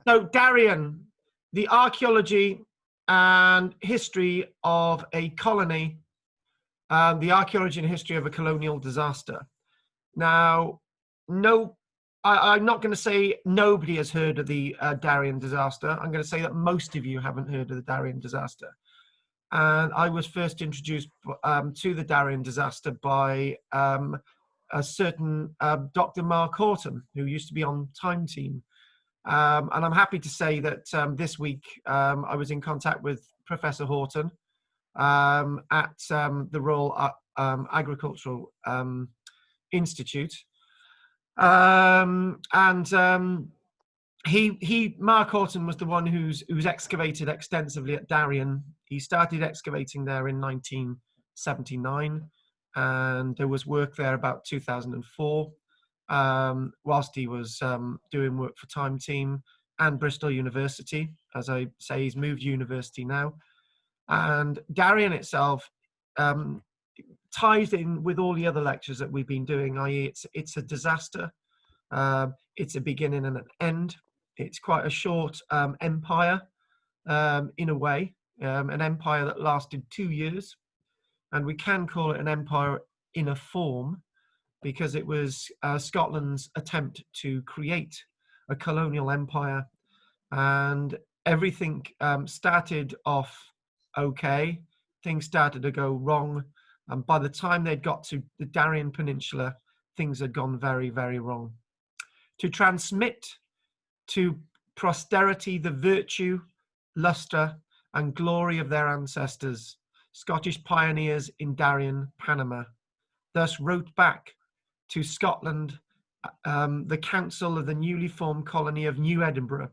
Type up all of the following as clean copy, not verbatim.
So Darien, the archaeology and history of a colony, the archaeology and history of a colonial disaster. Now, I'm not going to say nobody has heard of the Darien disaster. I'm going to say that most of you haven't heard of the Darien disaster. And I was first introduced to the Darien disaster by a certain Dr. Mark Horton, who used to be on Time Team. And I'm happy to say that this week I was in contact with Professor Horton at the Royal Agricultural Institute. Mark Horton was the one who's excavated extensively at Darien. He started excavating there in 1979, and there was work there about 2004, whilst he was doing work for Time Team and Bristol University. As I say, he's moved university now. And Darien itself ties in with all the other lectures that we've been doing, i.e. it's a disaster, it's a beginning and an end. It's quite a short empire, in a way, an empire that lasted 2 years. And we can call it an empire in a form because it was Scotland's attempt to create a colonial empire. And everything started off okay. Things started to go wrong. And by the time they'd got to the Darien Peninsula, things had gone very, very wrong. To transmit to posterity the virtue, lustre, and glory of their ancestors, Scottish pioneers in Darien, Panama, thus wrote back to Scotland the council of the newly formed colony of New Edinburgh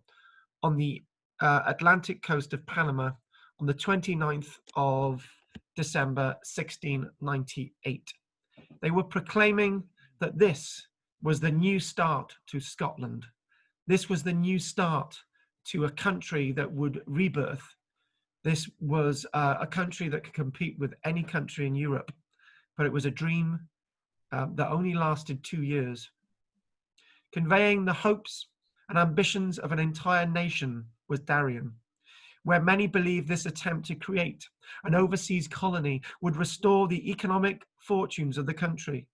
on the Atlantic coast of Panama on the 29th of December 1698. They were proclaiming that this was the new start to Scotland. This was the new start to a country that would rebirth. This was a country that could compete with any country in Europe, but it was a dream that only lasted 2 years. Conveying the hopes and ambitions of an entire nation was Darien, where many believed this attempt to create an overseas colony would restore the economic fortunes of the country.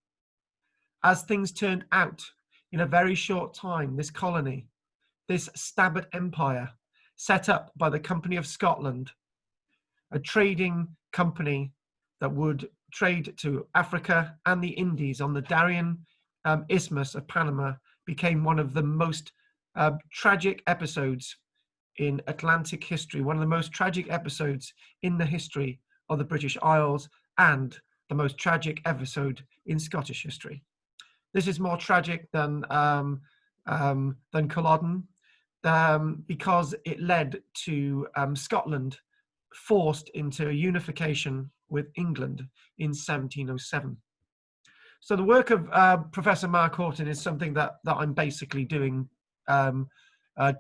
As things turned out, in a very short time, this colony, this Stabbart Empire, set up by the Company of Scotland, a trading company that would trade to Africa and the Indies on the Darien Isthmus of Panama, became one of the most tragic episodes in Atlantic history, one of the most tragic episodes in the history of the British Isles, and the most tragic episode in Scottish history. This is more tragic than Culloden, because it led to Scotland forced into a unification with England in 1707. So the work of Professor Mark Horton is something that I'm basically doing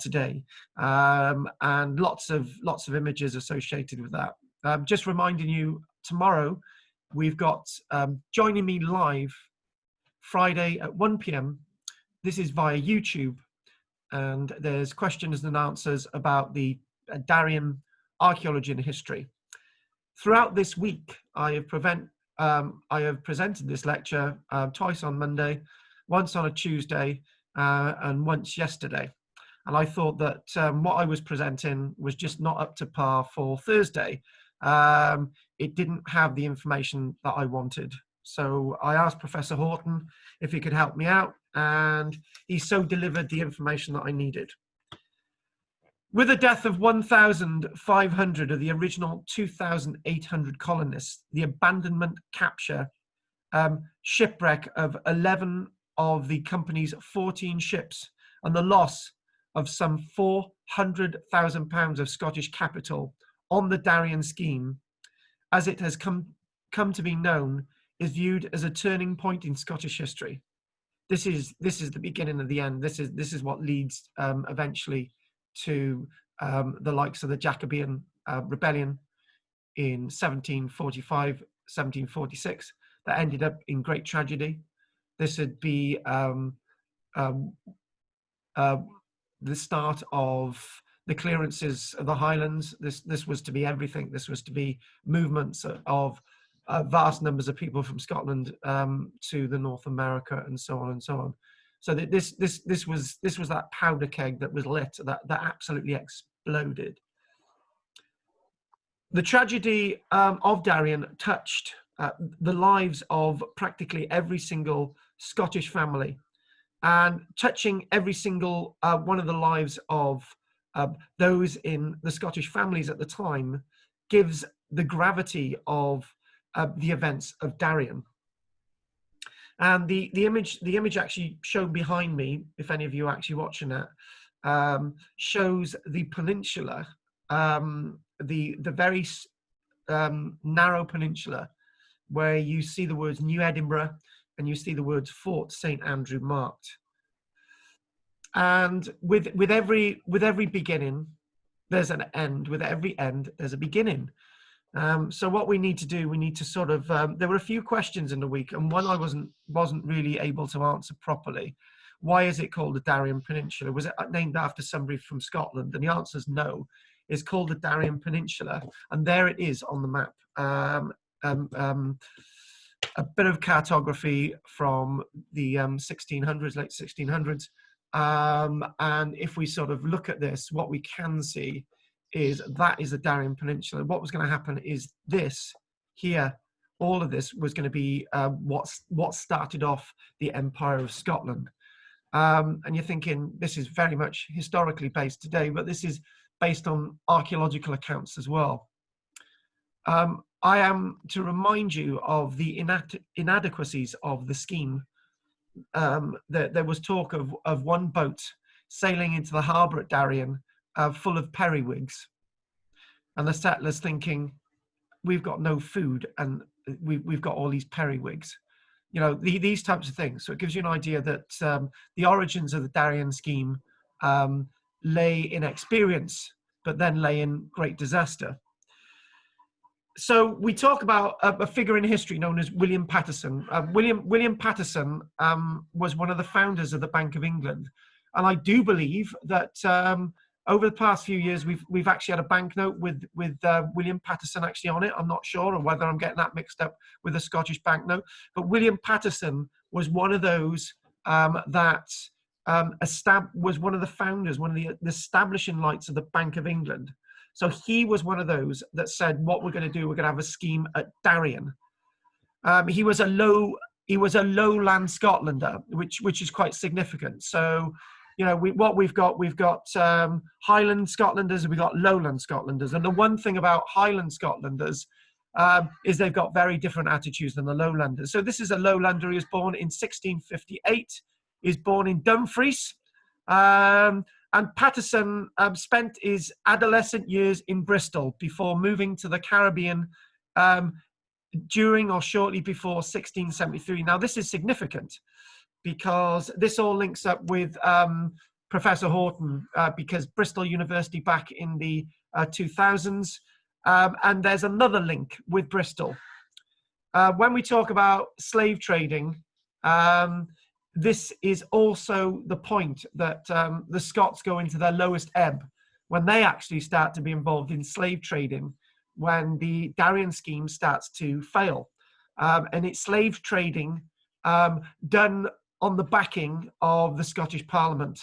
today, and lots of images associated with that. Just reminding you, tomorrow we've got joining me live Friday at 1 p.m. This is via YouTube, and there's questions and answers about the Darien archaeology and history. Throughout this week, I have presented this lecture twice on Monday, once on a Tuesday, and once yesterday. And I thought that what I was presenting was just not up to par for Thursday. It didn't have the information that I wanted. So I asked Professor Horton if he could help me out, and he so delivered the information that I needed. With the death of 1,500 of the original 2,800 colonists, the abandonment, capture, shipwreck of 11 of the company's 14 ships, and the loss of some £400,000 of Scottish capital on the Darien scheme, as it has come to be known, is viewed as a turning point in Scottish history. This is the beginning of the end. This is what leads eventually to the likes of the Jacobean Rebellion in 1745, 1746, that ended up in great tragedy. This would be the start of the clearances of the Highlands. This was to be everything. This was to be movements of vast numbers of people from Scotland to the North America, and so on and so on. So that this was that powder keg that was lit, that absolutely exploded. The tragedy of Darien touched the lives of practically every single Scottish family, and touching every single one of the lives of those in the Scottish families at the time gives the gravity of the events of Darien. And the image actually shown behind me, if any of you are actually watching it, shows the peninsula, the very narrow peninsula, where you see the words New Edinburgh and you see the words Fort St. Andrew marked. And with every beginning, there's an end. With every end, there's a beginning. So what we need to do, we need to sort of, there were a few questions in the week, and one I wasn't really able to answer properly. Why is it called the Darien Peninsula? Was it named after somebody from Scotland? And the answer is no. It's called the Darien Peninsula, and there it is on the map. A bit of cartography from the 1600s, late 1600s. And if we sort of look at this, what we can see is that is the Darien Peninsula. What was going to happen is this here, all of this was going to be what started off the Empire of Scotland. And you're thinking this is very much historically based today, but this is based on archaeological accounts as well. I am to remind you of the inadequacies of the scheme. There was talk of one boat sailing into the harbour at Darien full of periwigs, and the settlers thinking, we've got no food and we've got all these periwigs. You know, these types of things. So it gives you an idea that the origins of the Darien scheme lay in experience, but then lay in great disaster. So we talk about a figure in history known as William Paterson. William Paterson was one of the founders of the Bank of England, and I do believe that over the past few years we've actually had a banknote with William Paterson actually on it. I'm not sure, or whether I'm getting that mixed up with a Scottish banknote. But William Paterson was one of those that was one of the founders, one of the establishing lights of the Bank of England. So he was one of those that said, what we're going to do, we're going to have a scheme at Darien. He was a lowland Scotlander, which is quite significant. So, you know, we've got Highland Scotlanders and we've got lowland Scotlanders. And the one thing about Highland Scotlanders is they've got very different attitudes than the lowlanders. So this is a lowlander who was born in 1658. He's born in Dumfries. And Paterson spent his adolescent years in Bristol before moving to the Caribbean during or shortly before 1673. Now, this is significant because this all links up with Professor Horton, because Bristol University back in the 2000s, and there's another link with Bristol. When we talk about slave trading, this is also the point that the Scots go into their lowest ebb when they actually start to be involved in slave trading, when the Darien scheme starts to fail. And it's slave trading done on the backing of the Scottish Parliament.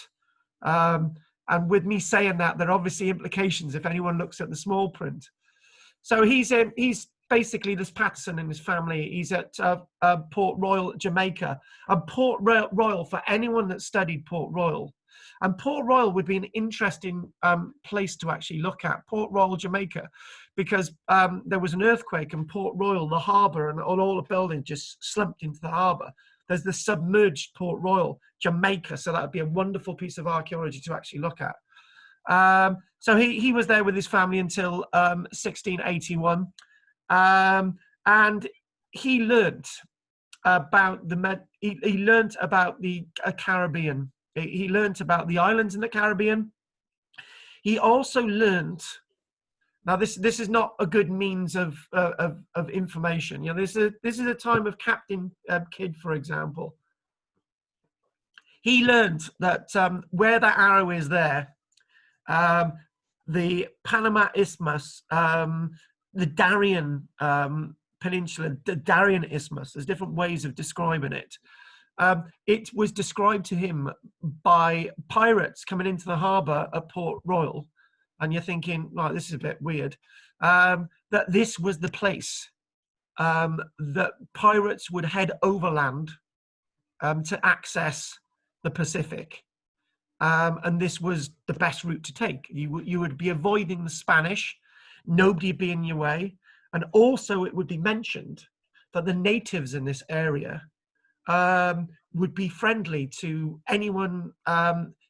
And with me saying that, there are obviously implications if anyone looks at the small print. So he's basically, this Paterson and his family, he's at Port Royal, Jamaica. And Port Royal, for anyone that studied Port Royal, and Port Royal would be an interesting place to actually look at, Port Royal, Jamaica, because there was an earthquake and Port Royal, the harbour, and all the buildings just slumped into the harbour. There's the submerged Port Royal, Jamaica, so that would be a wonderful piece of archaeology to actually look at. So he was there with his family until 1681. And he learnt about he learnt about the Caribbean. He learnt about the islands in the Caribbean. He also learnt. Now this is not a good means of information. You know, this is a time of Captain Kidd, for example. he learned that where that arrow is there, the Panama Isthmus, the Darien Peninsula, the Darien Isthmus, there's different ways of describing it. It was described to him by pirates coming into the harbour at Port Royal, and you're thinking, right, this is a bit weird, that this was the place that pirates would head overland to access the Pacific. And this was the best route to take. You would be avoiding the Spanish, nobody would be in your way, and also it would be mentioned that the natives in this area would be friendly to anyone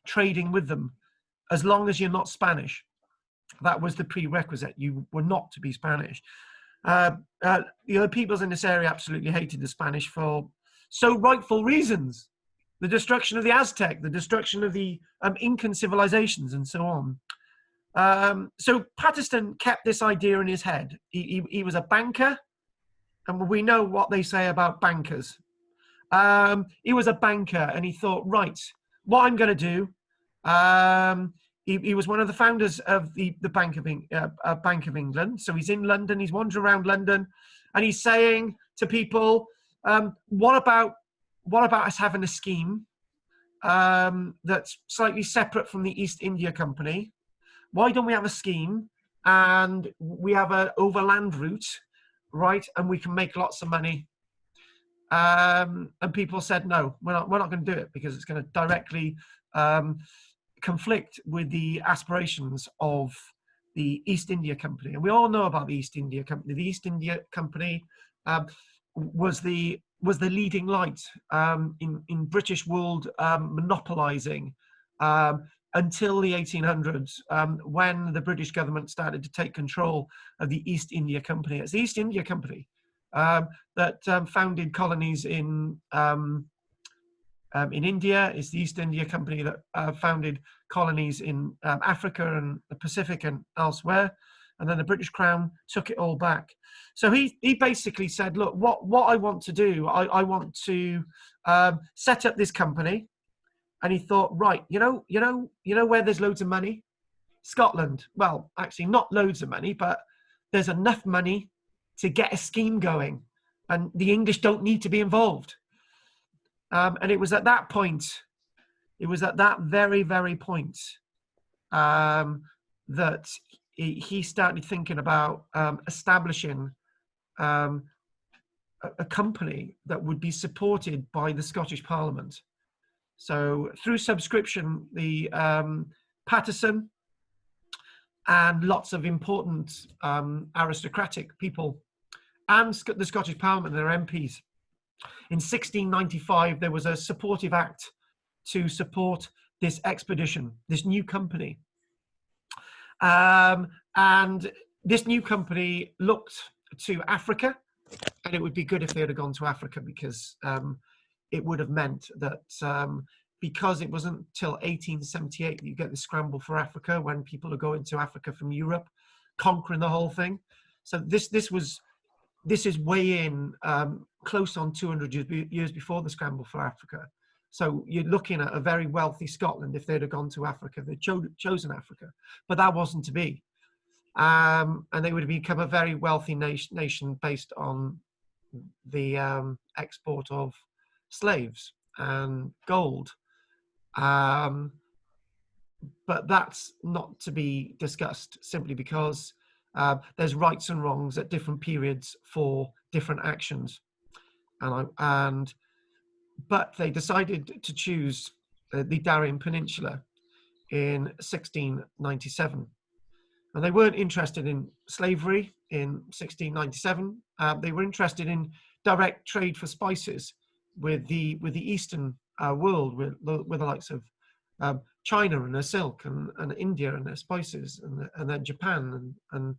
trading with them, as long as you're not Spanish. That was the prerequisite. You were not to be Spanish. The peoples in this area absolutely hated the Spanish for so rightful reasons. The destruction of the Aztec, the destruction of the Incan civilizations, and so on. So Patterson kept this idea in his head. He was a banker, and we know what they say about bankers. He was a banker, and he thought, right, what I'm going to do. He was one of the founders of the Bank of England. So he's in London. He's wandering around London, and he's saying to people, "What about us having a scheme that's slightly separate from the East India Company? Why don't we have a scheme and we have an overland route, right? And we can make lots of money." And people said, "No, we're not going to do it because it's going to directly conflict with the aspirations of the East India Company." And we all know about the East India Company. The East India Company was the leading light in British world monopolizing until the 1800s, when the British government started to take control of the East India Company. It's the East India Company that founded colonies in India. It's the East India Company that founded colonies in Africa and the Pacific and elsewhere. And then the British Crown took it all back. So he basically said, look, what I want to do, I want to set up this company. And he thought, right, you know where there's loads of money? Scotland. Well, actually not loads of money, but there's enough money to get a scheme going. And the English don't need to be involved. And it was at that point, it was at that very, very point that he started thinking about establishing a company that would be supported by the Scottish Parliament. So through subscription, the Patterson and lots of important aristocratic people and the Scottish Parliament and their MPs. In 1695, there was a supportive act to support this expedition, this new company. And this new company looked to Africa, and it would be good if they had gone to Africa, because it would have meant that because it wasn't till 1878 that you get the scramble for Africa, when people are going to Africa from Europe, conquering the whole thing. So this is way in close on 200 years before the scramble for Africa. So you're looking at a very wealthy Scotland if they'd have gone to Africa. They'd chosen Africa, but that wasn't to be. And they would have become a very wealthy nation based on the export of slaves and gold. But that's not to be discussed, simply because there's rights and wrongs at different periods for different actions. But they decided to choose the Darien Peninsula in 1697. And they weren't interested in slavery in 1697. They were interested in direct trade for spices with the Eastern world, with the likes of China and their silk, and India and their spices, and then Japan and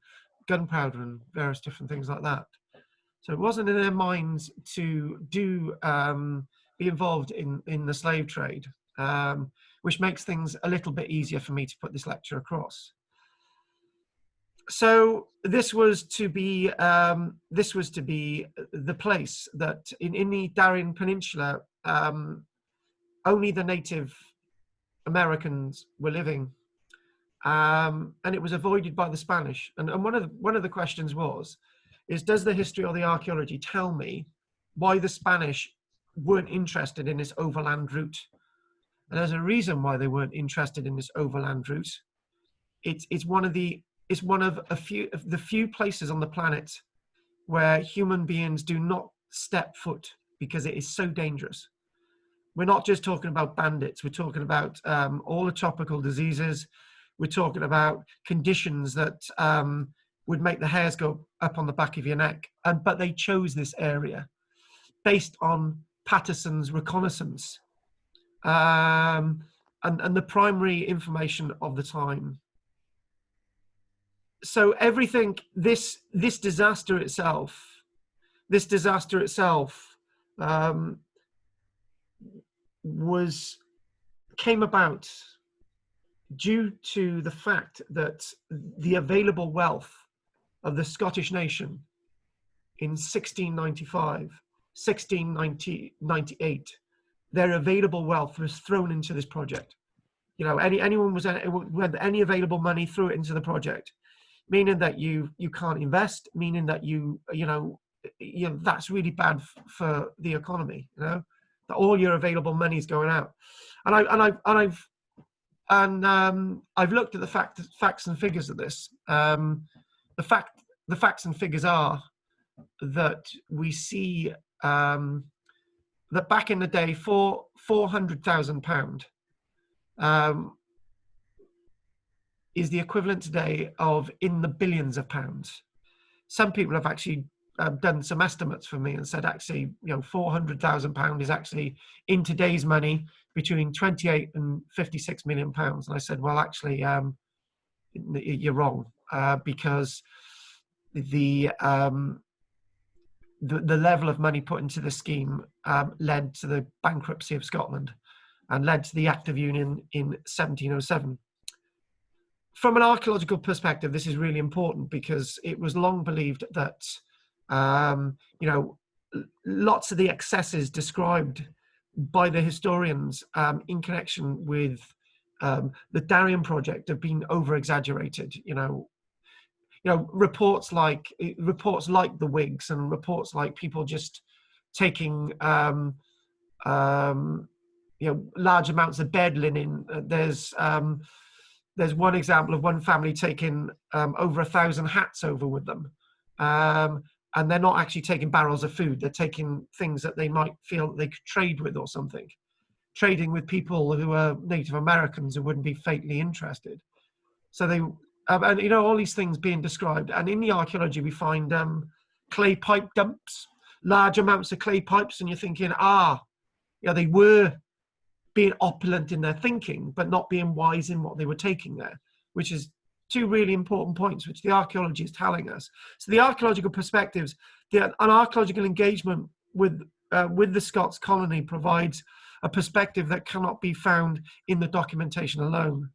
gunpowder and various different things like that. So it wasn't in their minds to be involved in the slave trade, which makes things a little bit easier for me to put this lecture across. So this was to be the place that in the Darien Peninsula, only the Native Americans were living, and it was avoided by the Spanish. And one of the questions is does the history or the archaeology tell me why the Spanish weren't interested in this overland route? And there's a reason why they weren't interested in this overland route. It's one of the few places on the planet where human beings do not step foot because it is so dangerous. We're not just talking about bandits. We're talking about all the tropical diseases. We're talking about conditions that would make the hairs go up on the back of your neck. But they chose this area based on Patterson's reconnaissance and the primary information of the time. So everything, this disaster itself came about due to the fact that the available wealth of the Scottish nation in 1695, 1698, their available wealth was thrown into this project. You know, anyone with any available money threw it into the project, meaning that you can't invest, meaning that you know that's really bad for the economy. You know, that all your available money is going out. And I've looked at the facts and figures of this. The facts and figures are that we see that back in the day, for £400,000 is the equivalent today of in the billions of pounds. Some people have actually done some estimates for me and said, actually, you know, £400,000 is actually in today's money between 28 and 56 million pounds. And I said, well, actually, you're wrong, because the level of money put into the scheme led to the bankruptcy of Scotland and led to the Act of Union in 1707. From an archaeological perspective, this is really important because it was long believed that, you know, lots of the excesses described by the historians in connection with the Darien project have been over-exaggerated. You know, reports like the Whigs and reports like people just taking you know, large amounts of bed linen. There's one example of one family taking over 1,000 hats over with them, and they're not actually taking barrels of food. They're taking things that they might feel that they could trade with or something, trading with people who are Native Americans who wouldn't be fatally interested. So they and you know, all these things being described. And in the archaeology, we find clay pipe dumps, large amounts of clay pipes, and you're thinking, you know, they were being opulent in their thinking, but not being wise in what they were taking there, which is two really important points, which the archaeology is telling us. So the archaeological perspectives, an archaeological engagement with the Scots colony provides a perspective that cannot be found in the documentation alone.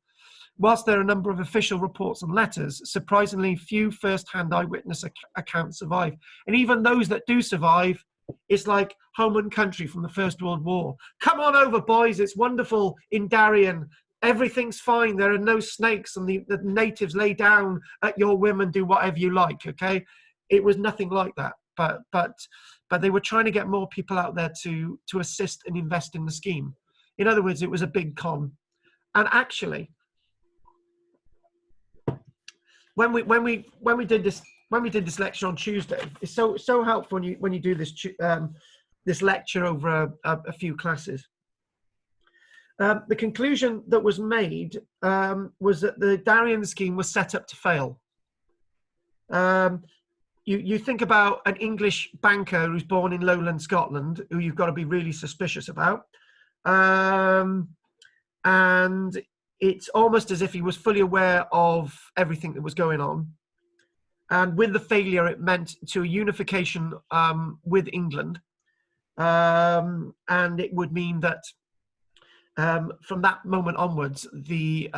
Whilst there are a number of official reports and letters, surprisingly few first-hand eyewitness accounts survive. And even those that do survive, it's like home and country from the First World War. Come on over, boys. It's wonderful in Darien. Everything's fine. There are no snakes, and the natives lay down at your whim and do whatever you like. Okay, it was nothing like that. But they were trying to get more people out there to assist and invest in the scheme. In other words, it was a big con. And actually, when we did this lecture on Tuesday, it's so helpful when you do this lecture over a few classes. The conclusion that was made was that the Darien scheme was set up to fail. You think about an English banker who's born in lowland Scotland, who you've got to be really suspicious about, and it's almost as if he was fully aware of everything that was going on. And with the failure, it meant to a unification with England. And it would mean that from that moment onwards, the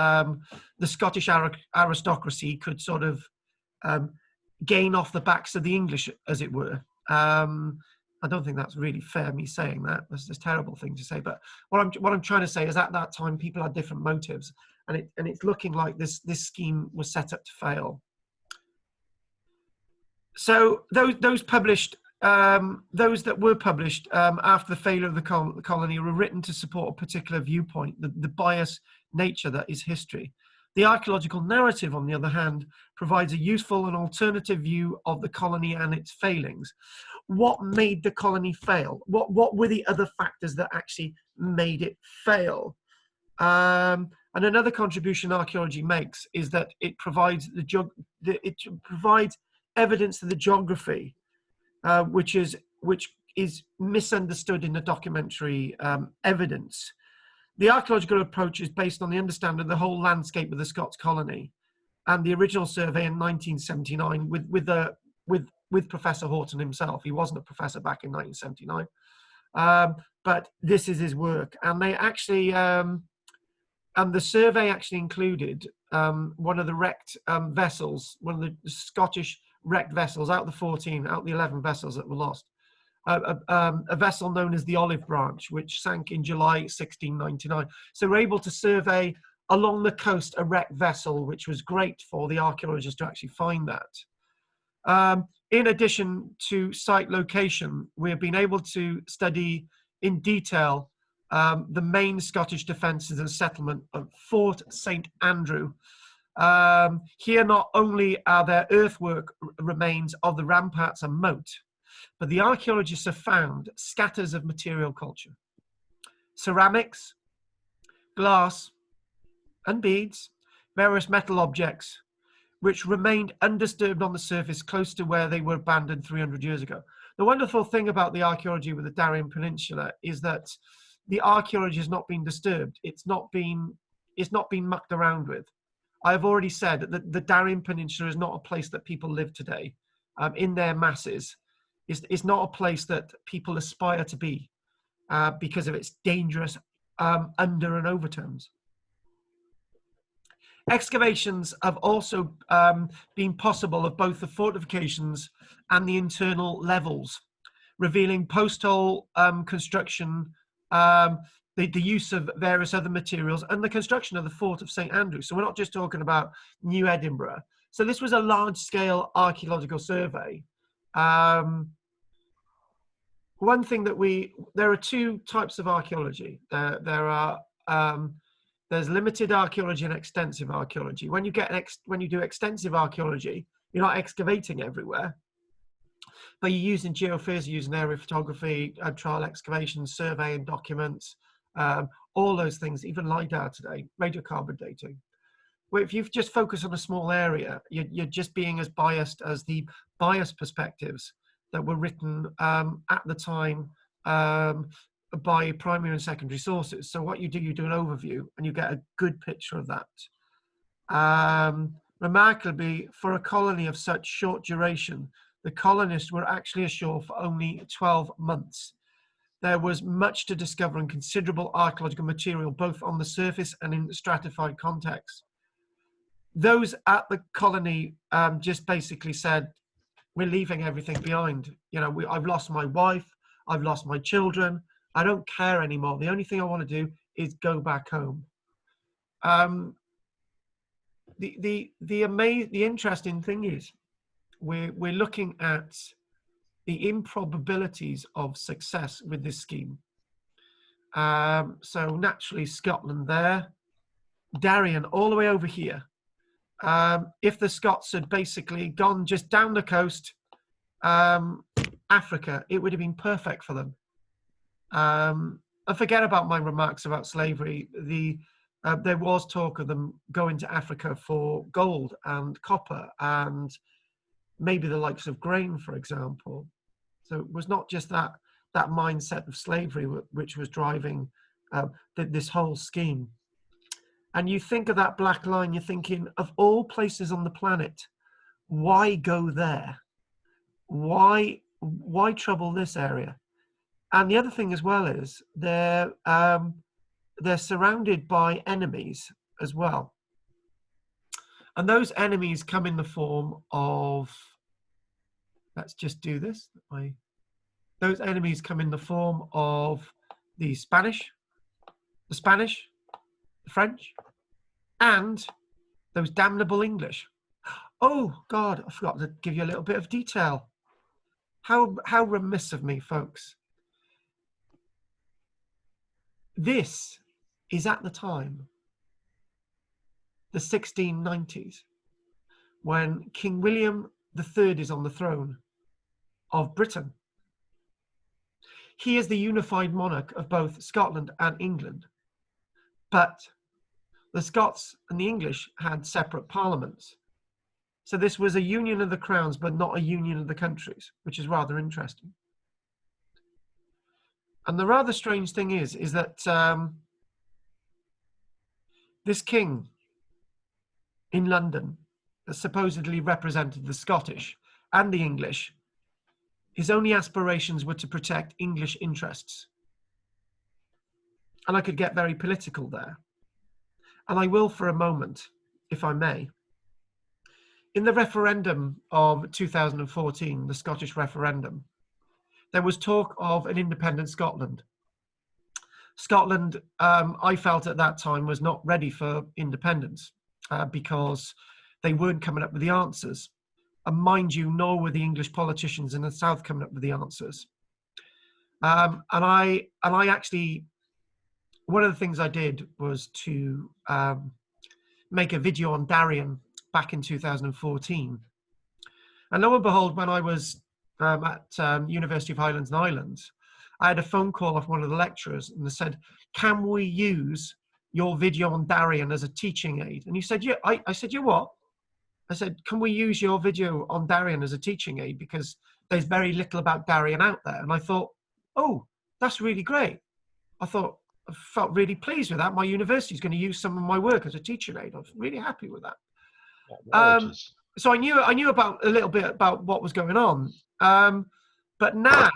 Scottish aristocracy could sort of gain off the backs of the English, as it were. I don't think that's really fair, me saying that. That's a terrible thing to say. But what I'm trying to say is, at that time, people had different motives, and it's looking like this scheme was set up to fail. So those published, those that were published after the failure of the colony were written to support a particular viewpoint, the biased nature that is history. The archaeological narrative, on the other hand, provides a useful and alternative view of the colony and its failings. What made the colony fail? What were the other factors that actually made it fail? And another contribution archaeology makes is that it provides evidence of the geography, which is misunderstood in the documentary evidence. The archaeological approach is based on the understanding of the whole landscape of the Scots colony, and the original survey in 1979 with Professor Horton himself. He wasn't a professor back in 1979, but this is his work. And they actually, and the survey actually included one of the wrecked vessels, one of the Scottish wrecked vessels, out of the 11 vessels that were lost. A vessel known as the Olive Branch, which sank in July 1699. So we're able to survey along the coast a wrecked vessel, which was great for the archaeologists to actually find that. In addition to site location, we have been able to study in detail the main Scottish defences and settlement of Fort St Andrew. Here not only are there earthwork remains of the ramparts and moat, but the archaeologists have found scatters of material culture, ceramics, glass, and beads, various metal objects, which remained undisturbed on the surface close to where they were abandoned 300 years ago. The wonderful thing about the archaeology with the Darien Peninsula is that the archaeology has not been disturbed. It's not been mucked around with. I've already said that the Darien Peninsula is not a place that people live today in their masses. It's not a place that people aspire to be because of its dangerous under and overtones. Excavations have also been possible of both the fortifications and the internal levels, revealing post-hole construction, the use of various other materials, and the construction of the Fort of St Andrew. So we're not just talking about New Edinburgh. So this was a large-scale archaeological survey. One thing that there are two types of archaeology. There's limited archaeology and extensive archaeology. When you do extensive archaeology, you're not excavating everywhere, but you're using geophys, you're using aerial photography, trial excavations, surveying documents, all those things, even LiDAR today, radiocarbon dating. Where if you just focus on a small area, you're just being as biased as the biased perspectives that were written at the time by primary and secondary sources. So what you do an overview and you get a good picture of that. Remarkably, for a colony of such short duration, the colonists were actually ashore for only 12 months. There was much to discover and considerable archaeological material, both on the surface and in stratified context. Those at the colony just basically said, we're leaving everything behind. You know, I've lost my wife, I've lost my children, I don't care anymore. The only thing I want to do is go back home. The interesting thing is we're looking at the improbabilities of success with this scheme. So naturally Scotland there, Darien all the way over here. If the Scots had basically gone just down the coast, Africa, it would have been perfect for them. And forget about my remarks about slavery. There was talk of them going to Africa for gold and copper and maybe the likes of grain, for example. So it was not just that mindset of slavery which was driving this whole scheme. And you think of that black line, you're thinking, of all places on the planet, why go there? Why trouble this area? And the other thing as well is they're surrounded by enemies as well. And those enemies come in the form of, let's just do this. Those enemies come in the form of the Spanish, the French, and those damnable English. Oh God, I forgot to give you a little bit of detail. How remiss of me, folks. This is at the time, the 1690s, when King William III is on the throne of Britain. He is the unified monarch of both Scotland and England. But the Scots and the English had separate parliaments. So this was a union of the crowns, but not a union of the countries, which is rather interesting. And the rather strange thing is that this king in London that supposedly represented the Scottish and the English, his only aspirations were to protect English interests. And I could get very political there. And I will for a moment, if I may. In the referendum of 2014, the Scottish referendum, there was talk of an independent Scotland. Scotland, I felt at that time, was not ready for independence because they weren't coming up with the answers. And mind you, nor were the English politicians in the south coming up with the answers. And I actually, one of the things I did was to make a video on Darien back in 2014. And lo and behold, when I was at University of Highlands and Islands, I had a phone call off one of the lecturers, and they said, "Can we use your video on Darien as a teaching aid?" And he said, "Yeah." I said, "You what?" I said, "Can we use your video on Darien as a teaching aid? Because there's very little about Darien out there." And I thought, oh, that's really great. I felt really pleased with that. My university is going to use some of my work as a teaching aid. I was really happy with that. So I knew about a little bit about what was going on. But now,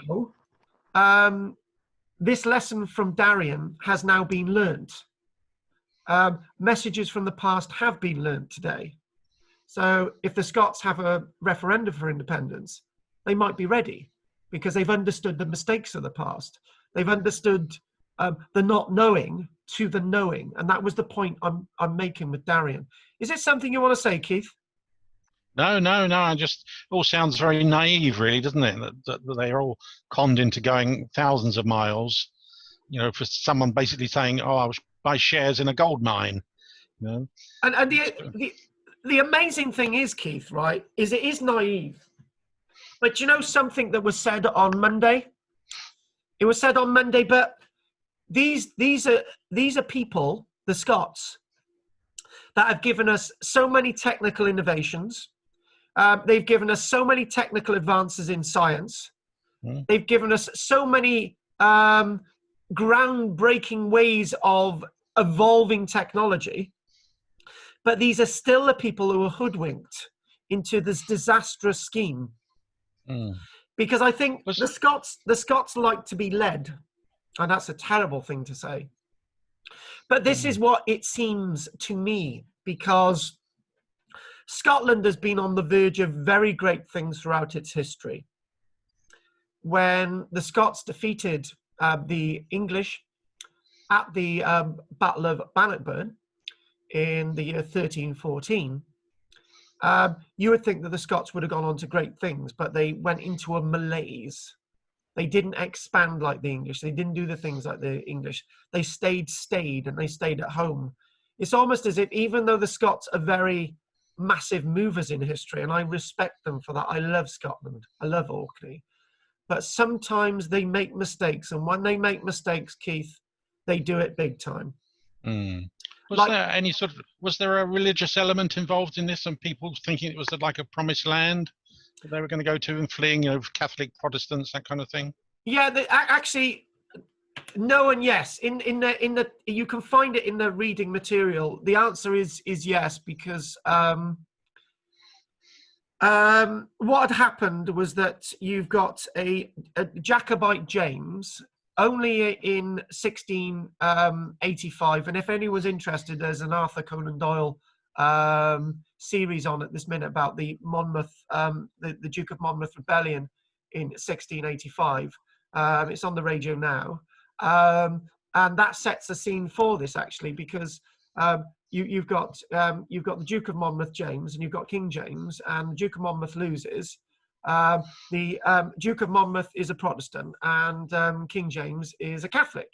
this lesson from Darien has now been learnt. Messages from the past have been learnt today. So if the Scots have a referendum for independence, they might be ready because they've understood the mistakes of the past. They've understood the not knowing to the knowing. And that was the point I'm making with Darien. Is it something you want to say, Keith? No. I just, all sounds very naive, really, doesn't it? That they're all conned into going thousands of miles, for someone basically saying, "Oh, I was buy shares in a gold mine." And the amazing thing is, Keith, right, is it is naive. But you know something that was said on Monday? It was said on Monday, but these are people, the Scots, that have given us so many technical innovations. They've given us so many technical advances in science. They've given us so many groundbreaking ways of evolving technology. But these are still the people who are hoodwinked into this disastrous scheme. Because I think the Scots like to be led, and that's a terrible thing to say. But this is what it seems to me, because Scotland has been on the verge of very great things throughout its history. When the Scots defeated the English at the Battle of Bannockburn in the year 1314, you would think that the Scots would have gone on to great things, but they went into a malaise. They didn't expand like the English. They didn't do the things like the English. They stayed, and they stayed at home. It's almost as if, even though the Scots are very massive movers in history, and I respect them for that. I love Scotland. I love Orkney. But sometimes they make mistakes, and when they make mistakes, Keith, they do it big time. Was there a religious element involved in this, and people thinking it was like a promised land that they were going to go to and fleeing, Catholic, Protestants, that kind of thing? Yeah, actually, no and yes. In the you can find it in the reading material. The answer is yes, because what had happened was that you've got a Jacobite James only in 1685, and if anyone's interested, there's an Arthur Conan Doyle series on at this minute about the Monmouth, the Duke of Monmouth Rebellion in 1685. It's on the radio now. And that sets the scene for this, actually, because you've got the Duke of Monmouth, James, and you've got King James, and the Duke of Monmouth loses. The Duke of Monmouth is a Protestant, and King James is a Catholic.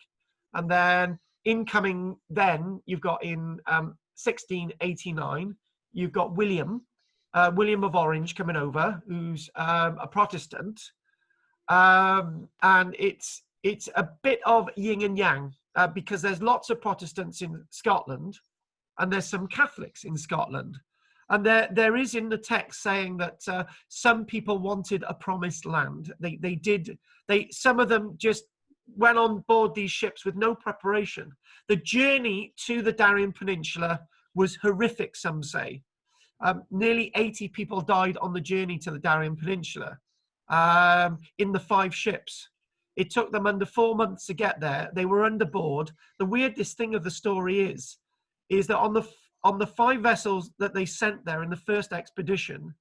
And then incoming, then you've got in 1689, you've got William of Orange coming over, who's a Protestant, and it's a bit of yin and yang, because there's lots of Protestants in Scotland, and there's some Catholics in Scotland. And there is in the text saying that some people wanted a promised land. Some of them just went on board these ships with no preparation. The journey to the Darien Peninsula was horrific, some say. Nearly 80 people died on the journey to the Darien Peninsula in the 5 ships. It took them under 4 months to get there. They were underboard. The weirdest thing of the story is that on the 5 vessels that they sent there in the first expedition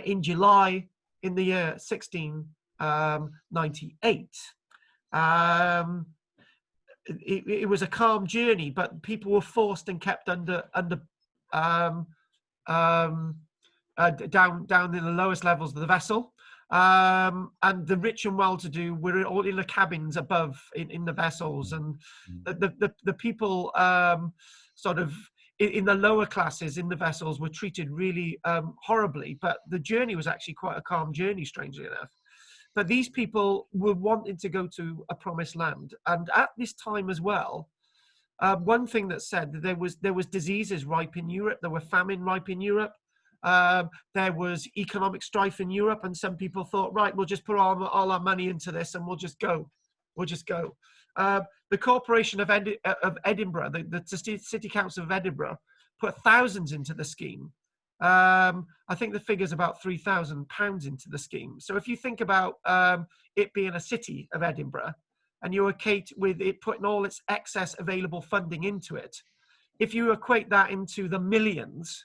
in July in the year 1698, it was a calm journey, but people were forced and kept down in the lowest levels of the vessel. And the rich and well-to-do were all in the cabins above in the vessels, and the people sort of in the lower classes in the vessels were treated really horribly. But the journey was actually quite a calm journey, strangely enough. But these people were wanting to go to a promised land, and at this time as well, one thing that said that there was diseases ripe in Europe, there were famine ripe in Europe. There was economic strife in Europe, and some people thought, right, we'll just put all our money into this and we'll just go. The Corporation of Edinburgh, the City Council of Edinburgh, put thousands into the scheme. I think the figure's about £3,000 into the scheme. So if you think about it being a city of Edinburgh, and you equate with it putting all its excess available funding into it, if you equate that into the millions,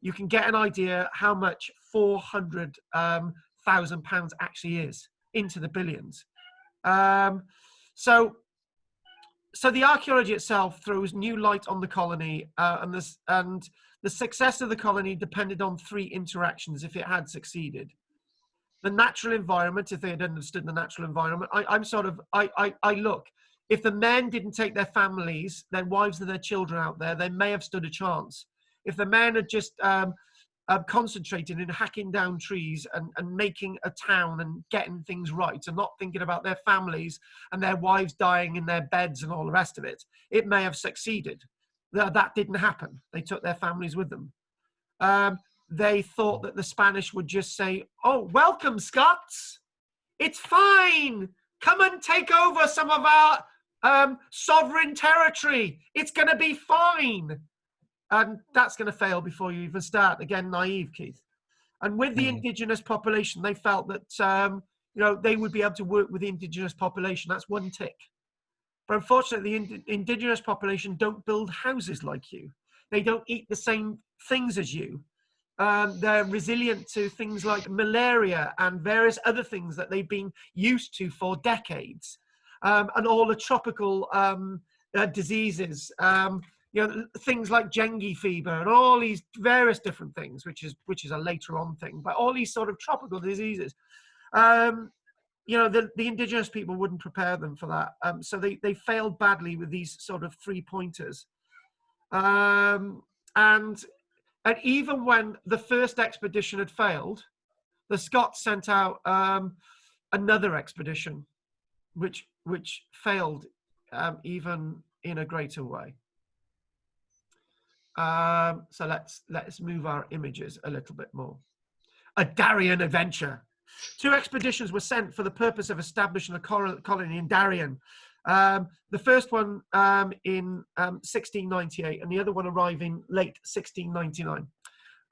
you can get an idea how much £400,000 actually is into the billions. So the archaeology itself throws new light on the colony, and the success of the colony depended on 3 interactions if it had succeeded. The natural environment, if they had understood the natural environment, I look, if the men didn't take their families, their wives and their children out there, they may have stood a chance. If the men had just concentrated in hacking down trees and making a town and getting things right and not thinking about their families and their wives dying in their beds and all the rest of it, it may have succeeded. That didn't happen. They took their families with them. They thought that the Spanish would just say, oh, welcome, Scots. It's fine. Come and take over some of our sovereign territory. It's going to be fine. And that's going to fail before you even start. Again, naive, Keith. And with the indigenous population, they felt that they would be able to work with the indigenous population. That's one tick. But unfortunately, the indigenous population don't build houses like you. They don't eat the same things as you. They're resilient to things like malaria and various other things that they've been used to for decades, and all the tropical diseases, things like dengue fever and all these various different things, which is a later on thing. But all these sort of tropical diseases, the indigenous people wouldn't prepare them for that, so they failed badly with these sort of 3 pointers, And even when the first expedition had failed, the Scots sent out another expedition, which failed even in a greater way. So let's move our images a little bit more. A Darien adventure. 2 expeditions were sent for the purpose of establishing a colony in Darien. The first one in 1698, and the other one arriving late 1699.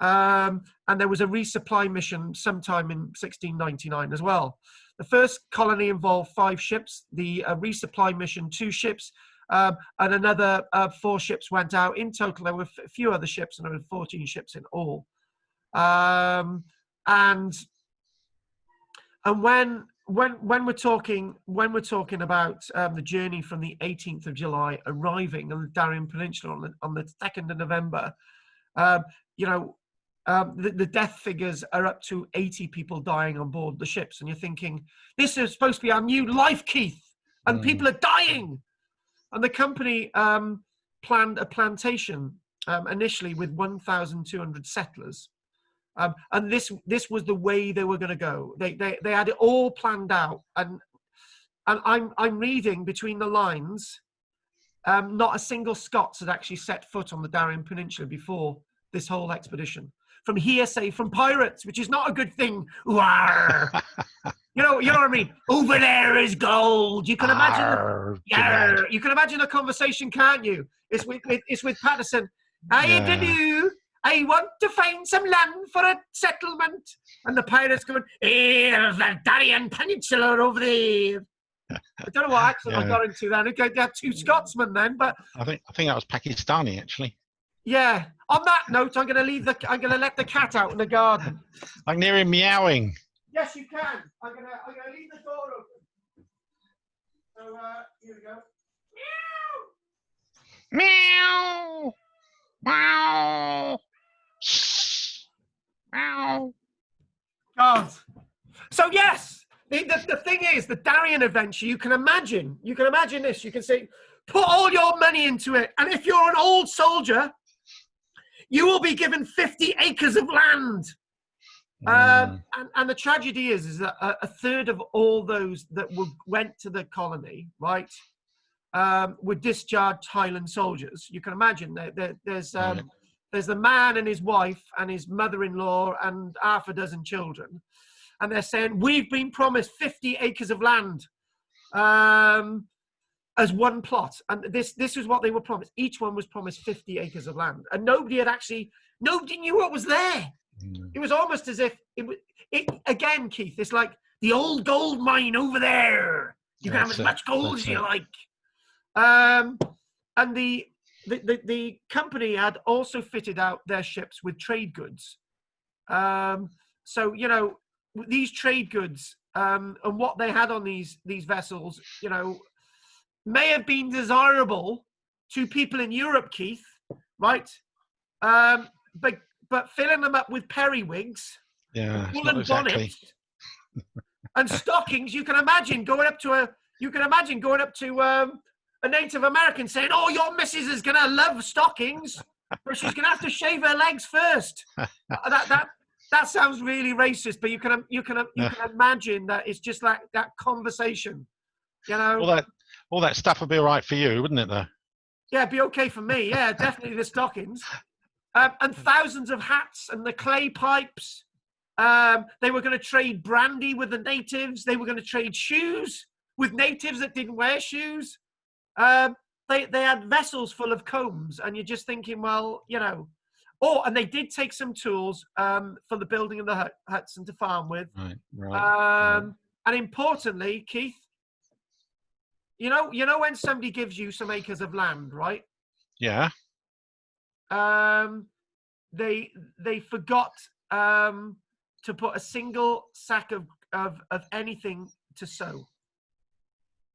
And there was a resupply mission sometime in 1699 as well. The first colony involved 5 ships, the resupply mission 2 ships, and another 4 ships went out. In total, there were a few other ships, and there were 14 ships in all. And when we're talking about the journey from the 18th of July arriving on the Darien Peninsula on the 2nd of November, you know, the death figures are up to 80 people dying on board the ships, and you're thinking, this is supposed to be our new life, Keith, and people are dying. And the company planned a plantation initially with 1,200 settlers. And this was the way they were going to go. They had it all planned out, and I'm reading between the lines. Not a single Scots had actually set foot on the Darien Peninsula before this whole expedition. From hearsay from pirates, which is not a good thing. You know what I mean? Over there is gold. You can imagine. You can imagine a conversation, can't you? It's with Patterson. I want to find some land for a settlement. And the pirates going, there's the Darien Peninsula over there. I don't know what accent I got into then. I had two Scotsmen then, but I think that was Pakistani actually. Yeah. On that note, I'm going to let the cat out in the garden. I can hear him meowing. Yes, you can. I'm going to leave the door open. So here we go. Meow. Meow. Meow. God. So yes, the thing is, the Darien adventure, you can imagine this. You can say, put all your money into it. And if you're an old soldier, you will be given 50 acres of land. And the tragedy is that a third of all those that went to the colony, right, were discharged Highland soldiers. You can imagine there's the man and his wife and his mother-in-law and half a dozen children. And they're saying, we've been promised 50 acres of land as one plot. And this is what they were promised. Each one was promised 50 acres of land. And nobody knew what was there. It was almost as if again, Keith, it's like the old gold mine over there. You can have as much gold as you like. And the company had also fitted out their ships with trade goods. So, you know, these trade goods and what they had on these vessels, you know, may have been desirable to people in Europe, Keith, right? But filling them up with periwigs, woolen bonnets, and stockings, you can imagine going up to a Native American saying, "Oh, your missus is gonna love stockings, but she's gonna have to shave her legs first." That sounds really racist, but you can imagine that it's just like that conversation, you know. All that stuff would be all right for you, wouldn't it? Though. Yeah, it'd be okay for me. Yeah, definitely the stockings, and thousands of hats and the clay pipes. They were going to trade brandy with the natives. They were going to trade shoes with natives that didn't wear shoes. They had vessels full of combs, and you're just thinking, well, you know. Oh, and they did take some tools for the building of the huts and to farm with. Right. And importantly, Keith, you know when somebody gives you some acres of land, right? Yeah. They forgot to put a single sack of anything to sow.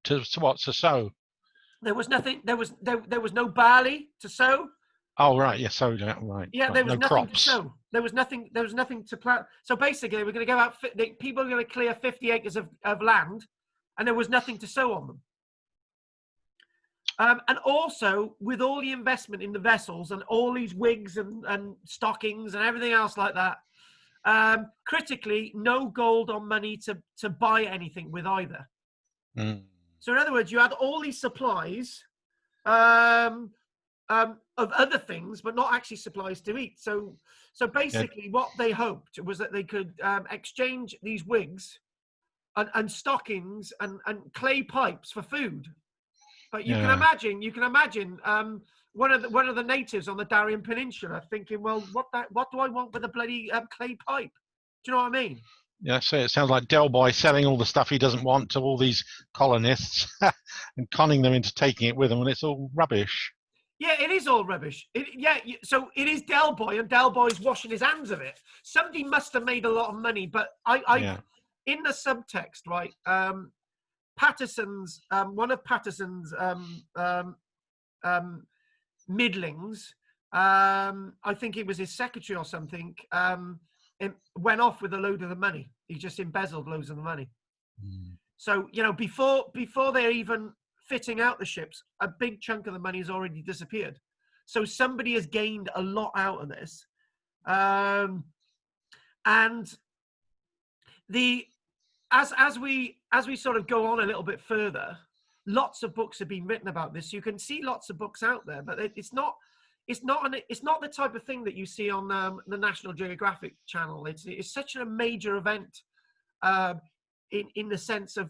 To what? To sow? There was nothing. There was no barley to sow. Oh right, yeah, so right. Yeah, there was no nothing crops. to sow. There was nothing to plant. So basically, we're going to go out. People are going to clear 50 acres of land, and there was nothing to sow on them. And also, with all the investment in the vessels and all these wigs and stockings and everything else like that, critically, no gold or money to buy anything with either. So in other words, you had all these supplies of other things, but not actually supplies to eat. So basically, what they hoped was that they could exchange these wigs and stockings and clay pipes for food. But you can imagine one of the natives on the Darien Peninsula thinking, well, what do I want with a bloody clay pipe? Do you know what I mean? Yeah, so it sounds like Del Boy selling all the stuff he doesn't want to all these colonists and conning them into taking it with them, and it's all rubbish. Yeah, it is all rubbish. So it is Del Boy, and Del Boy's washing his hands of it. Somebody must have made a lot of money, but in the subtext, right, Patterson's, one of Patterson's middlings, I think it was his secretary or something, it went off with a load of the money. He just embezzled loads of the money. So, you know, before they're even fitting out the ships, a big chunk of the money has already disappeared. So somebody has gained a lot out of this. And as we sort of go on a little bit further, lots of books have been written about this. You can see lots of books out there, but it's not the type of thing that you see on the National Geographic channel. It's such a major event in the sense of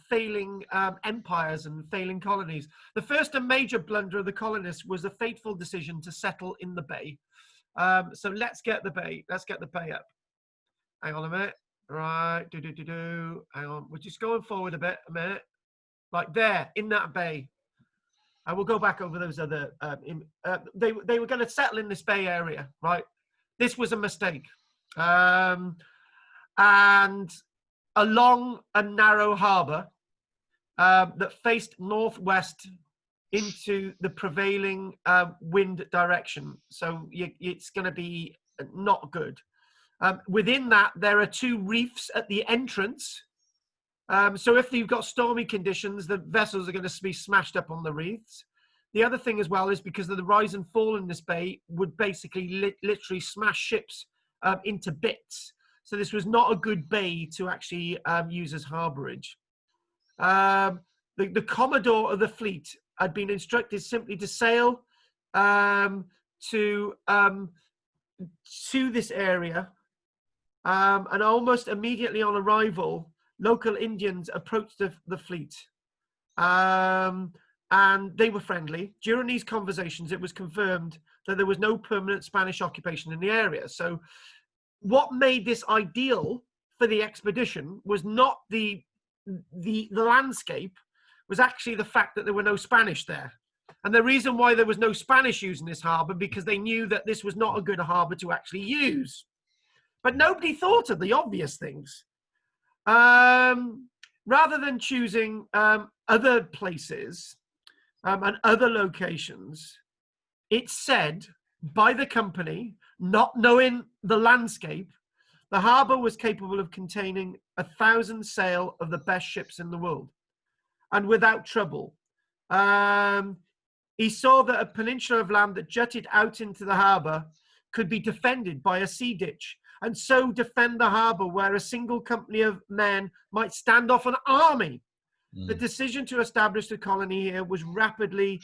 failing empires and failing colonies. The first and major blunder of the colonists was the fateful decision to settle in the bay. So let's get the bay up. Hang on a minute. Right, hang on. We're just going forward a minute. Like there, in that bay. I will go back over those other. They were going to settle in this bay area, right? This was a mistake, and a long and narrow harbour that faced northwest into the prevailing wind direction. So it's going to be not good. Within that, there are 2 reefs at the entrance. So if you've got stormy conditions, the vessels are going to be smashed up on the reefs. The other thing as well is because of the rise and fall in this bay would basically literally smash ships into bits. So this was not a good bay to actually use as harbourage. The Commodore of the fleet had been instructed simply to sail to this area, and almost immediately on arrival, local Indians approached the fleet, and they were friendly. During these conversations, it was confirmed that there was no permanent Spanish occupation in the area. So what made this ideal for the expedition was not the landscape, was actually the fact that there were no Spanish there. And the reason why there was no Spanish using this harbour, because they knew that this was not a good harbour to actually use. But nobody thought of the obvious things. Rather than choosing other places and other locations, it's said by the company, not knowing the landscape, the harbour was capable of containing 1,000 sail of the best ships in the world, and without trouble. He saw that a peninsula of land that jutted out into the harbour could be defended by a sea ditch, and so defend the harbour where a single company of men might stand off an army. The decision to establish the colony here was rapidly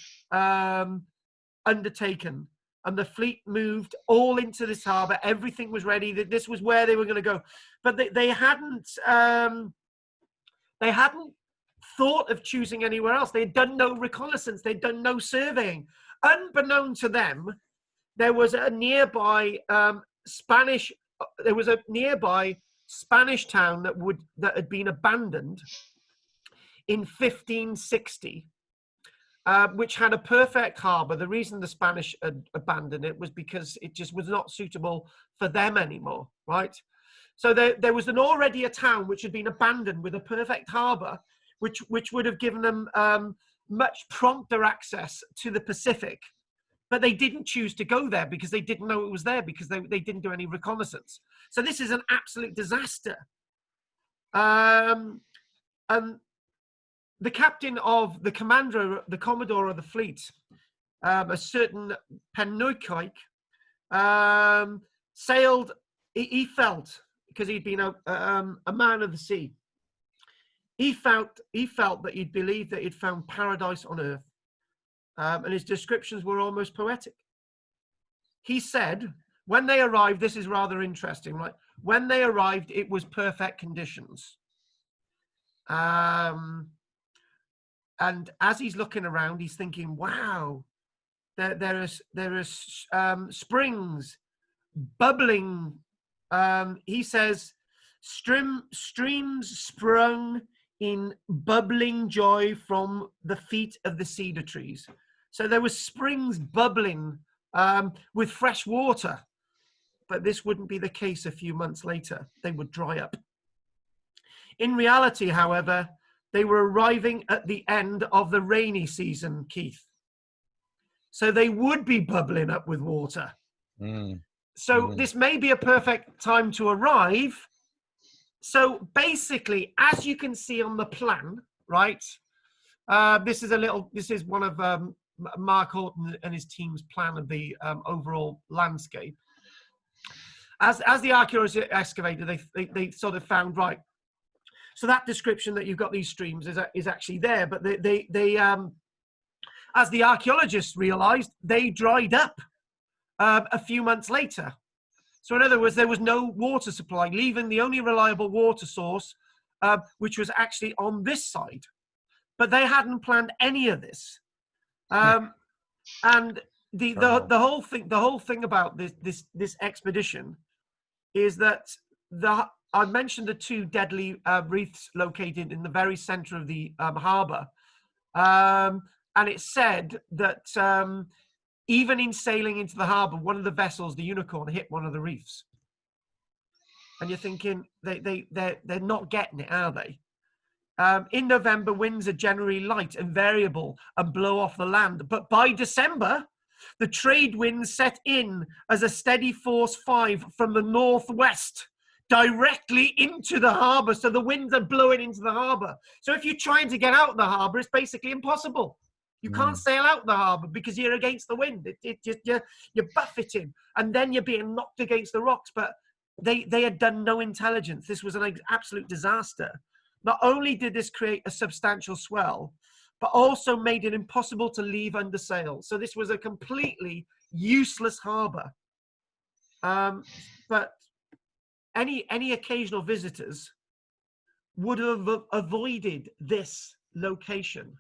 undertaken, and the fleet moved all into this harbour. Everything was ready. That this was where they were going to go, but they hadn't thought of choosing anywhere else. They had done no reconnaissance. They'd done no surveying. Unbeknown to them, there was a nearby Spanish town that had been abandoned in 1560, which had a perfect harbour. The reason the Spanish had abandoned it was because it just was not suitable for them anymore, right? So there was already a town which had been abandoned with a perfect harbour, which would have given them much prompter access to the Pacific. But they didn't choose to go there because they didn't know it was there, because they didn't do any reconnaissance. So this is an absolute disaster. And the captain of the Commodore of the fleet, a certain Pennoyke, sailed. He felt, because he'd been a man of the sea, he felt that he'd believed that he'd found paradise on earth. And his descriptions were almost poetic. He said, when they arrived, this is rather interesting, right? When they arrived, it was perfect conditions. And as he's looking around, he's thinking, wow, there is springs bubbling. He says, streams sprung in bubbling joy from the feet of the cedar trees. So there were springs bubbling with fresh water, but this wouldn't be the case a few months later. They would dry up. In reality, however, they were arriving at the end of the rainy season, Keith. So they would be bubbling up with water. So this may be a perfect time to arrive. So basically, as you can see on the plan, right? This is one of Mark Horton and his team's plan of the overall landscape. As the archaeologists excavated, they sort of found, right, so that description that you've got these streams is actually there, but they as the archaeologists realized, they dried up a few months later. So in other words, there was no water supply, leaving the only reliable water source, which was actually on this side. But they hadn't planned any of this. And the whole thing about this expedition is that I mentioned the two deadly reefs located in the very center of the harbor, and it said that even in sailing into the harbor, one of the vessels, the Unicorn, hit one of the reefs. And you're thinking they're not getting it, are they? In November, winds are generally light and variable and blow off the land. But by December, the trade winds set in as a steady force 5 from the northwest directly into the harbor. So the winds are blowing into the harbor. So if you're trying to get out of the harbor, it's basically impossible. You can't sail out the harbor because you're against the wind. You're buffeting, and then you're being knocked against the rocks. But they had done no intelligence. This was an absolute disaster. Not only did this create a substantial swell, but also made it impossible to leave under sail. So this was a completely useless harbor. But any occasional visitors would have avoided this location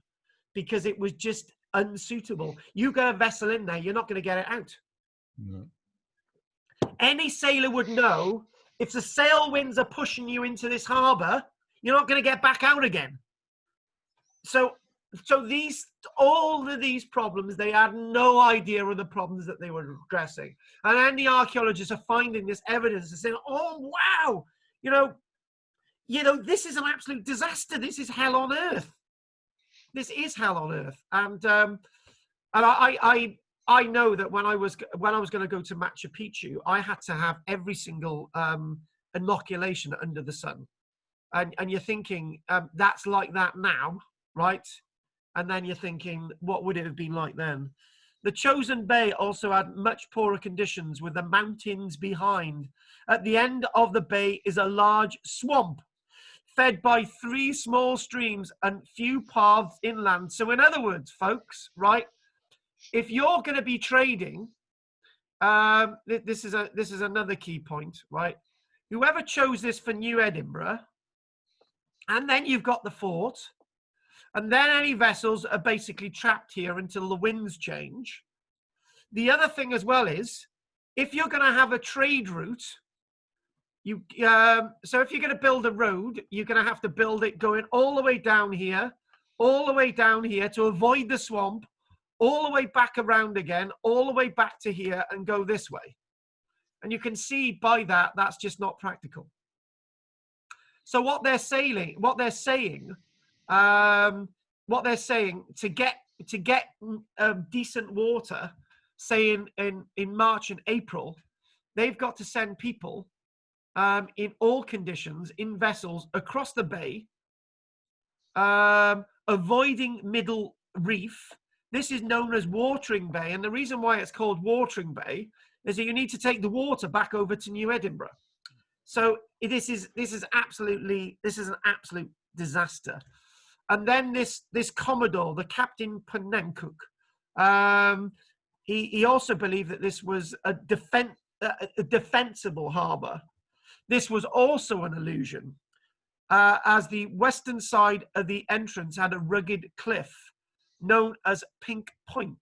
because it was just unsuitable. You get a vessel in there, you're not going to get it out. No. Any sailor would know if the sail winds are pushing you into this harbor, you're not going to get back out again. So all of these problems, they had no idea of the problems that they were addressing. And then the archaeologists are finding this evidence and saying, oh, wow, you know, this is an absolute disaster. This is hell on earth. This is hell on earth. And I know that when I was going to go to Machu Picchu, I had to have every single inoculation under the sun. And you're thinking, that's like that now, right? And then you're thinking, what would it have been like then? The chosen bay also had much poorer conditions with the mountains behind. At the end of the bay is a large swamp fed by 3 small streams and few paths inland. So in other words, folks, right, if you're going to be trading, this is another key point, right? Whoever chose this for New Edinburgh, and then you've got the fort, and then any vessels are basically trapped here until the winds change. The other thing as well is, if you're going to have a trade route, so if you're going to build a road, you're going to have to build it going all the way down here to avoid the swamp, all the way back around again, all the way back to here and go this way. And you can see by that, that's just not practical. So what they're saying to get decent water, say in March and April, they've got to send people in all conditions in vessels across the bay, avoiding middle reef. This is known as watering bay, and the reason why it's called watering bay is that you need to take the water back over to New Edinburgh. So this is an absolute disaster. And then this Commodore, the Captain Penencook, he also believed that this was a defensible harbour. This was also an illusion, as the western side of the entrance had a rugged cliff known as Pink Point.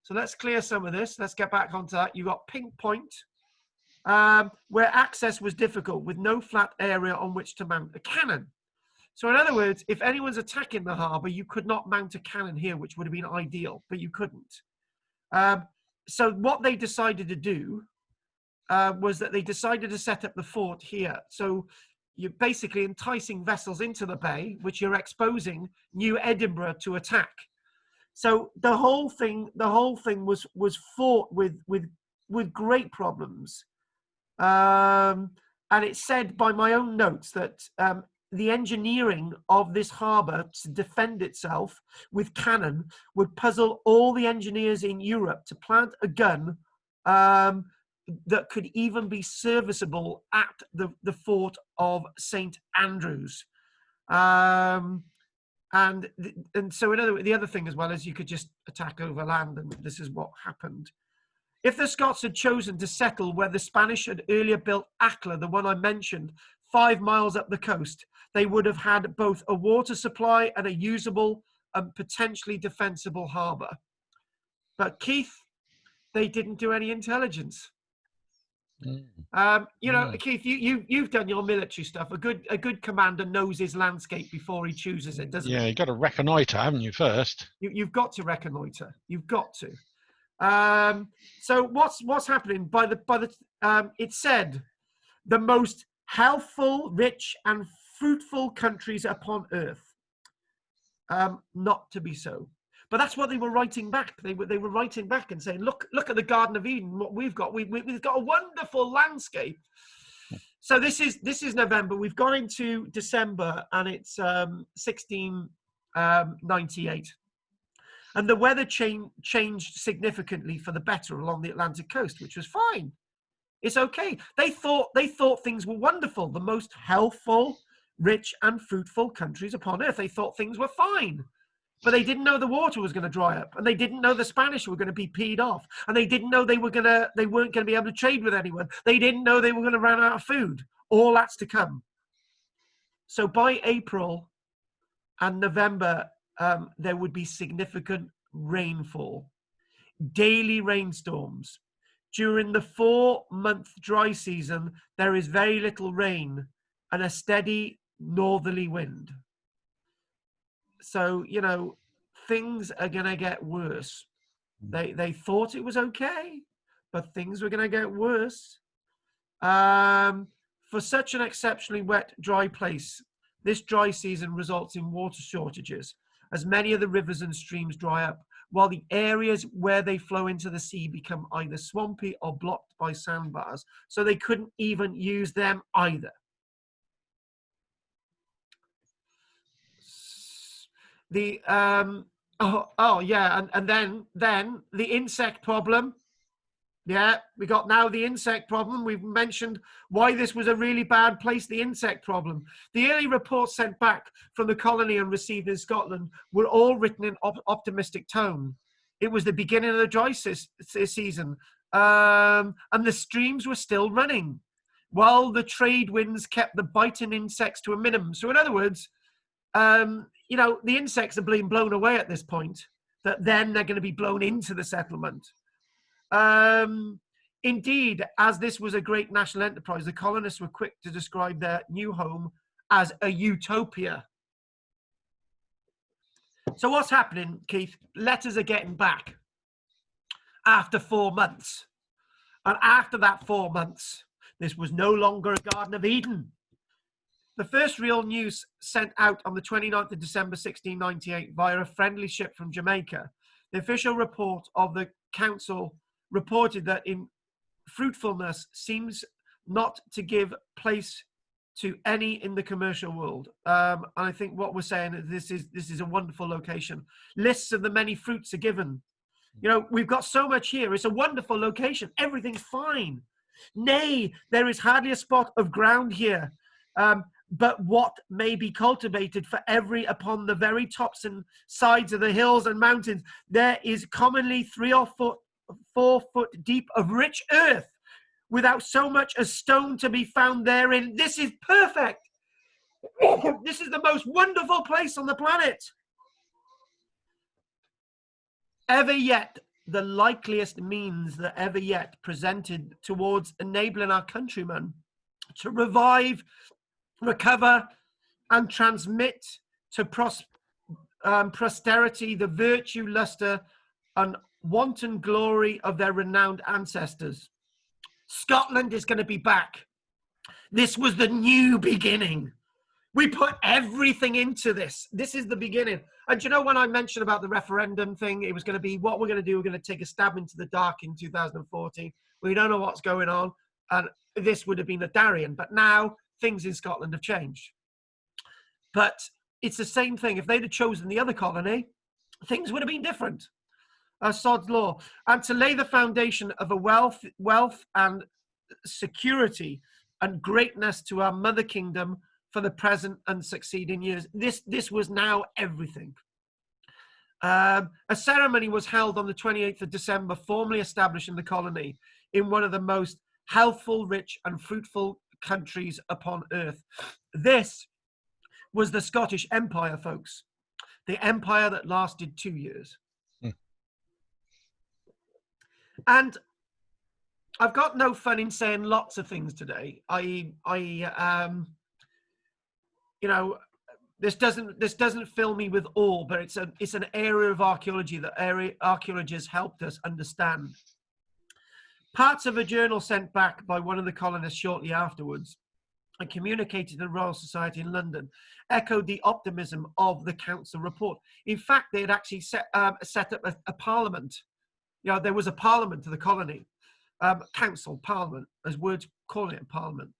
So let's clear some of this. Let's get back onto that. You got Pink Point, where access was difficult with no flat area on which to mount a cannon. So in other words, if anyone's attacking the harbour, you could not mount a cannon here, which would have been ideal, but you couldn't. So what they decided to do was that they decided to set up the fort here. So you're basically enticing vessels into the bay, which you're exposing New Edinburgh to attack. So the whole thing was fought with great problems. And it's said by my own notes that the engineering of this harbour to defend itself with cannon would puzzle all the engineers in Europe to plant a gun that could even be serviceable at the fort of St. Andrews. And so in other words, the other thing as well is you could just attack over land, and this is what happened. If the Scots had chosen to settle where the Spanish had earlier built Acla, the one I mentioned, 5 miles up the coast, they would have had both a water supply and a usable and potentially defensible harbour. But Keith, they didn't do any intelligence. You know, Keith, you've done your military stuff. A good commander knows his landscape before he chooses it, doesn't he? Yeah, you've got to reconnoitre, haven't you, first? You've got to reconnoitre. You've got to. So what's happening? It said the most healthful, rich, and fruitful countries upon earth. Not to be so. But that's what they were writing back. They were writing back and saying, look at the Garden of Eden, what we've got. We've got a wonderful landscape. So this is November. We've gone into December, and it's 1698. And the weather changed significantly for the better along the Atlantic coast, which was fine. It's okay. They thought things were wonderful. The most healthful, rich, and fruitful countries upon earth. They thought things were fine. But they didn't know the water was going to dry up, and they didn't know the Spanish were going to be peed off, and they didn't know they weren't going to be able to trade with anyone. They didn't know they were going to run out of food. All that's to come. So by April and November, there would be significant rainfall, daily rainstorms. During the 4-month dry season, there is very little rain and a steady northerly wind. So, you know, things are going to get worse. They thought it was okay, but things were going to get worse. For such an exceptionally wet, dry place, this dry season results in water shortages, as many of the rivers and streams dry up, while the areas where they flow into the sea become either swampy or blocked by sandbars, so they couldn't even use them either. The and then the insect problem. Yeah, we got now the insect problem. We've mentioned why this was a really bad place, the insect problem. The early reports sent back from the colony and received in Scotland were all written in optimistic tone. It was the beginning of the dry season, and the streams were still running, while the trade winds kept the biting insects to a minimum. So in other words, you know, the insects are being blown away at this point, that then they're going to be blown into the settlement. Indeed, as this was a great national enterprise, the colonists were quick to describe their new home as a utopia. So what's happening, Keith? Letters are getting back after 4 months. And after that 4 months, this was no longer a Garden of Eden. The first real news sent out on the 29th of December 1698 via a friendly ship from Jamaica. The official report of the council reported that in fruitfulness seems not to give place to any in the commercial world. And I think what we're saying is this is a wonderful location. Lists of the many fruits are given. You know, we've got so much here. It's a wonderful location. Everything's fine. Nay, there is hardly a spot of ground here. But what may be cultivated for every upon the very tops and sides of the hills and mountains, there is commonly 3 or 4 foot deep of rich earth, without so much as stone to be found therein. This is perfect. This is the most wonderful place on the planet. Ever yet, the likeliest means that ever yet presented towards enabling our countrymen to revive, recover, and transmit to posterity the virtue, luster, and wanton glory of their renowned ancestors. Scotland is going to be back. This was the new beginning. We put everything into this. This is the beginning. And you know, when I mentioned about the referendum thing, it was going to be what we're going to do. We're going to take a stab into the dark in 2014. We don't know what's going on. And this would have been a Darien. But now things in Scotland have changed. But it's the same thing. If they'd have chosen the other colony, things would have been different. Sod's law. And to lay the foundation of a wealth and security and greatness to our mother kingdom for the present and succeeding years. This was now everything. A ceremony was held on the 28th of December, formally establishing the colony in one of the most healthful, rich, and fruitful countries upon earth. This was the Scottish Empire, folks. The empire that lasted 2 years. And I've got no fun in saying lots of things today. You know, this doesn't fill me with awe, but it's an area of archaeology that archaeologists helped us understand. Parts of a journal sent back by one of the colonists shortly afterwards and communicated to the Royal Society in London echoed the optimism of the council report. In fact, they had actually set up a parliament. You know, there was a parliament to the colony, council, parliament, as words calling it a parliament.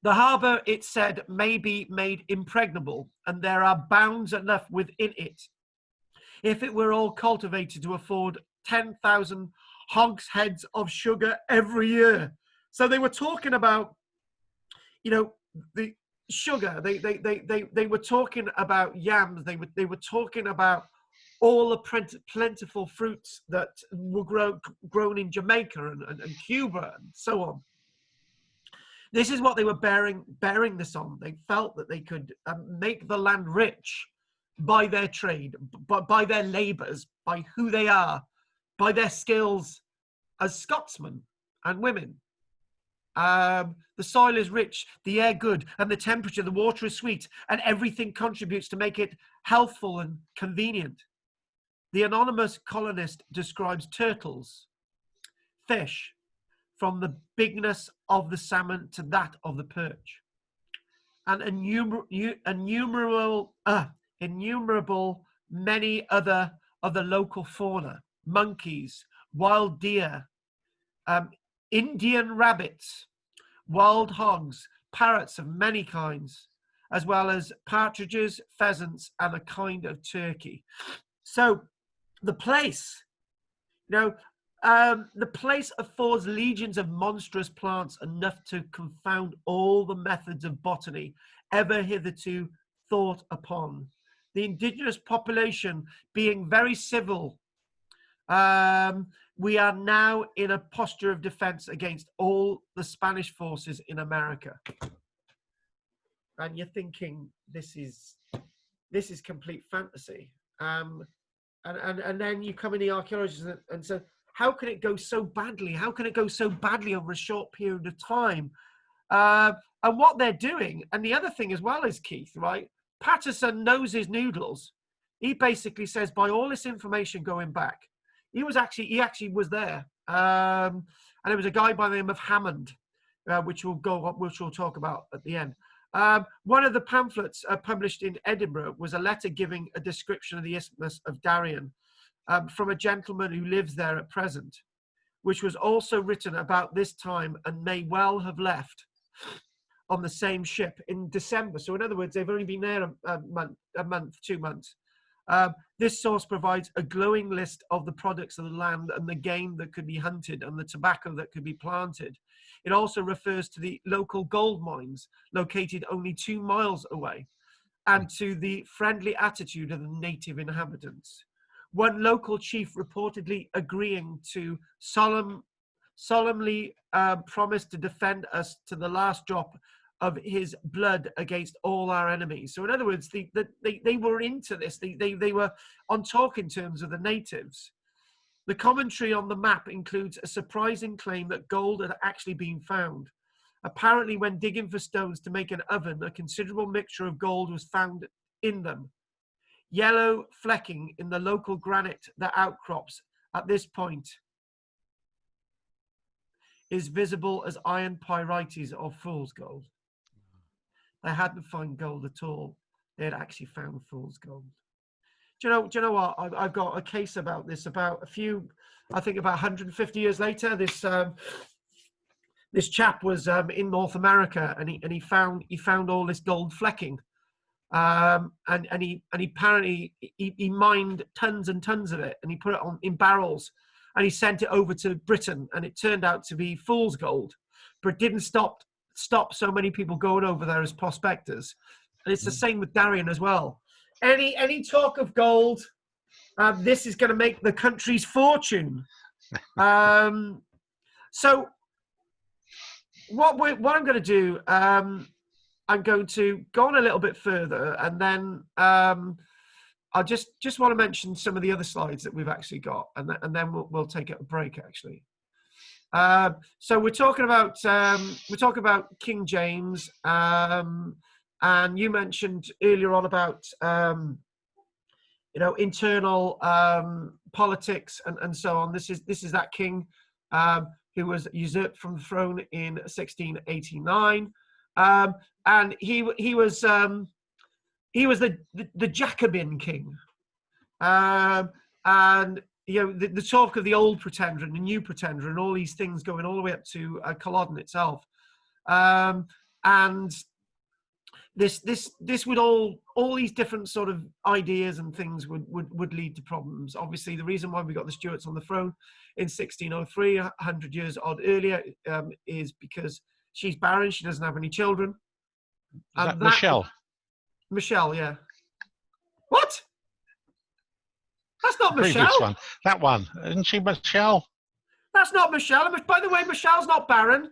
The harbour, it said, may be made impregnable, and there are bounds enough within it, if it were all cultivated, to afford 10,000 hogsheads of sugar every year. So they were talking about, you know, the sugar. They were talking about yams. They were talking about all the plentiful fruits that were grown in Jamaica and Cuba and so on. This is what they were bearing this on. They felt that they could make the land rich by their trade, by their labours, by who they are, by their skills as Scotsmen and women. The soil is rich, the air good, and the temperature, the water is sweet, and everything contributes to make it healthful and convenient. The anonymous colonist describes turtles, fish, from the bigness of the salmon to that of the perch, and innumerable many other of the local fauna, monkeys, wild deer, Indian rabbits, wild hogs, parrots of many kinds, as well as partridges, pheasants, and a kind of turkey. So the place, you know, the place affords legions of monstrous plants, enough to confound all the methods of botany ever hitherto thought upon. The indigenous population being very civil, we are now in a posture of defense against all the Spanish forces in America. And you're thinking, this is complete fantasy. And then you come in the archaeologists and say, how can it go so badly? How can it go so badly over a short period of time? And what they're doing, and the other thing as well is, Keith, right? Patterson knows his noodles. He basically says, by all this information going back, he actually was there. And there was a guy by the name of Hammond, which we'll talk about at the end. One of the pamphlets published in Edinburgh was a letter giving a description of the Isthmus of Darien from a gentleman who lives there at present, which was also written about this time and may well have left on the same ship in December. So in other words, they've only been there a month, 2 months. This source provides a glowing list of the products of the land and the game that could be hunted and the tobacco that could be planted. It also refers to the local gold mines located only 2 miles away and to the friendly attitude of the native inhabitants. One local chief reportedly agreeing to solemnly promise to defend us to the last drop of his blood against all our enemies. So in other words, they were into this. They were on talking terms with the natives. The commentary on the map includes a surprising claim that gold had actually been found. Apparently, when digging for stones to make an oven, a considerable mixture of gold was found in them. Yellow flecking in the local granite that outcrops at this point is visible as iron pyrites of fool's gold. They hadn't found gold at all. They had actually found fool's gold. Do you know what? I've got a case about this. About I think about 150 years later, this chap was in North America, and he found all this gold flecking, and he apparently he mined tons and tons of it, and he put it in barrels, and he sent it over to Britain, and it turned out to be fool's gold, but it didn't stop so many people going over there as prospectors. And it's the same with Darien as well. Any talk of gold, this is going to make the country's fortune. So what I'm going to do, I'm going to go on a little bit further, and then I just want to mention some of the other slides that we've actually got, and then we'll take a break actually. So we're talking about King James, and you mentioned earlier on about internal politics and so on. This is that king who was usurped from the throne in 1689, and he was the Jacobean king, and the talk of the old pretender and the new pretender and all these things going all the way up to Culloden itself, and this would all these different sort of ideas and things would lead to problems. Obviously, the reason why we got the Stuarts on the throne in 1603, 100 years odd earlier, is because she's barren, she doesn't have any children. And Michelle? Michelle, yeah. What? That's not Previous Michelle. One. That one. Isn't she Michelle? That's not Michelle. By the way, Michelle's not barren.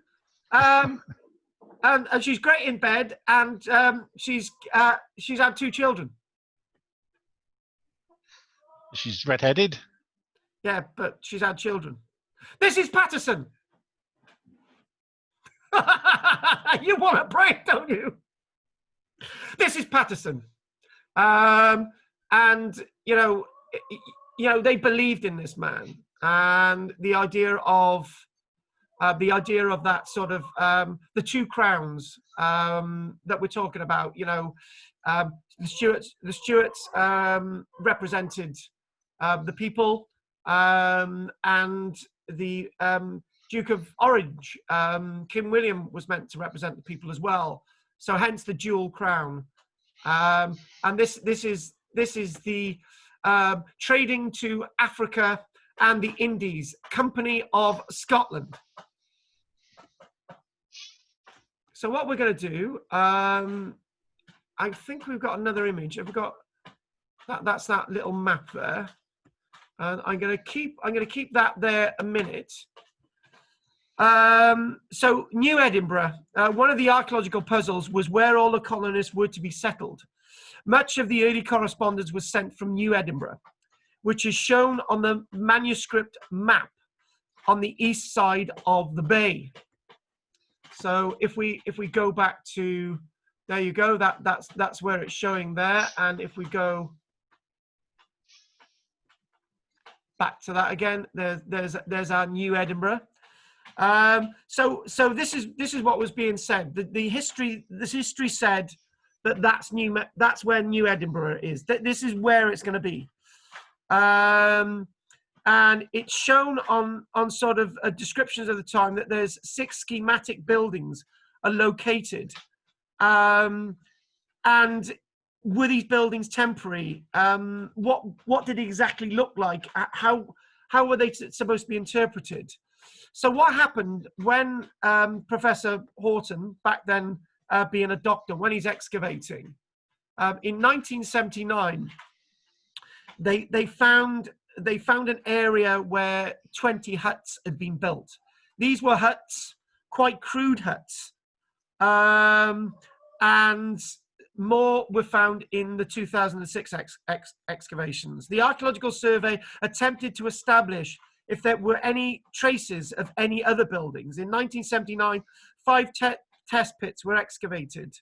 And she's great in bed, and she's had 2 children. She's red-headed? Yeah, but she's had children. This is Patterson. You want a break, don't you? This is Patterson. And they believed in this man, and the idea of that sort of the 2 crowns that we're talking about. The Stuarts represented the people, and the Duke of Orange, King William, was meant to represent the people as well. So hence the dual crown. And this is the trading to Africa and the Indies Company of Scotland. So what we're going to do, I think we've got another image. Have we got that? That's that little map there, and I'm going to keep that there a minute. So New Edinburgh, one of the archaeological puzzles was where all the colonists were to be settled. Much of the early correspondence was sent from New Edinburgh, which is shown on the manuscript map on the east side of the bay. So if we go back to, there you go, that's where it's showing there. And if we go back to that again, there's our New Edinburgh. So this is what was being said. The history said that that's where New Edinburgh is. This is where it's going to be. And it's shown on sort of descriptions of the time that there's 6 schematic buildings are located. And were these buildings temporary? What did it exactly look like? How were they supposed to be interpreted? So what happened when Professor Horton, back then being a doctor, when he's excavating, in 1979, they found an area where 20 huts had been built. These were huts, quite crude huts, and more were found in the 2006 excavations. The Archaeological Survey attempted to establish if there were any traces of any other buildings. In 1979, 5 test pits were excavated.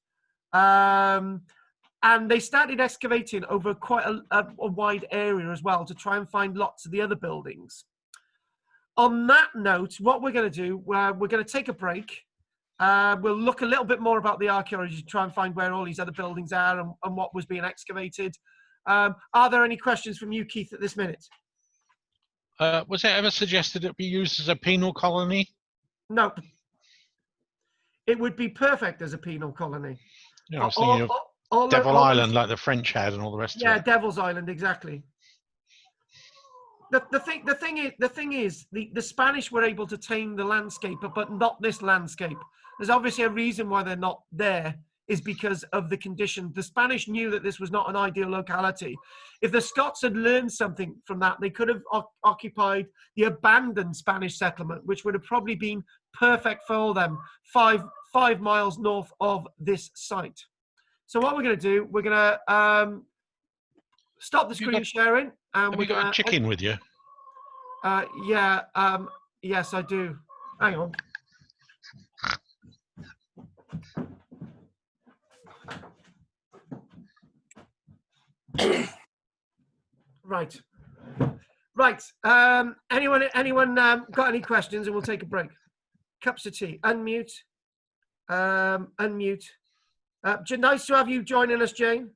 And they started excavating over quite a wide area as well to try and find lots of the other buildings. on that note, what we're going to do, we're going to take a break. We'll look a little bit more about the archaeology to try and find where all these other buildings are and what was being excavated. Are there any questions from you, Keith, at this minute? Was it ever suggested it be used as a penal colony? No. It would be perfect as a penal colony. Yeah, I was thinking of Devil Island, like the French had, and all the rest of it. Yeah, Devil's Island, exactly. The thing is, the Spanish were able to tame the landscape, but not this landscape. There's obviously a reason why they're not there, is because of the condition. The Spanish knew that this was not an ideal locality. If the Scots had learned something from that, they could have occupied the abandoned Spanish settlement, which would have probably been perfect for them, five miles north of this site. So what we're going to do, we're going to stop the screen sharing. Have you got a chicken with you? Yeah, yes, I do. Hang on. Right. Anyone got any questions? And we'll take a break. Cups of tea. Unmute. Unmute. Nice to have you joining us, Jane.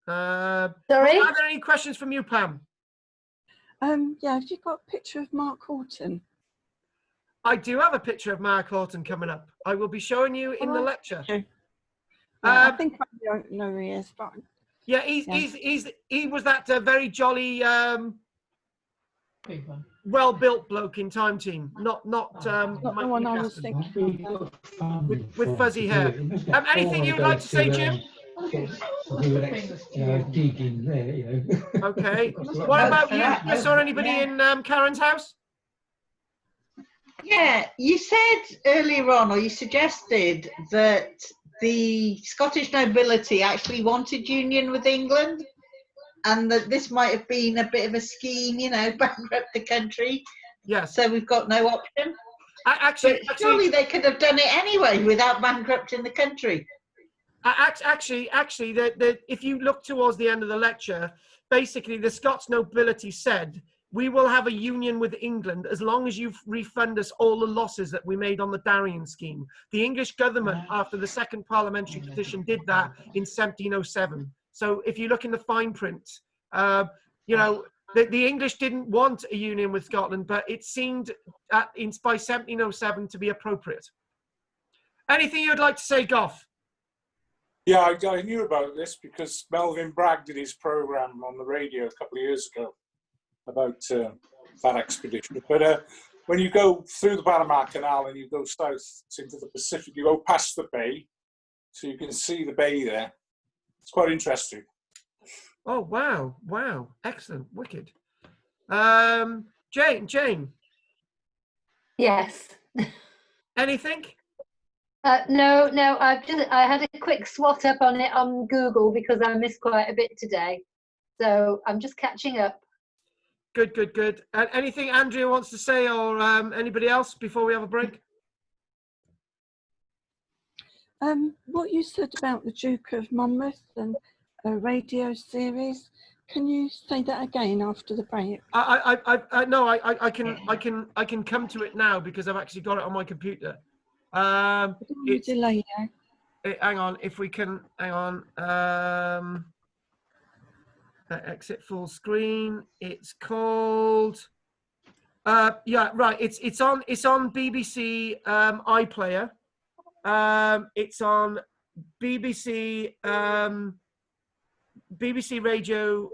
Sorry? Are there any questions from you, Pam? Yeah, have you got a picture of Mark Horton? I do have a picture of Mark Horton coming up. I will be showing you in the lecture. Okay. I think I don't know who he is, but yeah, he was that very jolly, well-built bloke in Time Team. Not the one I was thinking of. With fuzzy hair. Anything you'd like to say, Jim? Digging there, you know. Okay. What about you, Chris, or anybody in Karen's house? Yeah, you said earlier on, or you suggested that the Scottish nobility actually wanted union with England, and that this might have been a bit of a scheme, you know, bankrupt the country. Yes. So we've got no option. Actually, surely they could have done it anyway without bankrupting the country. Actually, if you look towards the end of the lecture, basically the Scots nobility said, we will have a union with England as long as you refund us all the losses that we made on the Darien scheme. The English government, after the second parliamentary petition, did that in 1707. So if you look in the fine print, you know, the English didn't want a union with Scotland, but it seemed by 1707 to be appropriate. Anything you'd like to say, Goff? Yeah, I knew about this because Melvin Bragg did his programme on the radio a couple of years ago about that expedition. But when you go through the Panama Canal and you go south into the Pacific, you go past the bay, so you can see the bay there. It's quite interesting. Oh, wow. Excellent. Wicked. Jane? Yes. Anything? No, I had a quick swat up on it on Google because I missed quite a bit today. So I'm just catching up. Good. Anything Andrea wants to say, or anybody else before we have a break? What you said about the Duke of Monmouth and a radio series, can you say that again after the break? I can come to it now because I've actually got it on my computer. It's delay now. Hang on, if we can, hang on. Exit full screen. It's called. Yeah, right. It's on BBC iPlayer. It's on BBC BBC Radio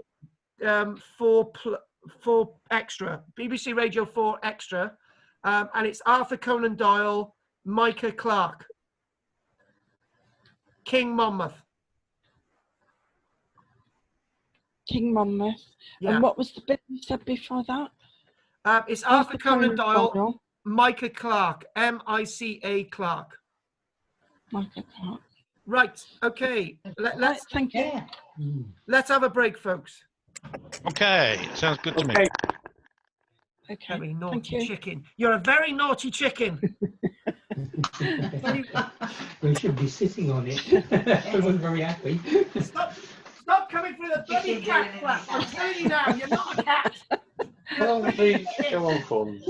4 Extra. BBC Radio 4 Extra, and it's Arthur Conan Doyle, Micah Clarke, King Monmouth. King Monmouth. Yeah. And what was the bit you said before that? It's Arthur Conan Doyle, Micah Clarke, M-I-C-A Clarke. Micah Clarke. Right. Okay. Let's. Thank you. Yeah. Let's have a break, folks. Okay, sounds good to me. Okay. Very naughty chicken. You're a very naughty chicken. We should be sitting on it. I wasn't very happy. Stop coming through the bloody cat flap. I'm telling you now, you're not a cat. please go on from.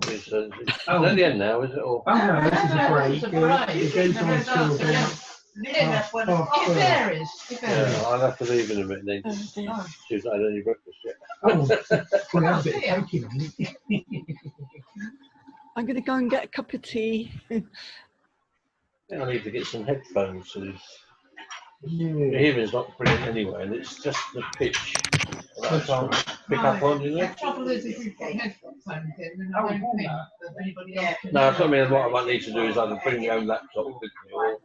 It's at the end now, is it? Or? Oh no, this is a break. It goes on till It varies. Yeah, I'll have to leave in a minute then. Oh, dear. She's not had any breakfast yet. we'll have a bit of coking on it. I'm going to go and get a cup of tea. I need to get some headphones. So the Yeah. hearing's not brilliant anyway, and it's just the pitch. That I can't pick up on, you know? The trouble is, if you've got headphones in, then I don't think that anybody else can. No, I mean, what I might need to do is either bring your own laptop with me or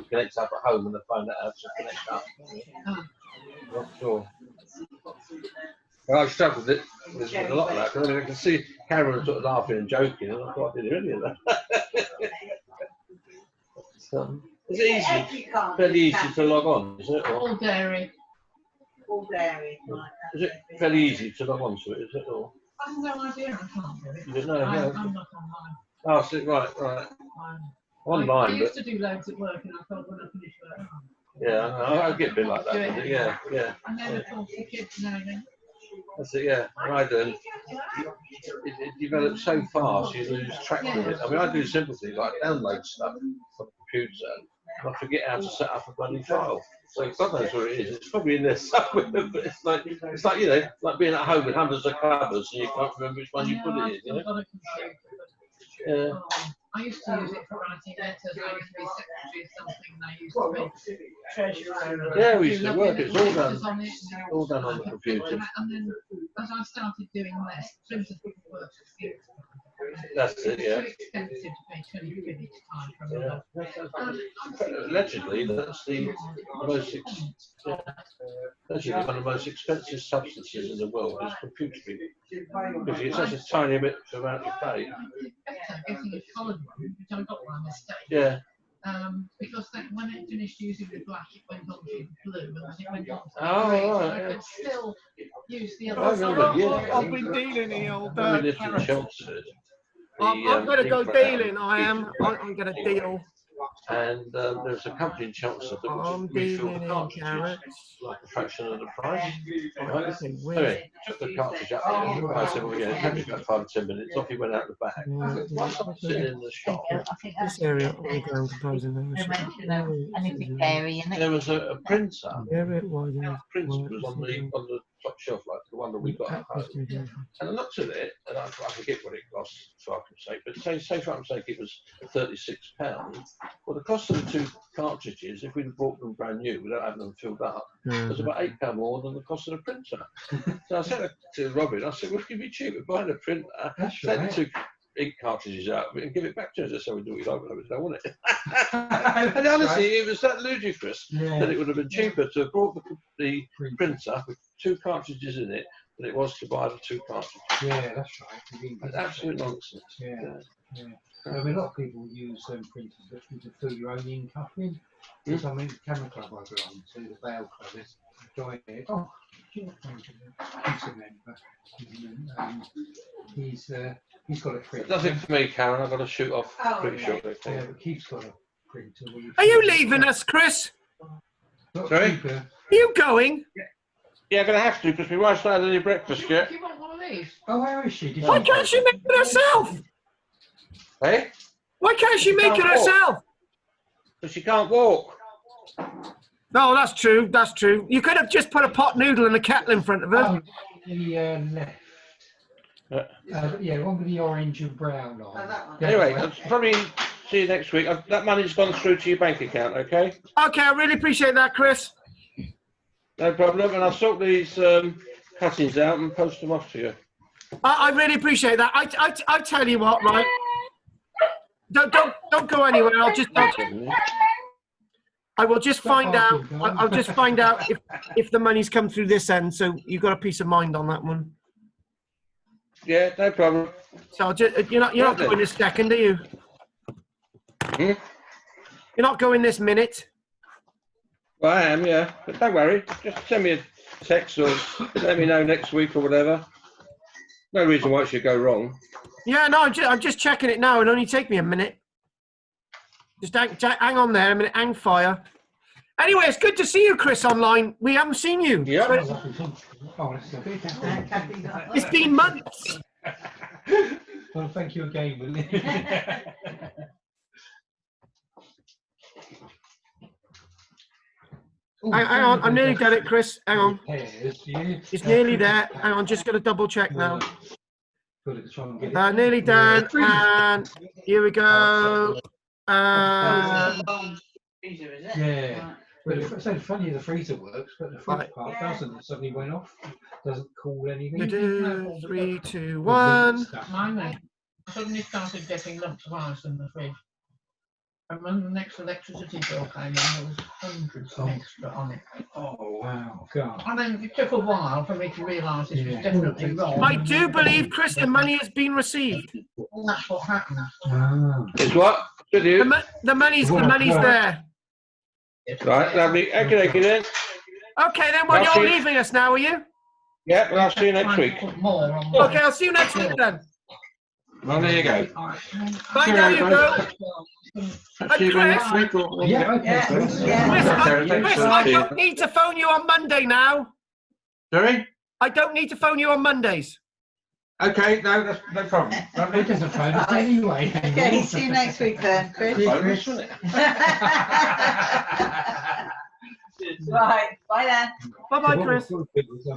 connect up at home and then find that out to connect up. Not sure. Well, I've struggled with it. There's a lot of that. Because I mean, I can see Cameron sort of laughing and joking, and I thought I didn't do any of that. Is it easy? Fairly easy to log on, is it? Or? All dairy. All dairy. Right. Is it fairly easy to log on to it, is it? Or? I have no idea. I can't do it. You don't know, I'm no. not online. Oh, so, right. I Online, used but to do loads at work, and I thought when I finish work, yeah, I get a bit like that. But yeah. and then of course the kids now and then. That's it, yeah. And I do. It develops so fast, you lose track of it. I mean, I do simple things like download stuff from the computer, and I forget how to set up a bloody file. So God knows where it is. It's probably in there somewhere, but it's like you know, like being at home with hundreds of covers and you can't remember which one you put it in. You know? Yeah. I used to use it for writing letters. I used to be secretary of something, and I used to be treasurer. Yeah, we used to work. It's all done. All done on the computer. And then, as I started doing less, printers wouldn't work. That's it, yeah. It's too expensive to pay 20 quid each time for a letter. Allegedly, that's the most allegedly one of the most expensive substances in the world is computer reading. Because it's such a tiny bit amount you pay. Better getting a coloured one, which I got by mistake. Yeah. Because when it finished using the black, it went on to blue, and then it went on to green. So Right, I could still use the I other. remember, yeah. I've been dealing here all When day. we lived in Chelmsford, I'm going to go ink ran out. dealing. I'm going to deal. And there's a company in Chelmsford that I'm would refill dealing the in cartridges carrots. like a fraction of the price. Right? Okay, Anyway, took the cartridge out there, and I said, well, yeah, it takes about 5 or 10 minutes. Off he went out the back. Whilst I'm sitting in the shop, This area, I'm going composing Anything dairy in it. there was a printer. Area wide. The printer was on the top shelf, like the one that we got at home. And I looked at it, and I forget what it cost, for argument's sake, but say for argument's sake it was £36. Well, the cost of the 2 cartridges, if we'd have bought them brand new without having them filled up, was about £8 more than the cost of the printer. So I said to Robin, I said, well, it'd be cheaper buying a printer, take the 2 ink cartridges out and give it back to us. I said, we do what you like with it, I don't want it. And honestly, it was that ludicrous that it would have been cheaper to have bought the printer with 2 cartridges in it than it was to buy the 2 cartridges. Yeah, that's right. It's absolute nonsense. Yeah. I mean, a lot of people use printers literally to fill your own ink up in. Because I mean, the camera club I belong to, the Vale Club, is joined it. Oh, he's a member. He's got a printer. That's it for me, Karen. I've got to shoot off pretty shortly. Yeah, but Keith's got a printer. Are you leaving us, Chris? Sorry? Are you going? Yeah, I'm going to have to because my wife's not had any breakfast yet. Do you want one of these? Oh, where is she? Why can't she make it herself? Hey? Why can't she make it herself? Because she can't walk. No, that's true. That's true. You could have just put a pot noodle and a kettle in front of her. The left. Yeah, one with the orange and brown on. Anyway, I'll probably see you next week. That money's gone through to your bank account, okay? Okay, I really appreciate that, Chris. No problem. And I'll sort these cuttings out and post them off to you. I really appreciate that. I tell you what, right? Don't go anywhere. I will just find out. I'll just find out if the money's come through this end. So you've got a peace of mind on that one. Yeah, no problem. So you're not going this second, are you? Hmm? You're not going this minute. Well, I am, yeah. But don't worry. Just send me a text or let me know next week or whatever. No reason why it should go wrong. Yeah, no, I'm just checking it now. It'll only take me a minute. Just hang on there a minute. Hang fire. Anyway, it's good to see you, Chris, online. We haven't seen you. Yeah. It's been months. Well, thank you again, Willie. Hang on, I'm nearly done it, Chris. Hang on. It's nearly there. Hang on, just going to double check now. Nearly done. And here we go. Yeah. Well, it's so funny the freezer works, but the fridge part doesn't. It suddenly went off. Doesn't cool anything. 3, 2, 1. I suddenly started getting lumps of ice in the fridge. And when the next electricity bill came in, there was hundreds extra on it. Oh, wow. God. And then it took a while for me to realise this was definitely wrong. I do believe, Chris, the money has been received. Well, that's what happened. It's what? The money's there. Right, lovely. Okay, then. Okay, then. Well, you're leaving us now, are you? Yeah, well, I'll see you next week. Okay, I'll see you next week then. Well, there you go. Bye, there you go. See you again next week. Chris, I don't need to phone you on Monday now. Sorry? I don't need to phone you on Mondays. Okay, no, that's no problem. It doesn't phone us anyway. Okay, see you next week then, Chris. Right, bye then. Bye-bye, Chris. I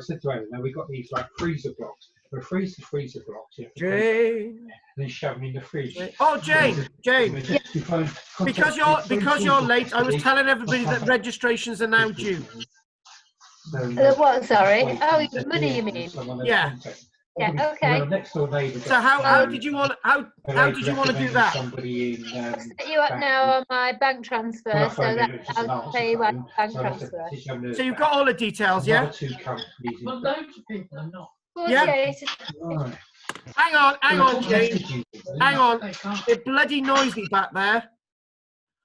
said to Ellen, we've got these like freezer blocks. We're freezer blocks. Jane. And then shove them in the fridge. Oh, Jane. Because you're late, I was telling everybody that registrations are now due. What? Sorry. Oh, money, you mean? Yeah. Yeah. Okay. So how did you want to do that? I'll set you up now on my bank transfer, so that I'll pay you by bank transfer. So you've got all the details, yeah? But loads of people are not. Yeah. Hang on, Jane. Hang on. It's bloody noisy back there.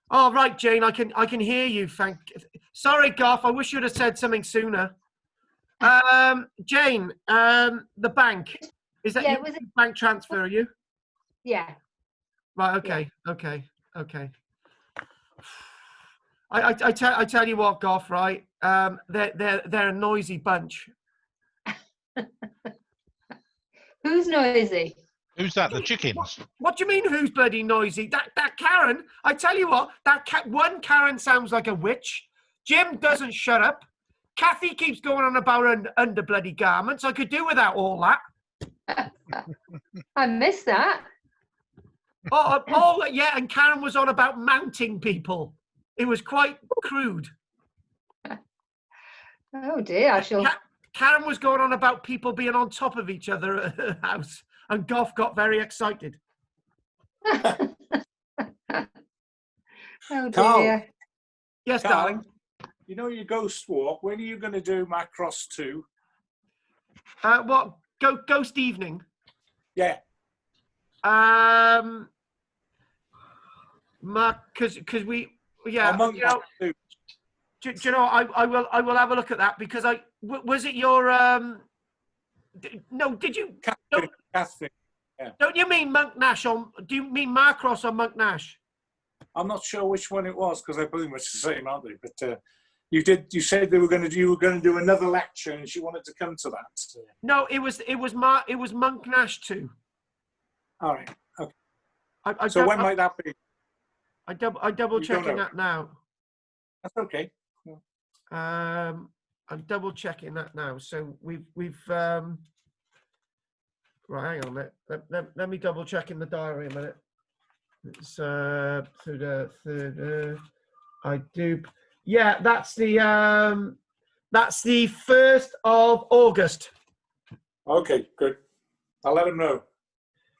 Oh right, Jane, I can hear you. Sorry, Garth. I wish you'd have said something sooner. Jane, the bank. Is that your bank transfer? Are you? Yeah. Right. Okay. I tell you what, Garth. Right. They're a noisy bunch. Who's noisy? Who's that? The chickens? What do you mean, who's bloody noisy? That Karen, I tell you what, one Karen sounds like a witch. Jim doesn't shut up. Kathy keeps going on about her under bloody garments. I could do without all that. I missed that. Oh, yeah, and Karen was on about mounting people. It was quite crude. Oh dear, I shall... Karen was going on about people being on top of each other at her house, and Goff got very excited. Oh dear. Carl. Yes, Carl, darling. You know your ghost walk. When are you going to do Macross 2? What? Ghost evening? Yeah. Because we, yeah. Do you know? I will have a look at that because was it your no? Did you? Catherine. Yeah. Don't you mean Monk Nash or do you mean Macross or Monk Nash? I'm not sure which one it was because they're pretty much the same, aren't they? But you said you were going to do another lecture and she wanted to come to that. So. No, it was Monk Nash too. All right. Okay. So when might that be? I double checking that now. That's okay. I'm double checking that now. So we've right. Hang on a minute. Let me double check in the diary a minute. It's I do. Yeah, that's the 1st of August. Okay, good. I'll let him know.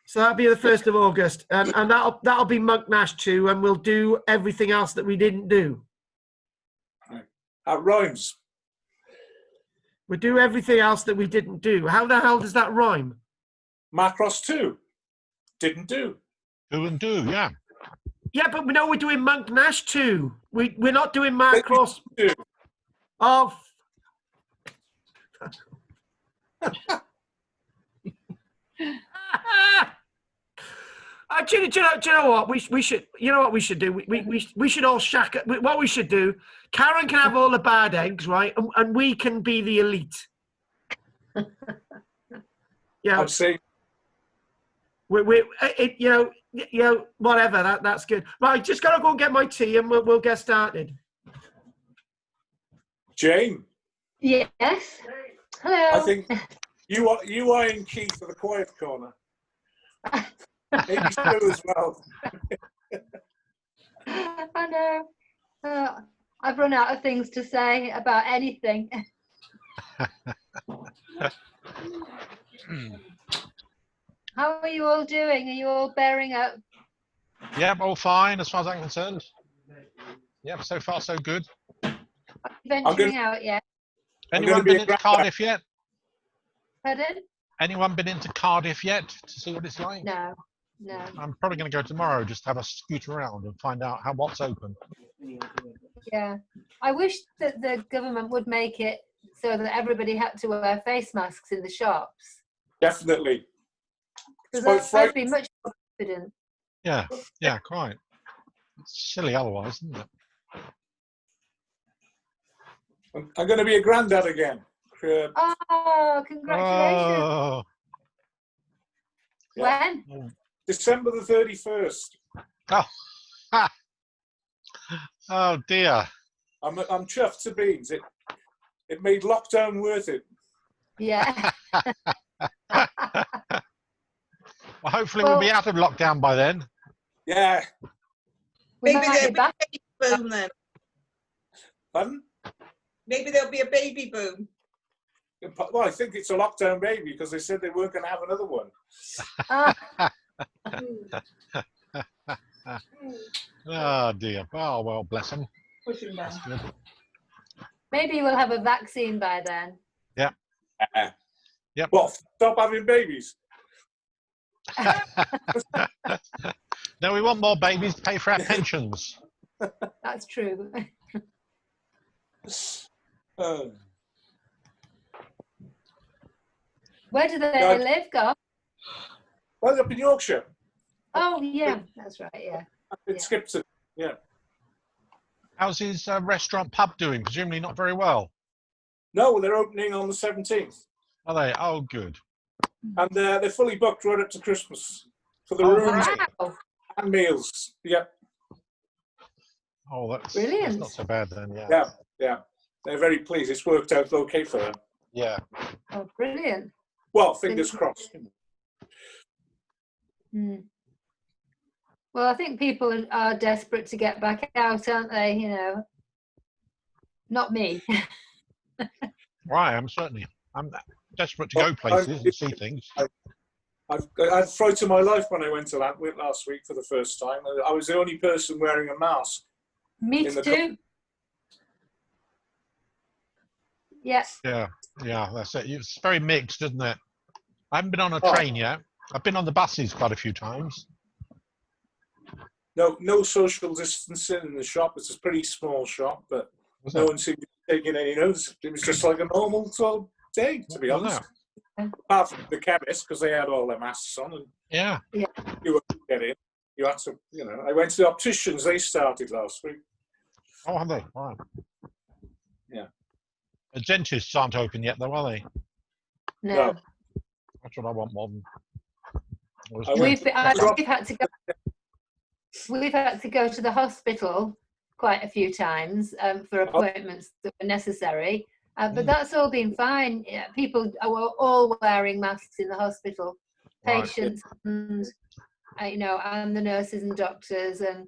So that'll be the 1st of August, and that'll be Monk Nash too, and we'll do everything else that we didn't do. Rhymes. We'll do everything else that we didn't do. How the hell does that rhyme? Macross 2. Didn't do. Do and do, yeah. Yeah, but we know we're doing Monk Nash too. We're not doing Macross. Oh. Do you know what we should? You know what we should do? We should all shack. What we should do? Karen can have all the bad eggs, right? And we can be the elite. Yeah. I'd say. You know, whatever. That's good. Right, just gotta go and get my tea, and we'll get started. Jane. Yes. Hello. I think you are in key for the quiet corner. Maybe Sue as well. I know. I've run out of things to say about anything. How are you all doing? Are you all bearing up? Yep, all fine as far as I'm concerned. Yep, so far so good. Are you venturing out yet? Anyone been into Cardiff yet? Pardon? Anyone been into Cardiff yet to see what it's like? No. I'm probably going to go tomorrow, just have a scoot around and find out what's open. Yeah. I wish that the government would make it so that everybody had to wear face masks in the shops. Definitely. Because I'd be much more confident. Yeah, quite. It's silly otherwise, isn't it? I'm going to be a granddad again. Oh, congratulations. Oh. When? December the 31st. Oh. Ha. Oh dear. I'm chuffed to beans. It made lockdown worth it. Yeah. Well, hopefully we'll be out of lockdown by then. Yeah. We Maybe might there'll be be back. a baby boom then. Pardon? Maybe there'll be a baby boom. Well, I think it's a lockdown baby because they said they weren't going to have another one. Oh dear. Oh well, bless them. Pushing down. That's good. Maybe we'll have a vaccine by then. Yeah. Yep. Well, stop having babies. No, we want more babies to pay for our pensions. That's true. Where do they live, Gar? Well, up in Yorkshire. Oh, yeah, that's right, yeah. It skips it, yeah. How's his restaurant pub doing? Presumably not very well. No, they're opening on the 17th. Are they? Oh, good. And they're fully booked right up to Christmas for the Oh, rooms Wow. and meals. Yeah. Oh, that's Brilliant. not so bad then. Yeah. Yeah, yeah. They're very pleased. It's worked out okay for them. Yeah. Oh, brilliant. Well, fingers crossed. Mm. Well, I think people are desperate to get back out, aren't they? You know, not me. Right, I'm desperate to go places and see things. I had the fright of my life when I went to Llantwit last week for the first time. I was the only person wearing a mask. Me too. Yes. Yeah, that's it. It's very mixed, isn't it? I haven't been on a train yet. I've been on the buses quite a few times. No social distancing in the shop. It's a pretty small shop, but no one seemed to be taking any notice. It was just like a normal sort of day, to be honest. Apart from the chemist, because they had all their masks on. And yeah. You were getting. You had to, you know. I went to the opticians. They started last week. Oh, have they? Right. Yeah. The dentists aren't open yet, though, are they? No. That's what I want more than. We've had to go to the hospital quite a few times for appointments that were necessary, but that's all been fine. Yeah, people are all wearing masks in the hospital, patients and and the nurses and doctors, and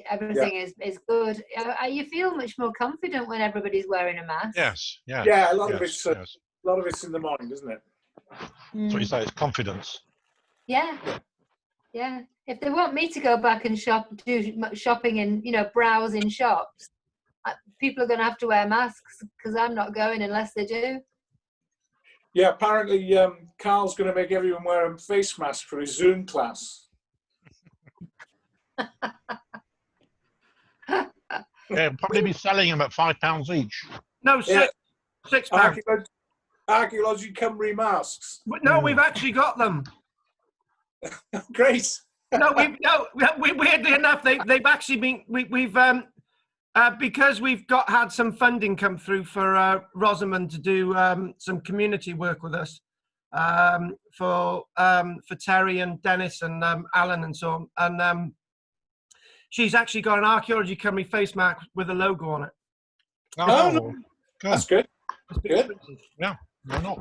everything is good. You feel much more confident when everybody's wearing a mask. Yes. Yeah. Yeah, a lot of it's in the mind, isn't it? That's what you say. It's confidence. Yeah. If they want me to go back and do shopping in, browse in shops, people are going to have to wear masks because I'm not going unless they do. Yeah, apparently Carl's going to make everyone wear a face mask for his Zoom class. Yeah, probably be selling them at £5 each. No, £6. Archaeology Cymru masks. No, we've actually got them. Great. No, weirdly enough, they've actually been, we've because we've had some funding come through for Rosamond to do some community work with us for Terry and Dennis and Alan and so on. And she's actually got an archaeology company face mask with a logo on it. Oh, That's good. It's Good. expensive. Yeah, why not?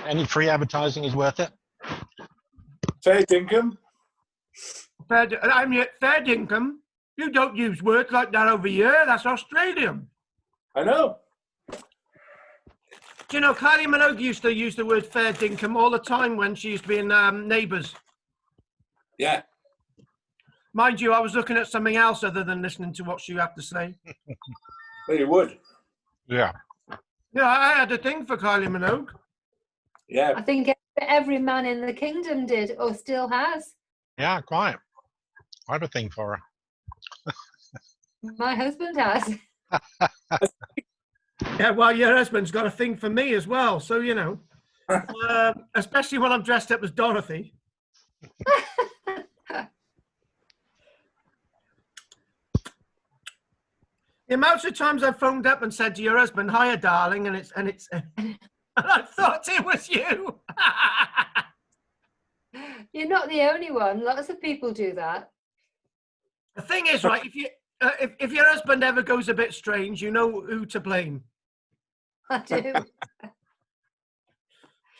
Any free advertising is worth it. Fair dinkum. Fair dinkum. You don't use words like that over here. That's Australian. I know. Do you know, Kylie Minogue used to use the word fair dinkum all the time when she used to be in Neighbours. Yeah. Mind you, I was looking at something else other than listening to what she had to say. Well, you would. Yeah. Yeah, I had a thing for Kylie Minogue. Yeah. I think every man in the kingdom did, or still has. Yeah, quite. I have a thing for her. My husband has. Yeah, well, your husband's got a thing for me as well, so you know. Especially when I'm dressed up as Dorothy. The amount of times I've phoned up and said to your husband, "Hiya, darling," and and I thought it was you. You're not the only one. Lots of people do that. The thing is, right, if your husband ever goes a bit strange, you know who to blame. I do.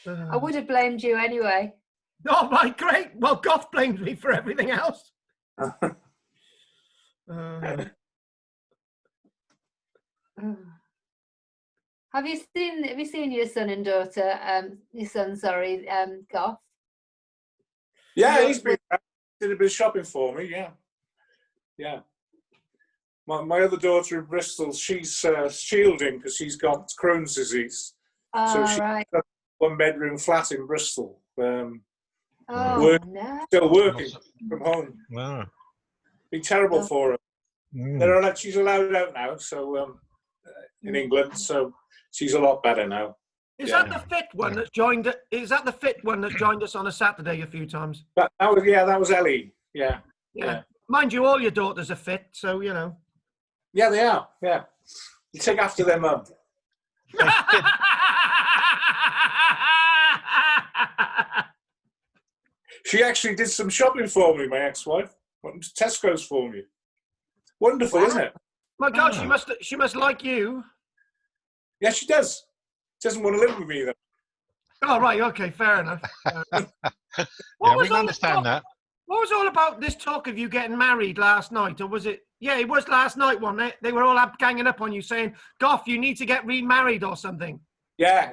I would have blamed you anyway. Oh, right, great. Well, Goff blames me for everything else. Have you seen your son and daughter? Your son, sorry, Goff. Yeah, he's been did a bit of shopping for me. Yeah, yeah. My other daughter in Bristol, she's shielding because she's got Crohn's disease. So she's Right. got a one-bedroom flat in Bristol. No. Still working from home. Wow. Be terrible for her. She's allowed out now, so in England, so she's a lot better now. Is that the fit one that joined? Is that the fit one that joined us on a Saturday a few times? That was Ellie. Yeah. Mind you, all your daughters are fit, so you know. Yeah, they are. Yeah, you take after their mum. She actually did some shopping for me, my ex-wife. Went to Tesco's for me. Wonderful, isn't it? My God, she must like you. Yeah, she does. She doesn't want to live with me, though. Oh, right, okay, fair enough. Yeah, we can understand that. What was all about this talk of you getting married last night? Or was it, yeah, it was last night, wasn't it? They were all ganging up on you saying, Goff, you need to get remarried or something. Yeah.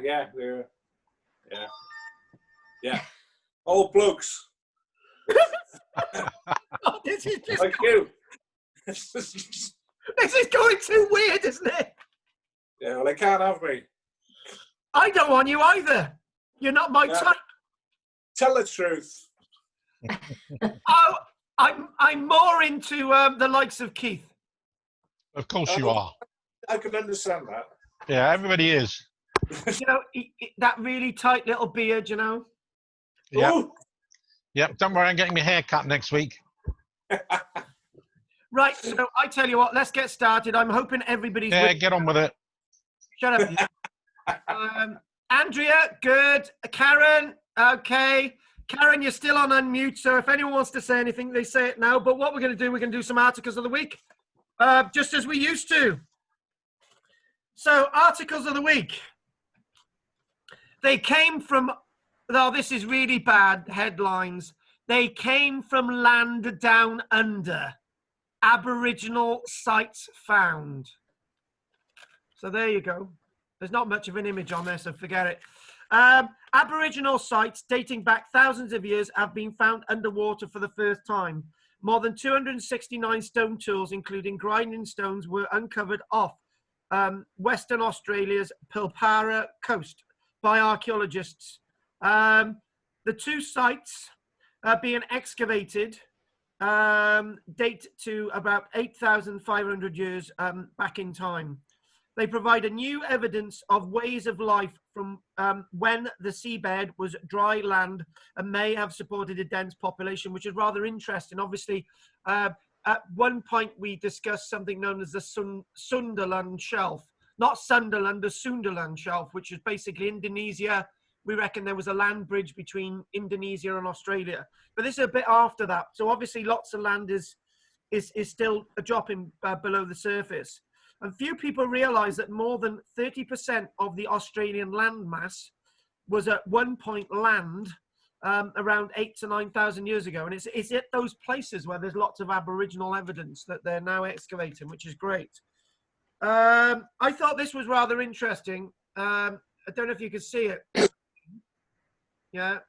Old blokes. Oh, this is just like you. This is going too weird, isn't it? Yeah, well, they can't have me. I don't want you either. You're not my type. Tell the truth. Oh, I'm more into the likes of Keith. Of course you are. I can understand that. Yeah, everybody is. You know, that really tight little beard, you know? Yeah. Ooh. Yep, don't worry, I'm getting my hair cut next week. Right, so I tell you what, let's get started. I'm hoping everybody's... Yeah, get on with it. Shut up, you. Andrea, good. Karen, okay. Karen, you're still on unmute, so if anyone wants to say anything, they say it now. But what we're going to do, we're going to do some articles of the week, just as we used to. So, articles of the week. They came from... Oh, this is really bad headlines. They came from land down under. Aboriginal sites found. So there you go. There's not much of an image on there, so forget it. Aboriginal sites dating back thousands of years have been found underwater for the first time. More than 269 stone tools, including grinding stones, were uncovered off Western Australia's Pilbara coast by archaeologists. The two sites being excavated date to about 8,500 years back in time. They provide a new evidence of ways of life from when the seabed was dry land and may have supported a dense population, which is rather interesting. Obviously, at one point we discussed something known as the Sunderland Shelf. Not Sunderland, the Sunderland Shelf, which is basically Indonesia. We reckon there was a land bridge between Indonesia and Australia. But this is a bit after that. So obviously lots of land is still dropping below the surface. And few people realise that more than 30% of the Australian land mass was at one point land around 8,000 to 9,000 years ago. And it's at those places where there's lots of Aboriginal evidence that they're now excavating, which is great. I thought this was rather interesting. I don't know if you can see it. Yeah.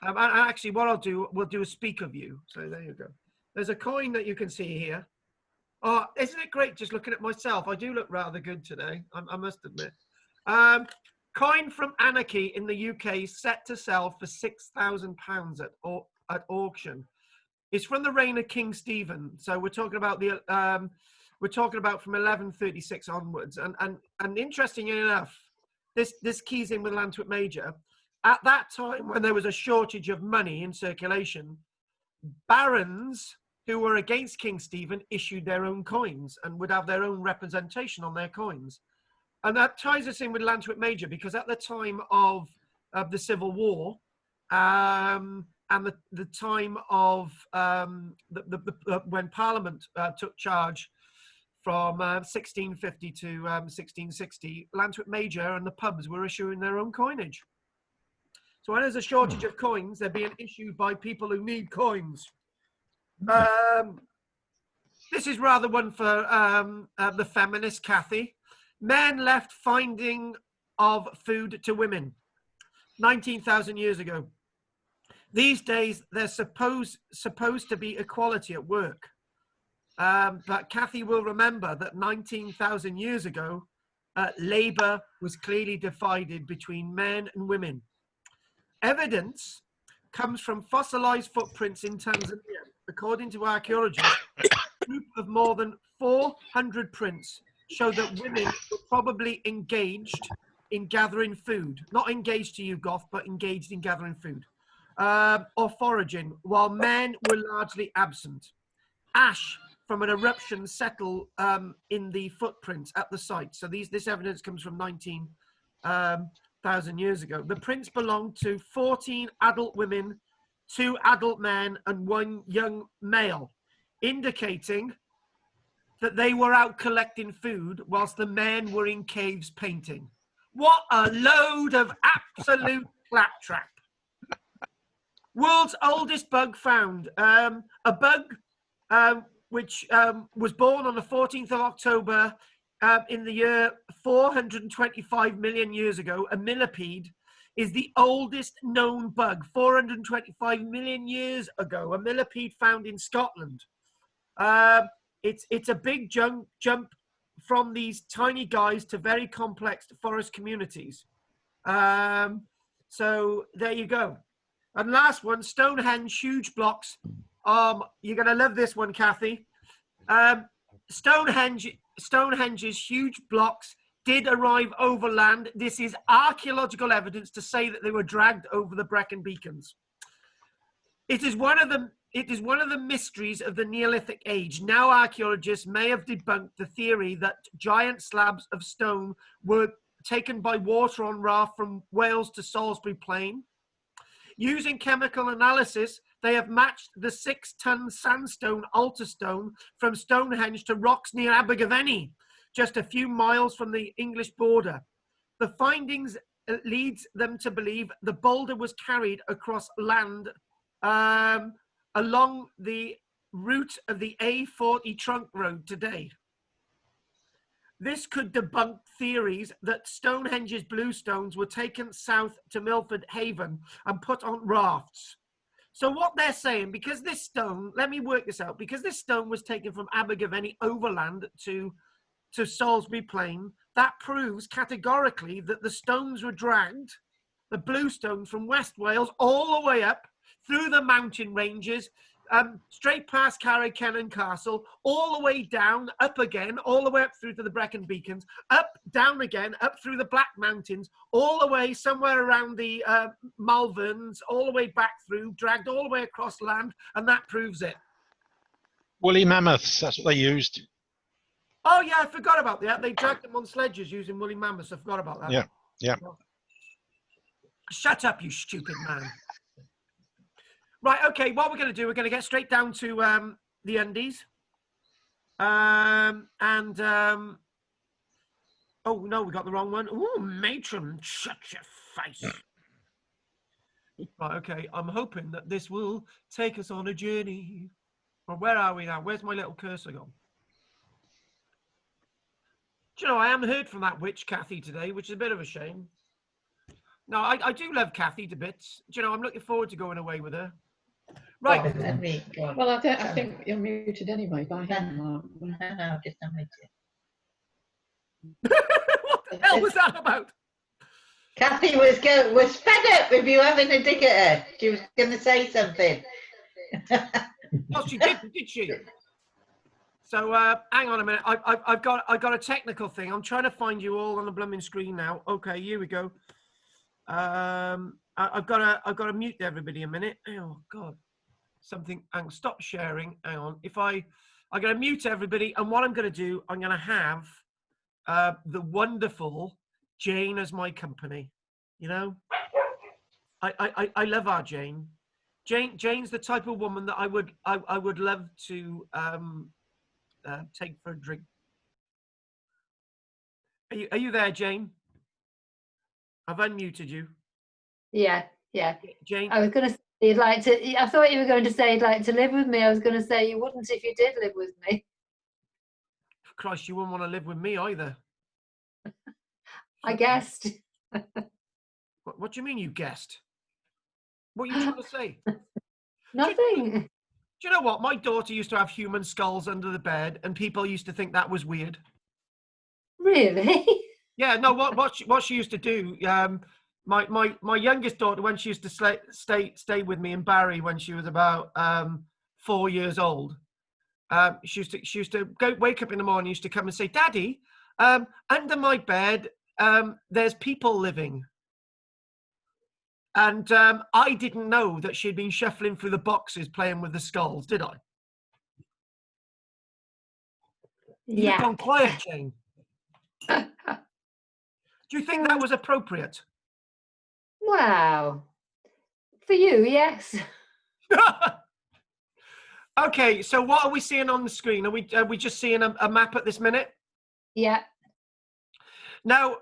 Actually, what I'll do, we'll do a speaker view. So there you go. There's a coin that you can see here. Oh, isn't it great just looking at myself? I do look rather good today, I must admit. Coin from Anarchy in the UK set to sell for £6,000 at auction. It's from the reign of King Stephen. So we're talking about the we're talking about from 1136 onwards. And interestingly enough, this keys in with Llantwit Major. At that time, when there was a shortage of money in circulation, barons who were against King Stephen issued their own coins and would have their own representation on their coins. And that ties us in with Llantwit Major, because at the time of the Civil War and the time of when Parliament took charge from 1650 to 1660, Llantwit Major and the pubs were issuing their own coinage. So when there's a shortage of coins, they're being issued by people who need coins. This is rather one for the feminist Kathy. Men left finding of food to women 19,000 years ago. These days, there's supposed to be equality at work. But Kathy will remember that 19,000 years ago, labour was clearly divided between men and women. Evidence comes from fossilized footprints in Tanzania. According to archaeologists, a group of more than 400 prints show that women were probably engaged in gathering food. Not engaged to you, Goth, but engaged in gathering food or foraging, while men were largely absent. Ash from an eruption settled in the footprints at the site. So this evidence comes from 19,000 years ago. The prints belong to 14 adult women, 2 adult men, and 1 young male, indicating that they were out collecting food whilst the men were in caves painting. What a load of absolute claptrap. World's oldest bug found. A bug which was born on the 14th of October in the year 425 million years ago, a millipede, is the oldest known bug, 425 million years ago, a millipede found in Scotland. It's a big jump from these tiny guys to very complex forest communities. So there you go. And last one, Stonehenge, huge blocks. You're going to love this one, Kathy. Stonehenge's huge blocks did arrive overland. This is archaeological evidence to say that they were dragged over the Brecon Beacons. It is one of the mysteries of the Neolithic age. Now archaeologists may have debunked the theory that giant slabs of stone were taken by water on raft from Wales to Salisbury Plain. Using chemical analysis, they have matched the 6-ton sandstone altar stone from Stonehenge to rocks near Abergavenny, just a few miles from the English border. The findings leads them to believe the boulder was carried across land along the route of the A40 trunk road today. This could debunk theories that Stonehenge's bluestones were taken south to Milford Haven and put on rafts. So what they're saying, because this stone, let me work this out, because this stone was taken from Abergavenny overland to Salisbury Plain, that proves categorically that the stones were dragged, the bluestones from West Wales, all the way up through the mountain ranges straight past Carrick-Kennen Castle, all the way down, up again, all the way up through to the Brecon Beacons, up, down again, up through the Black Mountains, all the way somewhere around the Malverns, all the way back through, dragged all the way across land, and that proves it. Woolly mammoths, that's what they used. Oh, yeah, I forgot about that. They dragged them on sledges using woolly mammoths. I forgot about that. Yeah, yeah. Shut up, you stupid man. Right, okay, what we're going to do, we're going to get straight down to the undies. Oh, no, we got the wrong one. Oh, matron, shut your face. Right, okay, I'm hoping that this will take us on a journey. Well, where are we now? Where's my little cursor gone? Do you know, I haven't heard from that witch, Kathy, today, which is a bit of a shame. No, I do love Kathy to bits. Do you know, I'm looking forward to going away with her. Right. Well, I think you're muted anyway by him, Mark. No, just unmuted. What the hell was that about? Kathy was fed up with you having a dig at her. She was going to say something. Oh, she didn't, did she? So hang on a minute. I've got a technical thing. I'm trying to find you all on the blooming screen now. Okay, here we go. I've got to mute everybody a minute. Oh God, something. Hang, stop sharing. Hang on. I'm going to mute everybody, and what I'm going to do, I'm going to have the wonderful Jane as my company. You know, I love our Jane. Jane's the type of woman that I would love to take for a drink. Are you there, Jane? I've unmuted you. Yeah, yeah. Jane, I was going to say you'd like to. I thought you were going to say you'd like to live with me. I was going to say you wouldn't if you did live with me. Christ, you wouldn't want to live with me either. I guessed. What do you mean you guessed? What are you trying to say? Nothing. Do you know what? My daughter used to have human skulls under the bed, and people used to think that was weird. Really? Yeah, no. What she used to do? My youngest daughter, when she used to stay with me in Barry when she was about 4 years old, she used to wake up in the morning, used to come and say, "Daddy, under my bed, there's people living." And I didn't know that she'd been shuffling through the boxes playing with the skulls, did I? Yeah. You've gone quiet, Jane. Do you think that was appropriate? Wow. For you, yes. Okay, so what are we seeing on the screen? Are we just seeing a map at this minute? Yeah. Now,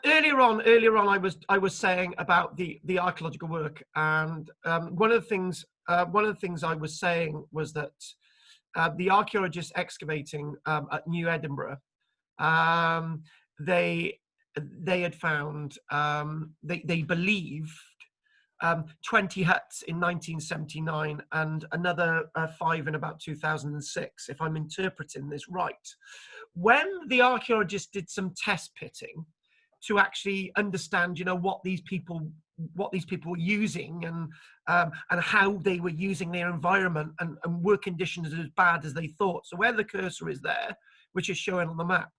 earlier on, I was saying about the archaeological work, and one of the things I was saying was that the archaeologists excavating at New Edinburgh, they had found they believed 20 huts in 1979 and another 5 in about 2006, if I'm interpreting this right. When the archaeologists did some test pitting to actually understand, you know, what these people were using and how they were using their environment and work conditions as bad as they thought. So where the cursor is there, which is showing on the map,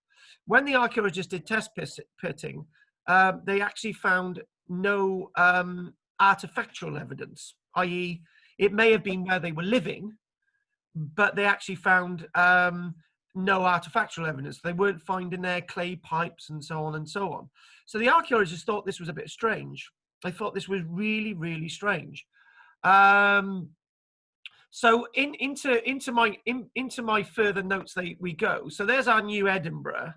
when the archaeologists did test pitting, they actually found no artifactual evidence, i.e. it may have been where they were living, but they actually found no artifactual evidence. They weren't finding their clay pipes and so on and so on. So the archaeologists thought this was a bit strange. They thought this was really, really strange. So into my further notes we go. So there's our New Edinburgh.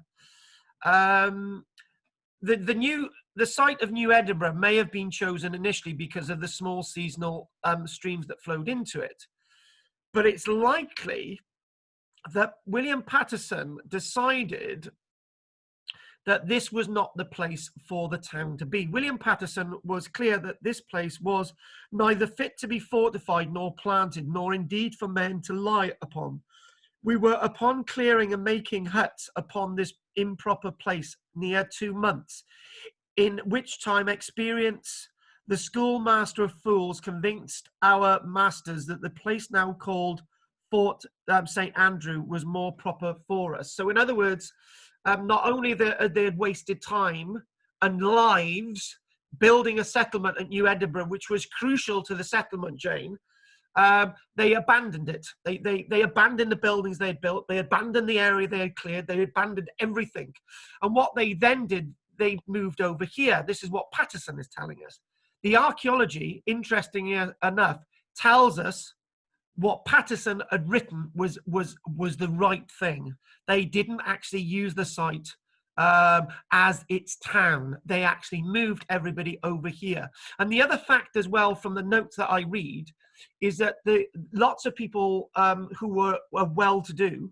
The site of New Edinburgh may have been chosen initially because of the small seasonal streams that flowed into it, but it's likely that William Patterson decided that this was not the place for the town to be. William Patterson was clear that this place was neither fit to be fortified nor planted, nor indeed for men to lie upon. We were upon clearing and making huts upon this improper place near 2 months, in which time experience the schoolmaster of fools convinced our masters that the place now called Fort St. Andrew was more proper for us. So in other words, not only they had wasted time and lives building a settlement at New Edinburgh, which was crucial to the settlement, Jane, they abandoned it. They abandoned the buildings they had built. They abandoned the area they had cleared. They abandoned everything. And what they then did, they moved over here. This is what Patterson is telling us. The archaeology, interestingly enough, tells us what Patterson had written was the right thing. They didn't actually use the site as its town. They actually moved everybody over here. And the other fact as well from the notes that I read is that lots of people who were well-to-do,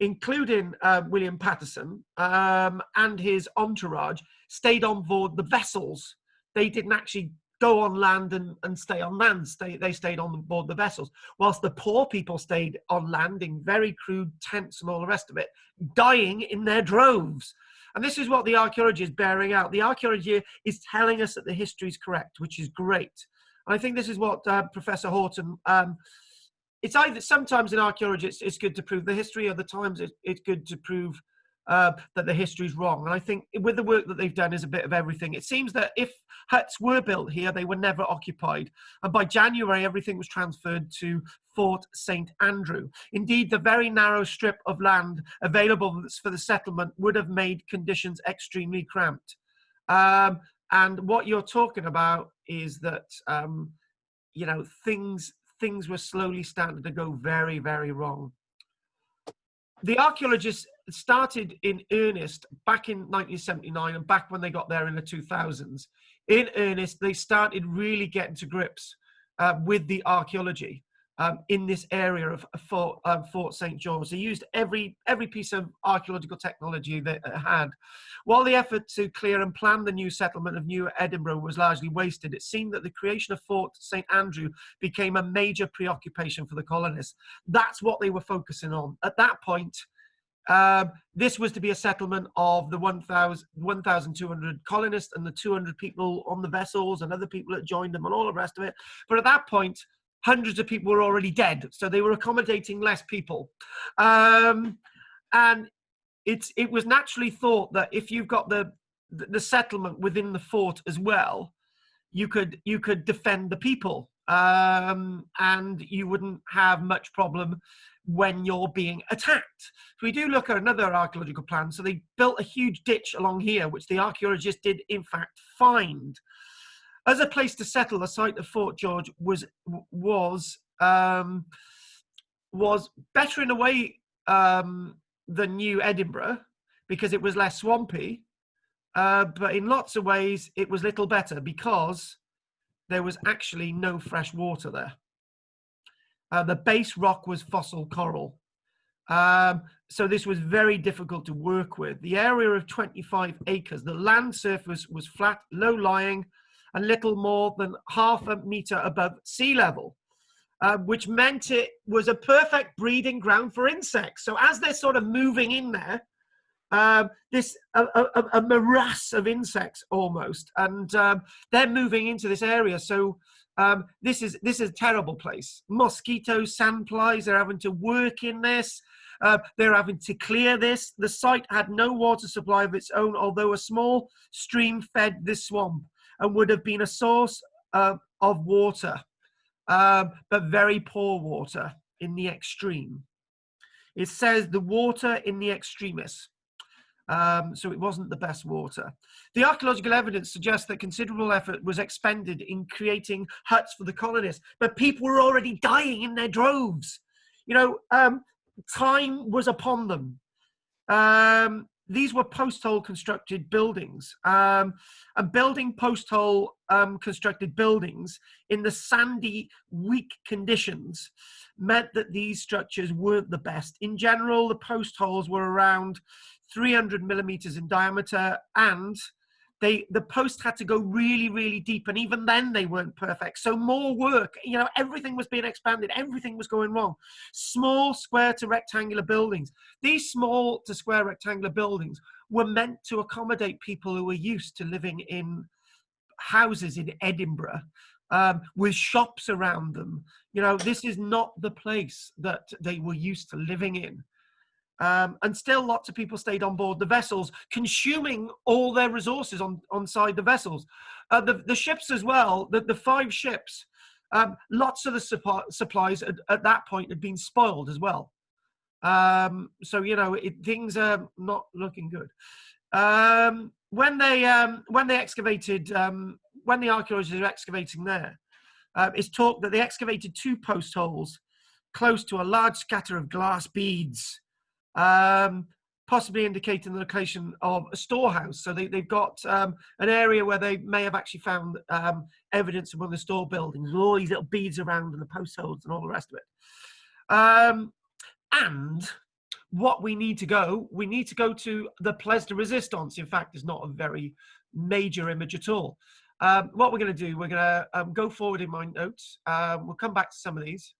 including William Patterson and his entourage, stayed on board the vessels. They didn't actually go on land and stay on land. They stayed on board the vessels, whilst the poor people stayed on land in very crude tents and all the rest of it, dying in their droves. And this is what the archaeology is bearing out. The archaeology is telling us that the history is correct, which is great. And I think this is what Professor Horton, it's either sometimes in archaeology it's good to prove the history, other times it's good to prove that the history is wrong. And I think with the work that they've done is a bit of everything. It seems that if huts were built here, they were never occupied. And by January, everything was transferred to Fort St. Andrew. Indeed, the very narrow strip of land available for the settlement would have made conditions extremely cramped. And what you're talking about is that, you know, things were slowly starting to go very, very wrong. The archaeologists started in earnest back in 1979 and back when they got there in the 2000s. In earnest, they started really getting to grips with the archaeology in this area of Fort St. George. They used every piece of archaeological technology they had. While the effort to clear and plan the new settlement of New Edinburgh was largely wasted, it seemed that the creation of Fort St. Andrew became a major preoccupation for the colonists. That's what they were focusing on. At that point, this was to be a settlement of the 1,200 colonists and the 200 people on the vessels and other people that joined them and all the rest of it. But at that point, hundreds of people were already dead, so they were accommodating less people. And it was naturally thought that if you've got the settlement within the fort as well, you could defend the people, and you wouldn't have much problem when you're being attacked. So we do look at another archaeological plan. So they built a huge ditch along here, which the archaeologists did in fact find. As a place to settle, the site of Fort George was better in a way than New Edinburgh, because it was less swampy, but in lots of ways it was little better because there was actually no fresh water there. The base rock was fossil coral. So this was very difficult to work with. The area of 25 acres, the land surface was flat, low-lying, and little more than half a meter above sea level, which meant it was a perfect breeding ground for insects. So as they're sort of moving in there, a morass of insects almost, and they're moving into this area. So this is a terrible place. Mosquitoes, sandflies, they're having to work in this. They're having to clear this. The site had no water supply of its own, although a small stream fed this swamp and would have been a source of water, but very poor water in the extreme. It says the water in the extremis. So it wasn't the best water. The archaeological evidence suggests that considerable effort was expended in creating huts for the colonists, but people were already dying in their droves. You know, time was upon them. These were post-hole constructed buildings, and building post-hole constructed buildings in the sandy, weak conditions meant that these structures weren't the best. In general, the post-holes were around 300 millimeters in diameter, and the post had to go really, really deep, and even then they weren't perfect. So more work, you know, everything was being expanded, everything was going wrong. Small square to rectangular buildings. These small to square rectangular buildings were meant to accommodate people who were used to living in houses in Edinburgh with shops around them. You know, this is not the place that they were used to living in. And still lots of people stayed on board the vessels, consuming all their resources on side the vessels. The ships as well, the 5 ships, lots of the supplies at that point had been spoiled as well. So, you know, things are not looking good. When they excavated, when the archaeologists are excavating there, it's talked that they excavated 2 post holes close to a large scatter of glass beads, possibly indicating the location of a storehouse. So they've got an area where they may have actually found evidence of one of the store buildings, with all these little beads around and the post holes and all the rest of it. And what we need to go to the Place de Resistance. In fact, it's not a very major image at all. What we're going to do, we're going to go forward in my notes. We'll come back to some of these.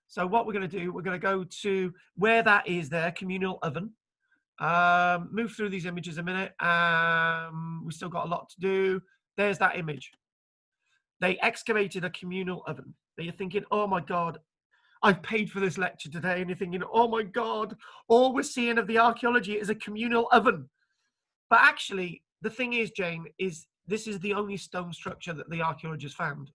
So what we're going to do, we're going to go to where that is there, Communal Oven. Move through these images a minute. We've still got a lot to do. There's that image. They excavated a communal oven. Now you're thinking, oh my God, I've paid for this lecture today. And you're thinking, oh my God, all we're seeing of the archaeology is a communal oven. But actually, the thing is, Jane, is this is the only stone structure that the archaeologists found.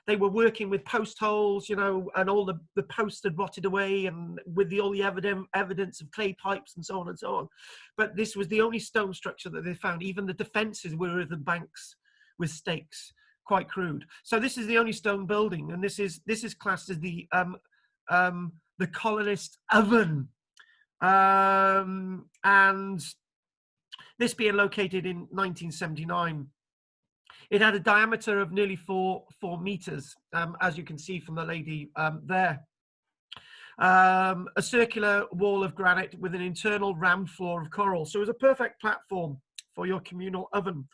They were working with post holes, you know, and all the posts had rotted away, and with all the evidence of clay pipes and so on and so on. But this was the only stone structure that they found. Even the defences were earthen banks with stakes, quite crude. So this is the only stone building, and this is classed as the colonist oven, and this being located in 1979. It had a diameter of nearly 4 meters, as you can see from the lady there. A circular wall of granite with an internal rammed floor of coral. So it was a perfect platform for your communal oven.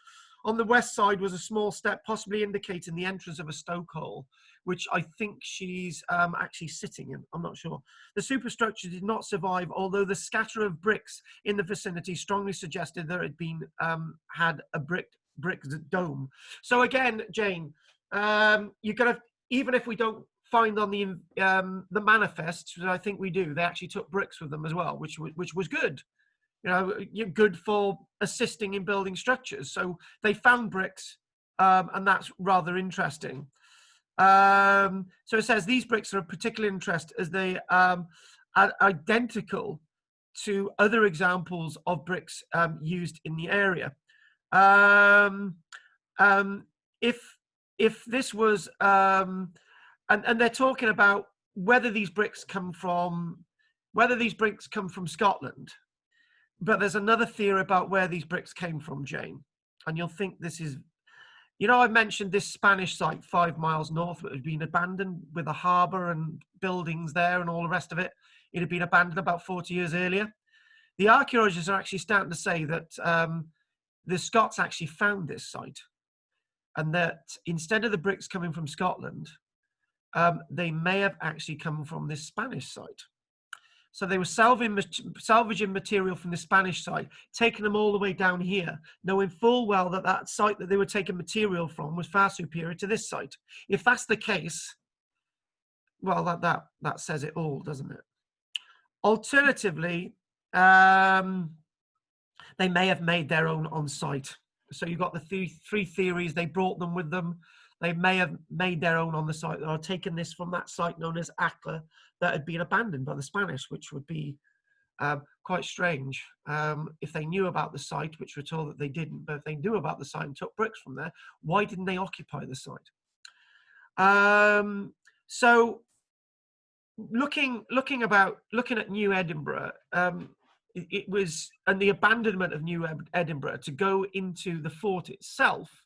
On the west side was a small step, possibly indicating the entrance of a stokehole, which I think she's actually sitting in. I'm not sure. The superstructure did not survive, although the scatter of bricks in the vicinity strongly suggested that it had been had a brick dome. So again, Jane, you're gonna, even if we don't find on the manifest, which I think we do, they actually took bricks with them as well, which was good. You know, you're good for assisting in building structures. So they found bricks, and that's rather interesting. So it says these bricks are of particular interest as they are identical to other examples of bricks used in the area. If this was, and they're talking about whether these bricks come from Scotland, but there's another theory about where these bricks came from, Jane, and you'll think this is, you know, I mentioned this Spanish site 5 miles north that had been abandoned with a harbour and buildings there and all the rest of it. It had been abandoned about 40 years earlier. The archaeologists are actually starting to say that the Scots actually found this site, and that instead of the bricks coming from Scotland, they may have actually come from this Spanish site. So they were salvaging material from the Spanish site, taking them all the way down here, knowing full well that that site that they were taking material from was far superior to this site. If that's the case, well, that says it all, doesn't it? Alternatively, they may have made their own on site. So you've got the three theories. They brought them with them. They may have made their own on the site, or taken this from that site known as Acla that had been abandoned by the Spanish, which would be quite strange if they knew about the site, which we're told that they didn't. But if they knew about the site and took bricks from there, why didn't they occupy the site? So looking at New Edinburgh, it was, and the abandonment of New Edinburgh to go into the fort itself.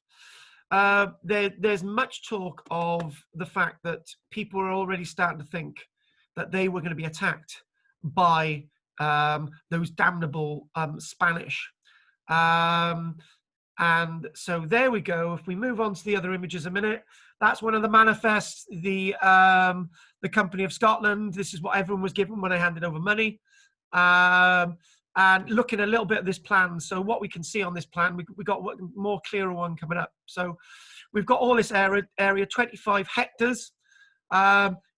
There's much talk of the fact that people are already starting to think that they were going to be attacked by those damnable Spanish. And so there we go. If we move on to the other images a minute, that's one of the manifests, the Company of Scotland. This is what everyone was given when they handed over money. and looking a little bit at this plan. So what we can see on this plan, we got a more clearer one coming up. So we've got all this area 25 hectares.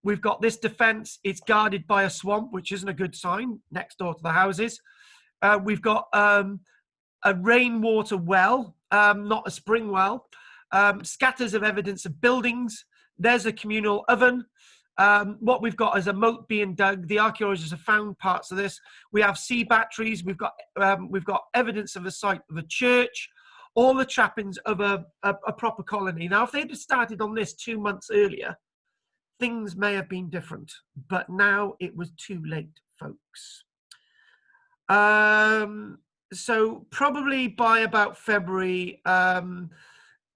We've got this defense. It's guarded by a swamp, which isn't a good sign, next door to the houses. We've got a rainwater well, not a spring well. Scatters of evidence of buildings. There's a communal oven. What we've got is a moat being dug. The archaeologists have found parts of this. We have sea batteries. We've got evidence of a site of a church. All the trappings of a proper colony. Now, if they'd have started on this 2 months earlier, things may have been different. But now it was too late, folks. So probably by about February,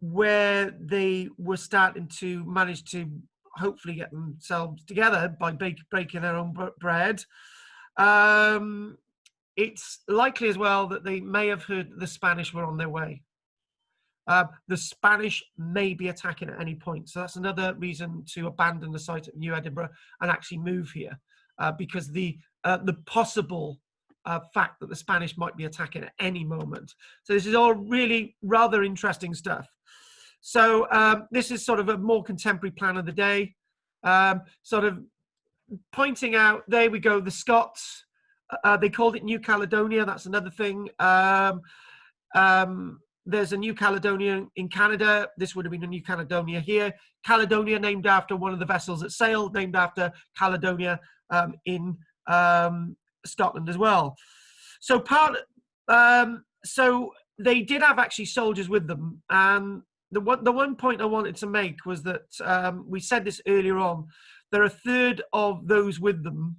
where they were starting to manage to hopefully get themselves together by breaking their own bread. It's likely as well that they may have heard that the Spanish were on their way. The Spanish may be attacking at any point. So that's another reason to abandon the site at New Edinburgh and actually move here, because the possible fact that the Spanish might be attacking at any moment. So this is all really rather interesting stuff. So this is sort of a more contemporary plan of the day, sort of pointing out, there we go, the Scots, they called it New Caledonia, that's another thing. There's a New Caledonia in Canada, this would have been a New Caledonia here. Caledonia named after one of the vessels that sailed, named after Caledonia in Scotland as well. So so they did have actually soldiers with them, and the one point I wanted to make was that we said this earlier on, there are a third of those with them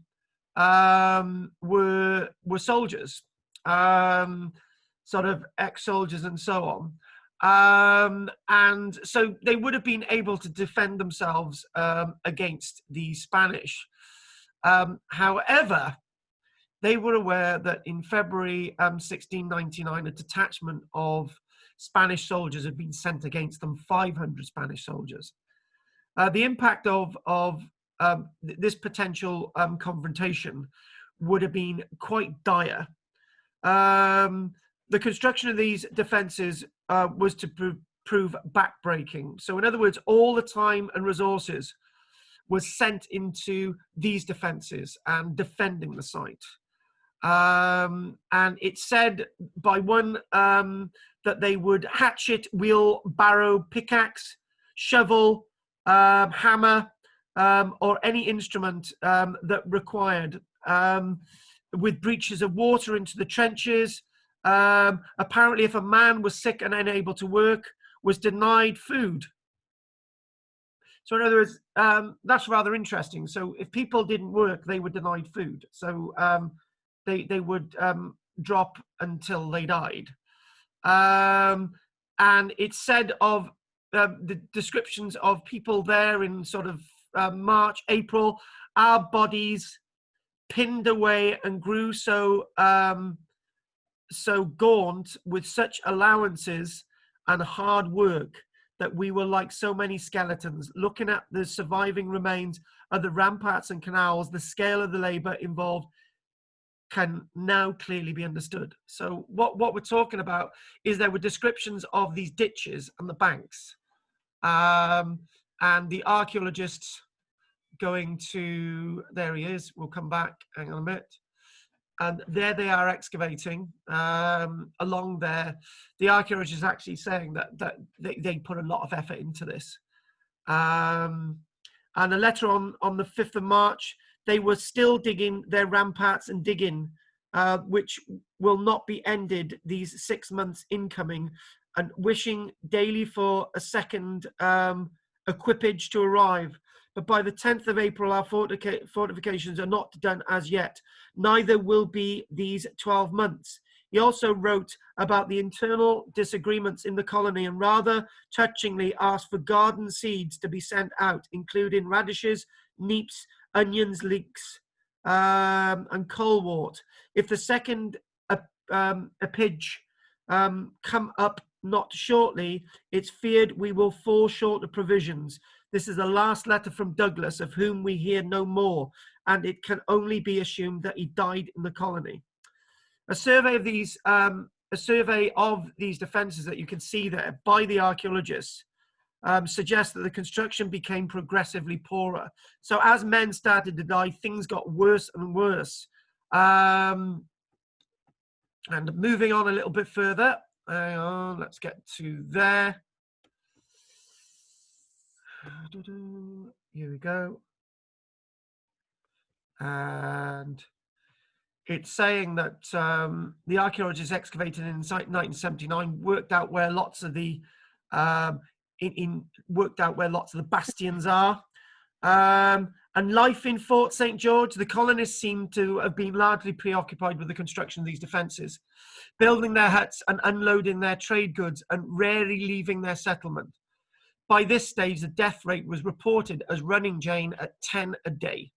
were soldiers, sort of ex-soldiers and so on, and so they would have been able to defend themselves against the Spanish. However, they were aware that in February 1699, a detachment of Spanish soldiers had been sent against them, 500 Spanish soldiers. The impact of this potential confrontation would have been quite dire. The construction of these defences was to prove backbreaking. So in other words, all the time and resources was sent into these defences and defending the site. And it's said by one that they would hatchet, wheel, barrow, pickaxe, shovel, hammer, or any instrument that required, with breaches of water into the trenches. Apparently, if a man was sick and unable to work, was denied food. So in other words, that's rather interesting. So if people didn't work, they were denied food. So they would drop until they died. And it's said of the descriptions of people there in sort of March, April, our bodies pinned away and grew so gaunt with such allowances and hard work that we were like so many skeletons. Looking at the surviving remains of the ramparts and canals, the scale of the labor involved can now clearly be understood. So what we're talking about is there were descriptions of these ditches and the banks, and the archaeologists going to, there he is, we'll come back, hang on a minute. And there they are excavating along there. The archaeologists are actually saying that they put a lot of effort into this. And a letter on the 5th of March, they were still digging their ramparts and digging, which will not be ended these 6 months incoming, and wishing daily for a second equipage to arrive. But by the 10th of April, our fortifications are not done as yet. Neither will be these 12 months. He also wrote about the internal disagreements in the colony and rather touchingly asked for garden seeds to be sent out, including radishes, neeps, onions, leeks, and colewort. If the second equipage come up not shortly, it's feared we will fall short of provisions. This is the last letter from Douglas, of whom we hear no more, and it can only be assumed that he died in the colony. A survey of these defences that you can see there by the archaeologists suggests that the construction became progressively poorer. So as men started to die, things got worse and worse. And moving on a little bit further, hang on, let's get to there. Here we go. And it's saying that the archaeologists excavated in 1979 worked out where lots of the bastions are. And life in Fort St. George, the colonists seem to have been largely preoccupied with the construction of these defences, building their huts and unloading their trade goods and rarely leaving their settlement. By this stage, the death rate was reported as running Jane at 10 a day.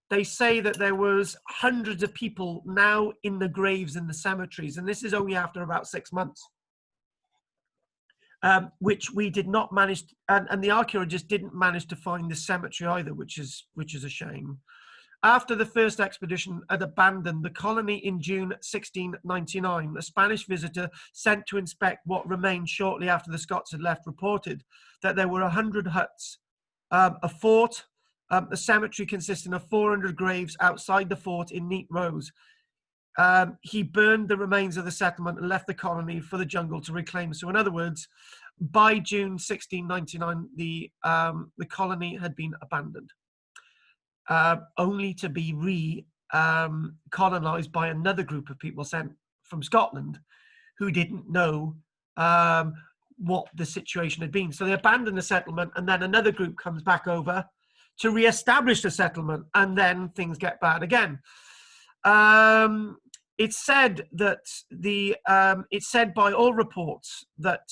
They say that there was hundreds of people now in the graves in the cemeteries, and this is only after about 6 months. Which we did not manage, and the archaeologists didn't manage to find the cemetery either, which is a shame. After the first expedition had abandoned the colony in June 1699, a Spanish visitor sent to inspect what remained shortly after the Scots had left reported that there were 100 huts, a fort, the cemetery consisting of 400 graves outside the fort in neat rows. He burned the remains of the settlement and left the colony for the jungle to reclaim. So in other words, by June 1699, the colony had been abandoned, only to be colonized by another group of people sent from Scotland who didn't know what the situation had been. So they abandoned the settlement, and then another group comes back over to re-establish the settlement, and then things get bad again. It's said that it's said by all reports that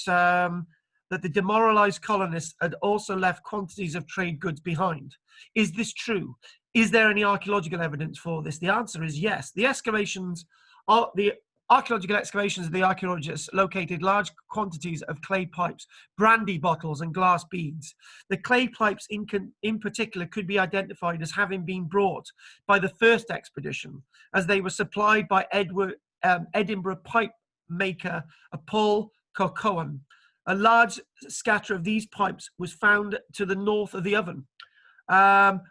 that the demoralized colonists had also left quantities of trade goods behind. Is this true? Is there any archaeological evidence for this? The answer is yes. The archaeological excavations of the archaeologists located large quantities of clay pipes, brandy bottles, and glass beads. The clay pipes in particular could be identified as having been brought by the first expedition, as they were supplied by Edinburgh pipe maker Paul Cocoan. A large scatter of these pipes was found to the north of the oven.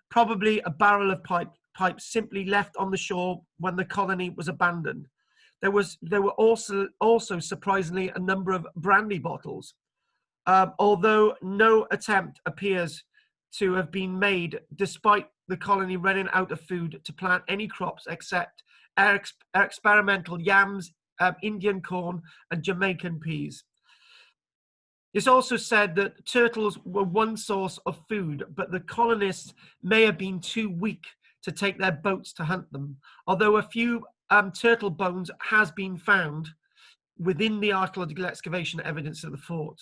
Probably a barrel of pipes simply left on the shore when the colony was abandoned. There were also surprisingly a number of brandy bottles, although no attempt appears to have been made, despite the colony running out of food, to plant any crops except experimental yams, Indian corn, and Jamaican peas. It's also said that turtles were one source of food, but the colonists may have been too weak to take their boats to hunt them, although a few turtle bones has been found within the archaeological excavation evidence of the fort.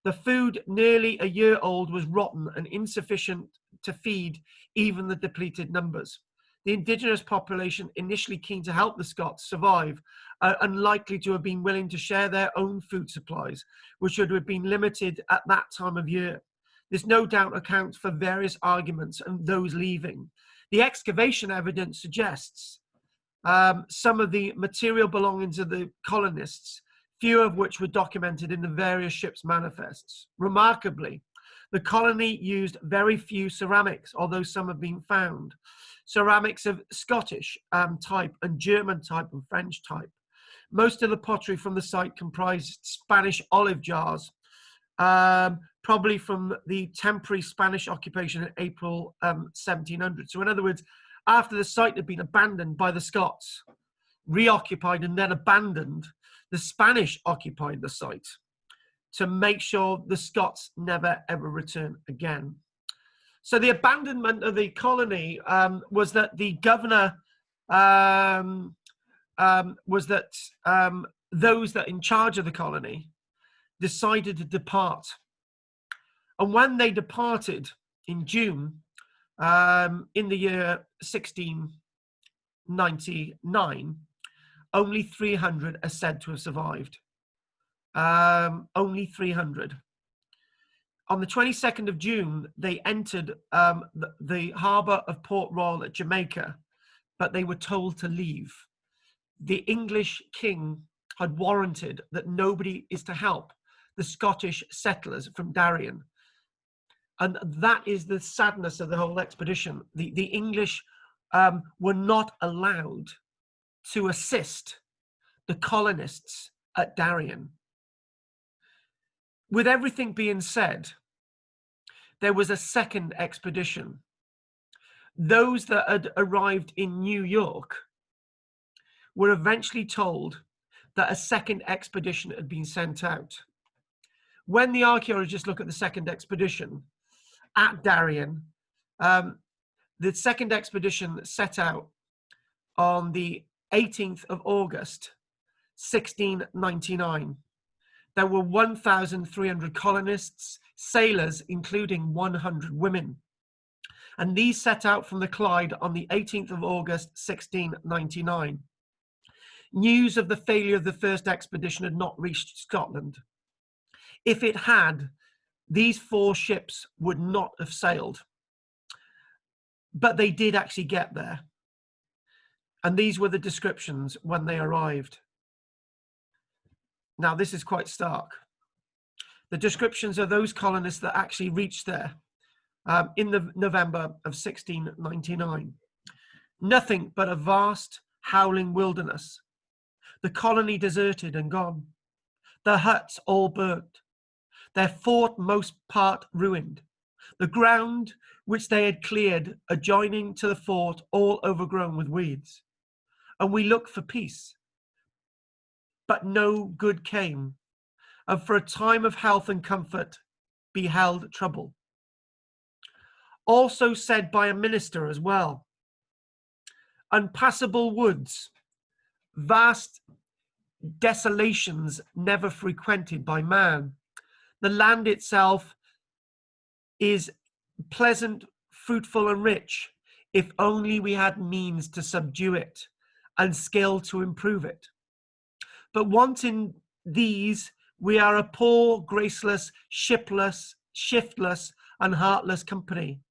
The food, nearly a year old, was rotten and insufficient to feed even the depleted numbers. The indigenous population, initially keen to help the Scots survive, are unlikely to have been willing to share their own food supplies, which would have been limited at that time of year. This no doubt accounts for various arguments and those leaving. The excavation evidence suggests some of the material belongings of the colonists, few of which were documented in the various ships' manifests. Remarkably, the colony used very few ceramics, although some have been found. Ceramics of Scottish type and German type and French type. Most of the pottery from the site comprised Spanish olive jars, probably from the temporary Spanish occupation in April 1700. So in other words, after the site had been abandoned by the Scots, reoccupied and then abandoned, the Spanish occupied the site to make sure the Scots never ever return again. So the abandonment of the colony was that the governor was that those that in charge of the colony decided to depart. And when they departed in June, in the year 1699, only 300 are said to have survived. Only 300. On the 22nd of June, they entered the harbour of Port Royal at Jamaica, but they were told to leave. The English king had warranted that nobody is to help the Scottish settlers from Darien. And that is the sadness of the whole expedition. The English were not allowed to assist the colonists at Darien. With everything being said, there was a second expedition. Those that had arrived in New York were eventually told that a second expedition had been sent out. When the archaeologists look at the second expedition at Darien, the second expedition set out on the 18th of August, 1699. There were 1,300 colonists, sailors, including 100 women. And these set out from the Clyde on the 18th of August, 1699. News of the failure of the first expedition had not reached Scotland. If it had, these 4 ships would not have sailed. But they did actually get there. And these were the descriptions when they arrived. Now, this is quite stark. The descriptions are those colonists that actually reached there in the November of 1699. Nothing but a vast, howling wilderness. The colony deserted and gone. The huts all burnt. Their fort most part ruined. The ground which they had cleared adjoining to the fort all overgrown with weeds. And we looked for peace. But no good came, and for a time of health and comfort beheld trouble. Also said by a minister as well, unpassable woods, vast desolations never frequented by man. The land itself is pleasant, fruitful and rich, if only we had means to subdue it and skill to improve it. But wanting these, we are a poor, graceless, shiftless, and heartless company,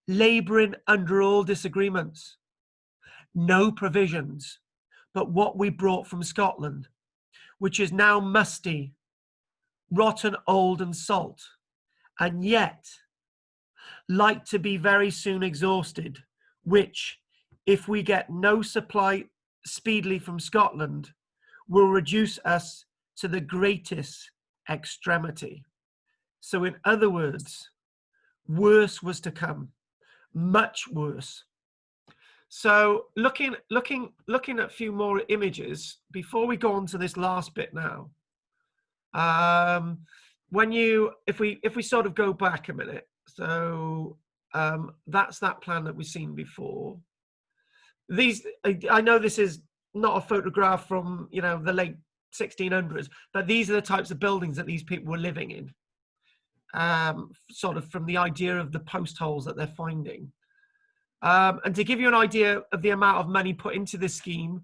labouring under all disagreements. No provisions, but what we brought from Scotland, which is now musty, rotten, old and salt, and yet like to be very soon exhausted, which, if we get no supply speedily from Scotland, will reduce us to the greatest extremity. So in other words, worse was to come, much worse. So looking at a few more images before we go on to this last bit now. If we sort of go back a minute, so that's that plan that we've seen before. These, I know this is not a photograph from, you know, the late 1600s, but these are the types of buildings that these people were living in, sort of from the idea of the post holes that they're finding. And to give you an idea of the amount of money put into this scheme,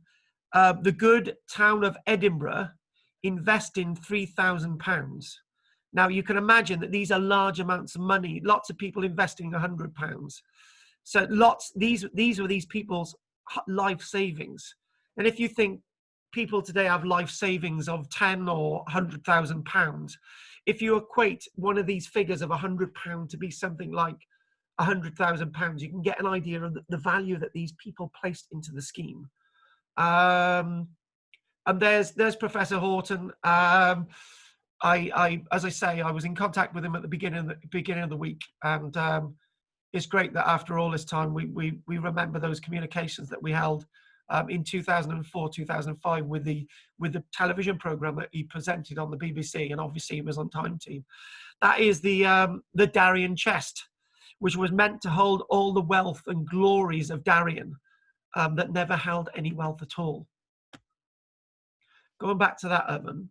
the good town of Edinburgh investing £3,000. Now you can imagine that these are large amounts of money, lots of people investing £100. So these were these people's life savings. And if you think people today have life savings of £10,000 or £100,000, if you equate one of these figures of £100 to be something like £100,000, you can get an idea of the value that these people placed into the scheme. And there's Professor Horton. As I say, I was in contact with him at the beginning of the week, and it's great that after all this time we remember those communications that we held in 2004, 2005 with the television program that he presented on the BBC, and obviously he was on Time Team. That is the Darien chest, which was meant to hold all the wealth and glories of Darien, that never held any wealth at all. Going back to that oven,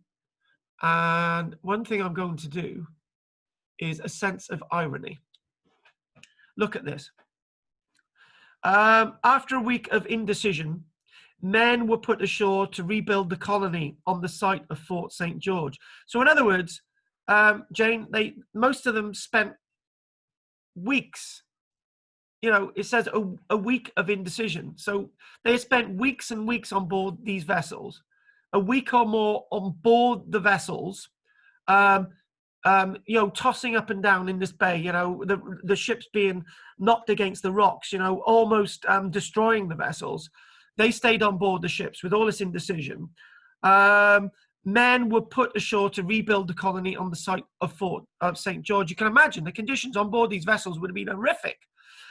and one thing I'm going to do is a sense of irony. Look at this. After a week of indecision, men were put ashore to rebuild the colony on the site of Fort St. George. So in other words, Jane, most of them spent weeks you know, it says a week of indecision. So they spent weeks and weeks on board these vessels, a week or more on board the vessels, you know, tossing up and down in this bay, you know, the ships being knocked against the rocks, you know, almost destroying the vessels. They stayed on board the ships with all this indecision. Men were put ashore to rebuild the colony on the site of Fort St. George. You can imagine the conditions on board these vessels would have been horrific.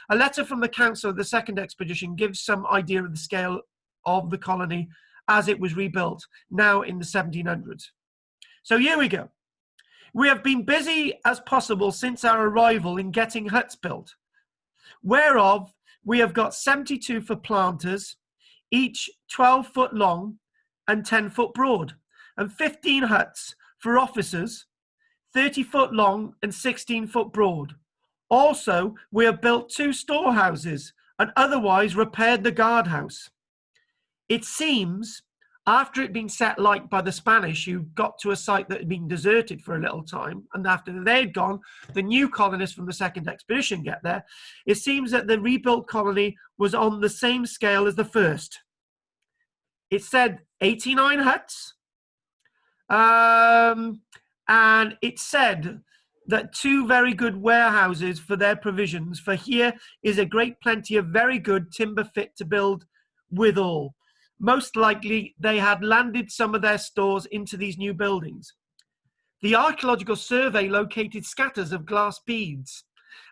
A letter from the council of the second expedition gives some idea of the scale of the colony as it was rebuilt, now in the 1700s. So here we go. We have been busy as possible since our arrival in getting huts built, whereof we have got 72 for planters, each 12 foot long and 10 foot broad, and 15 huts for officers, 30 foot long and 16 foot broad. Also, we have built 2 storehouses and otherwise repaired the guardhouse. It seems, after it being set light by the Spanish, who got to a site that had been deserted for a little time, and after they'd gone, the new colonists from the second expedition get there, it seems that the rebuilt colony was on the same scale as the first. It said 89 huts, and it said that 2 very good warehouses for their provisions, for here is a great plenty of very good timber fit to build withal. Most likely they had landed some of their stores into these new buildings. The archaeological survey located scatters of glass beads,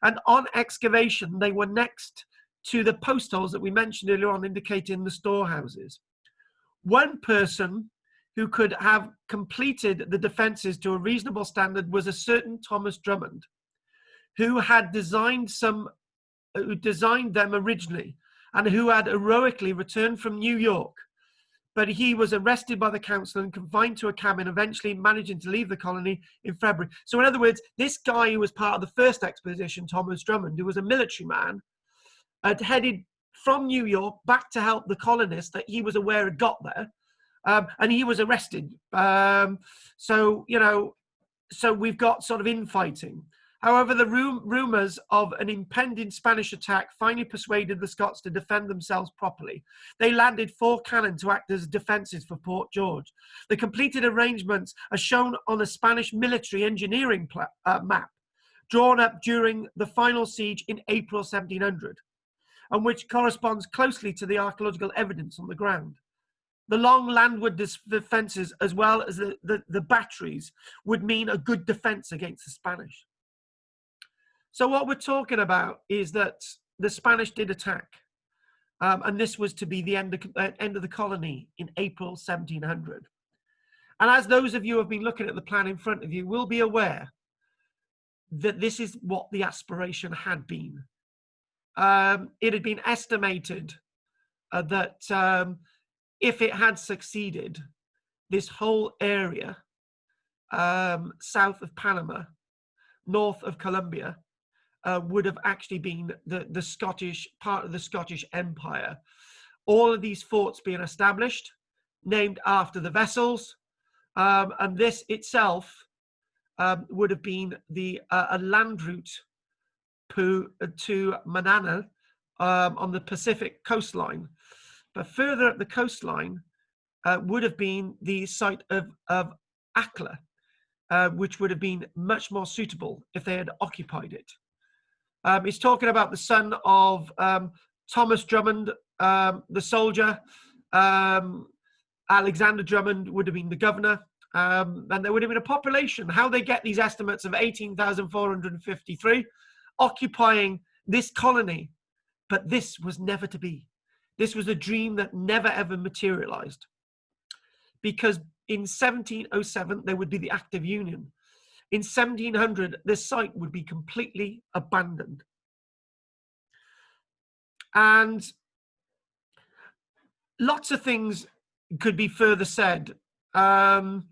and on excavation they were next to the post holes that we mentioned earlier on, indicating the storehouses. One person who could have completed the defences to a reasonable standard was a certain Thomas Drummond, who had designed them originally, and who had heroically returned from New York. But he was arrested by the council and confined to a cabin, eventually managing to leave the colony in February. So in other words, this guy who was part of the first expedition, Thomas Drummond, who was a military man, had headed from New York back to help the colonists that he was aware had got there. And he was arrested. So, you know, so we've got sort of infighting. However, the rumours of an impending Spanish attack finally persuaded the Scots to defend themselves properly. They landed 4 cannon to act as defences for Port George. The completed arrangements are shown on a Spanish military engineering map, drawn up during the final siege in April 1700, and which corresponds closely to the archaeological evidence on the ground. The long landward defences, as well as the batteries, would mean a good defence against the Spanish. So what we're talking about is that the Spanish did attack, and this was to be the end of the colony in April 1700. And as those of you who have been looking at the plan in front of you will be aware that this is what the aspiration had been. It had been estimated that if it had succeeded, this whole area south of Panama, north of Colombia, would have actually been the Scottish part of the Scottish Empire. All of these forts being established, named after the vessels, and this itself would have been a land route to Minoan on the Pacific coastline. But further up the coastline would have been the site of Akla, which would have been much more suitable if they had occupied it. He's talking about the son of Thomas Drummond, the soldier. Alexander Drummond would have been the governor. And there would have been a population. How they get these estimates of 18,453 occupying this colony. But this was never to be. This was a dream that never ever materialized. Because in 1707, there would be the Act of Union. In 1700, this site would be completely abandoned. And lots of things could be further said. An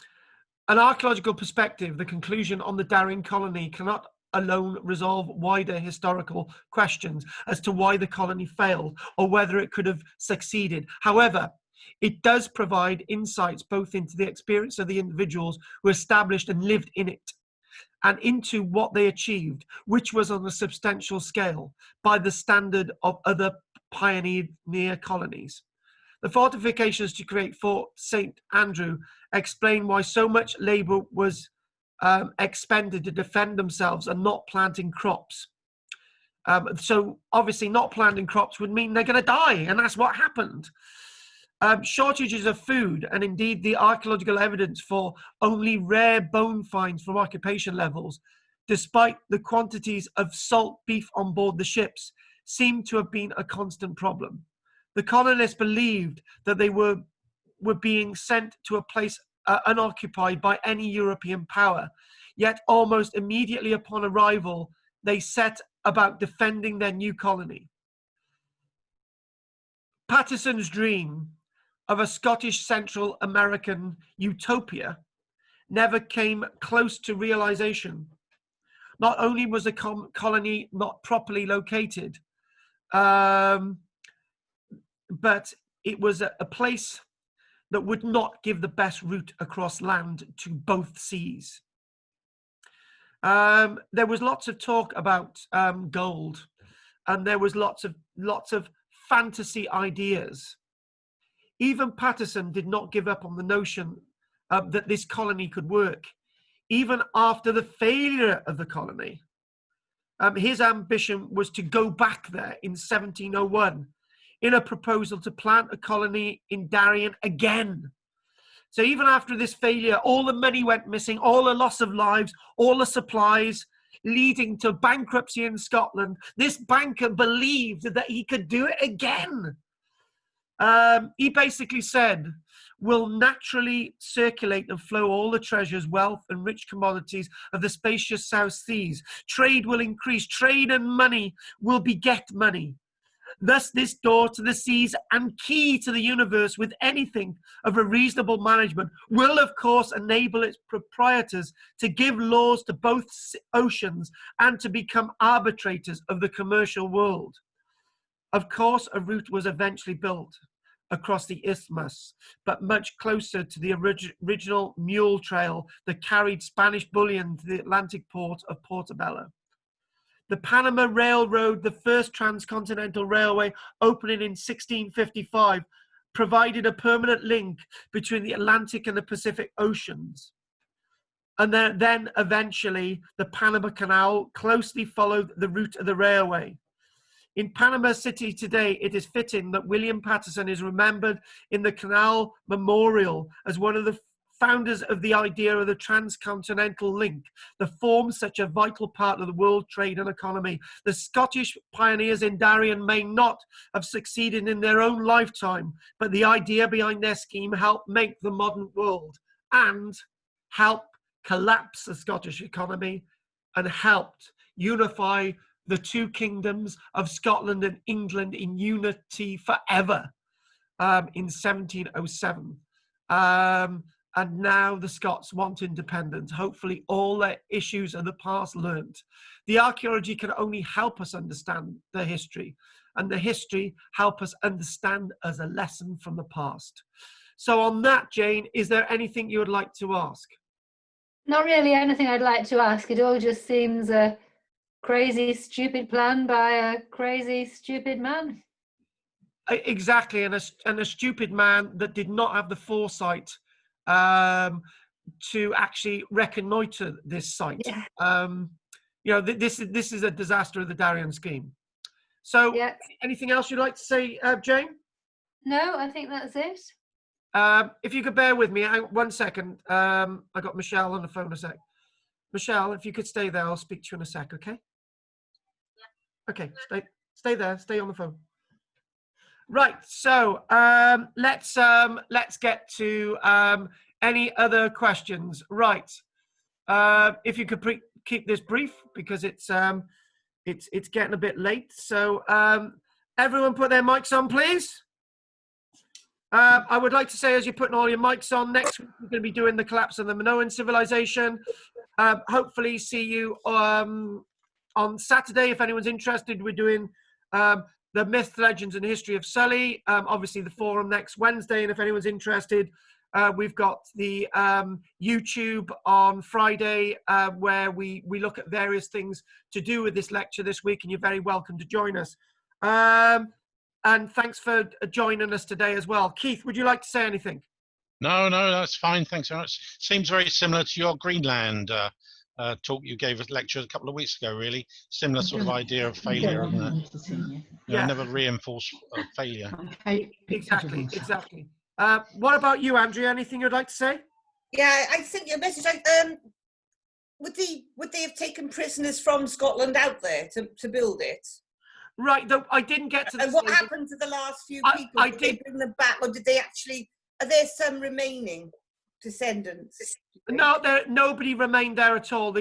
archaeological perspective, the conclusion on the Darien colony cannot alone resolve wider historical questions as to why the colony failed or whether it could have succeeded. However, it does provide insights both into the experience of the individuals who established and lived in it and into what they achieved, which was on a substantial scale by the standard of other pioneer colonies. The fortifications to create Fort St. Andrew explain why so much labor was expended to defend themselves and not planting crops. So obviously not planting crops would mean they're going to die, and that's what happened. Shortages of food, and indeed the archaeological evidence for only rare bone finds from occupation levels, despite the quantities of salt beef on board the ships, seem to have been a constant problem. The colonists believed that they were being sent to a place unoccupied by any European power, yet almost immediately upon arrival, they set about defending their new colony. Patterson's dream of a Scottish Central American utopia never came close to realization. Not only was the colony not properly located, but it was a place that would not give the best route across land to both seas. There was lots of talk about gold, and there was lots of fantasy ideas. Even Patterson did not give up on the notion that this colony could work, even after the failure of the colony. His ambition was to go back there in 1701 in a proposal to plant a colony in Darien again. So even after this failure, all the money went missing, all the loss of lives, all the supplies, leading to bankruptcy in Scotland. This banker believed that he could do it again. He basically said, "Will naturally circulate and flow all the treasures, wealth, and rich commodities of the spacious South Seas. Trade will increase. Trade and money will beget money. Thus, this door to the seas and key to the universe with anything of a reasonable management will, of course, enable its proprietors to give laws to both oceans and to become arbitrators of the commercial world." Of course, a route was eventually built across the isthmus, but much closer to the original mule trail that carried Spanish bullion to the Atlantic port of Portobello. The Panama Railroad, the first transcontinental railway opening in 1655, provided a permanent link between the Atlantic and the Pacific Oceans. And then eventually the Panama Canal closely followed the route of the railway. In Panama City today, it is fitting that William Patterson is remembered in the Canal Memorial as one of the founders of the idea of the transcontinental link that forms such a vital part of the world trade and economy. The Scottish pioneers in Darien may not have succeeded in their own lifetime, but the idea behind their scheme helped make the modern world and help collapse the Scottish economy and helped unify the two kingdoms of Scotland and England in unity forever in 1707. And now the Scots want independence. Hopefully all their issues of the past learnt. The archaeology can only help us understand the history, and the history help us understand as a lesson from the past. So on that, Jane, is there anything you would like to ask? Not really anything I'd like to ask. It all just seems a crazy, stupid plan by a crazy, stupid man. Exactly, and a stupid man that did not have the foresight to actually reconnoiter this site. Yeah. You know, this is a disaster of the Darien scheme. So, yeah. Anything else you'd like to say, Jane? No, I think that's it. If you could bear with me, 1 second. I got Michelle on the phone a sec. Michelle, if you could stay there, I'll speak to you in a sec, okay? Yeah. Okay, stay there, stay on the phone. Right, so let's get to any other questions. Right, if you could keep this brief because it's getting a bit late. So everyone put their mics on, please. I would like to say, as you're putting all your mics on, next week we're going to be doing the collapse of the Minoan civilization. Hopefully see you on Saturday. If anyone's interested, we're doing the myths, legends, and history of Sully. Obviously, the forum next Wednesday, and if anyone's interested, We've got the YouTube on Friday where we look at various things to do with this lecture this week, and you're very welcome to join us. And thanks for joining us today as well. Keith, would you like to say anything? No, that's fine. Thanks very much. Seems very similar to your Greenland talk you gave a lecture a couple of weeks ago, really. Similar sort of idea of failure, isn't it? Yeah. Never reinforce failure. Exactly. What about you, Andrea? Anything you'd like to say? Yeah, I think your message, would they have taken prisoners from Scotland out there to build it? Right, though I didn't get to the And what happened to the last few people? Did they bring them back, or did they actually, are there some remaining descendants? No, nobody remained there at all.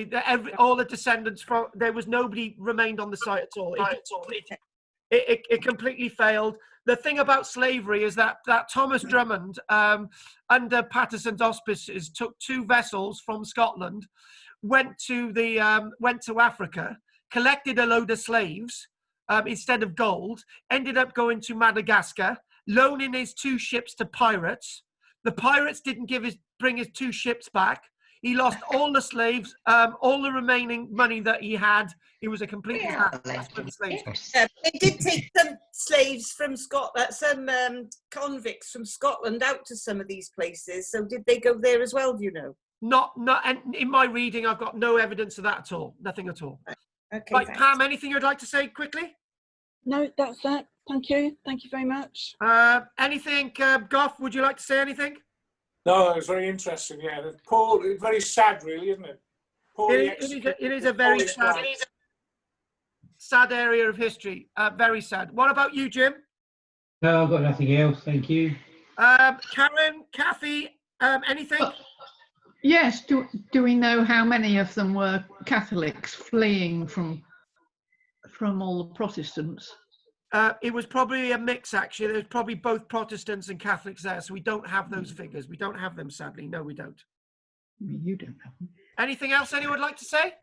All the descendants there was nobody remained on the site at all. It completely failed. The thing about slavery is that Thomas Drummond, under Patterson's auspices, took 2 vessels from Scotland, went to Africa, collected a load of slaves instead of gold, ended up going to Madagascar, loaning his 2 ships to pirates. The pirates didn't bring his 2 ships back. He lost all the slaves, all the remaining money that he had. It was a complete disaster for the slaves. They did take some slaves from Scotland, some convicts from Scotland out to some of these places. So did they go there as well, do you know? Not, and in my reading, I've got no evidence of that at all. Nothing at all. Okay. Right, Pam, anything you'd like to say quickly? No, that's that. Thank you. Thank you very much. Anything, Goff, would you like to say anything? No, it was very interesting, yeah. Paul, very sad, really, isn't it? It is a very sad area of history. Very sad. What about you, Jim? No, I've got nothing else. Thank you. Karen, Kathy, anything? Yes. Do we know how many of them were Catholics fleeing from all the Protestants? It was probably a mix, actually. There's probably both Protestants and Catholics there, so we don't have those figures. We don't have them, sadly. No, we don't. You don't have them. Anything else anyone would like to say?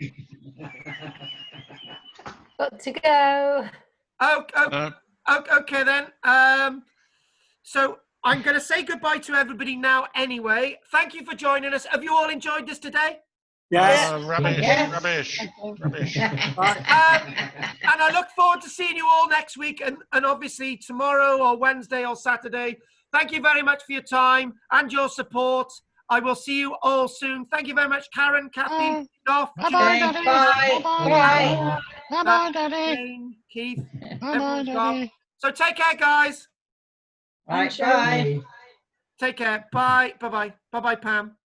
Got to go. Okay then. So I'm going to say goodbye to everybody now anyway. Thank you for joining us. Have you all enjoyed this today? Yes. Rubbish. And I look forward to seeing you all next week and obviously tomorrow or Wednesday or Saturday. Thank you very much for your time and your support. I will see you all soon. Thank you very much, Karen, Kathy, Goff, Bye-bye, Daddy. Bye. Bye-bye, Daddy. Jane, Keith. Bye-bye, Daddy. So take care, guys. Right, bye. Take care. Bye. Bye-bye. Bye-bye, Pam.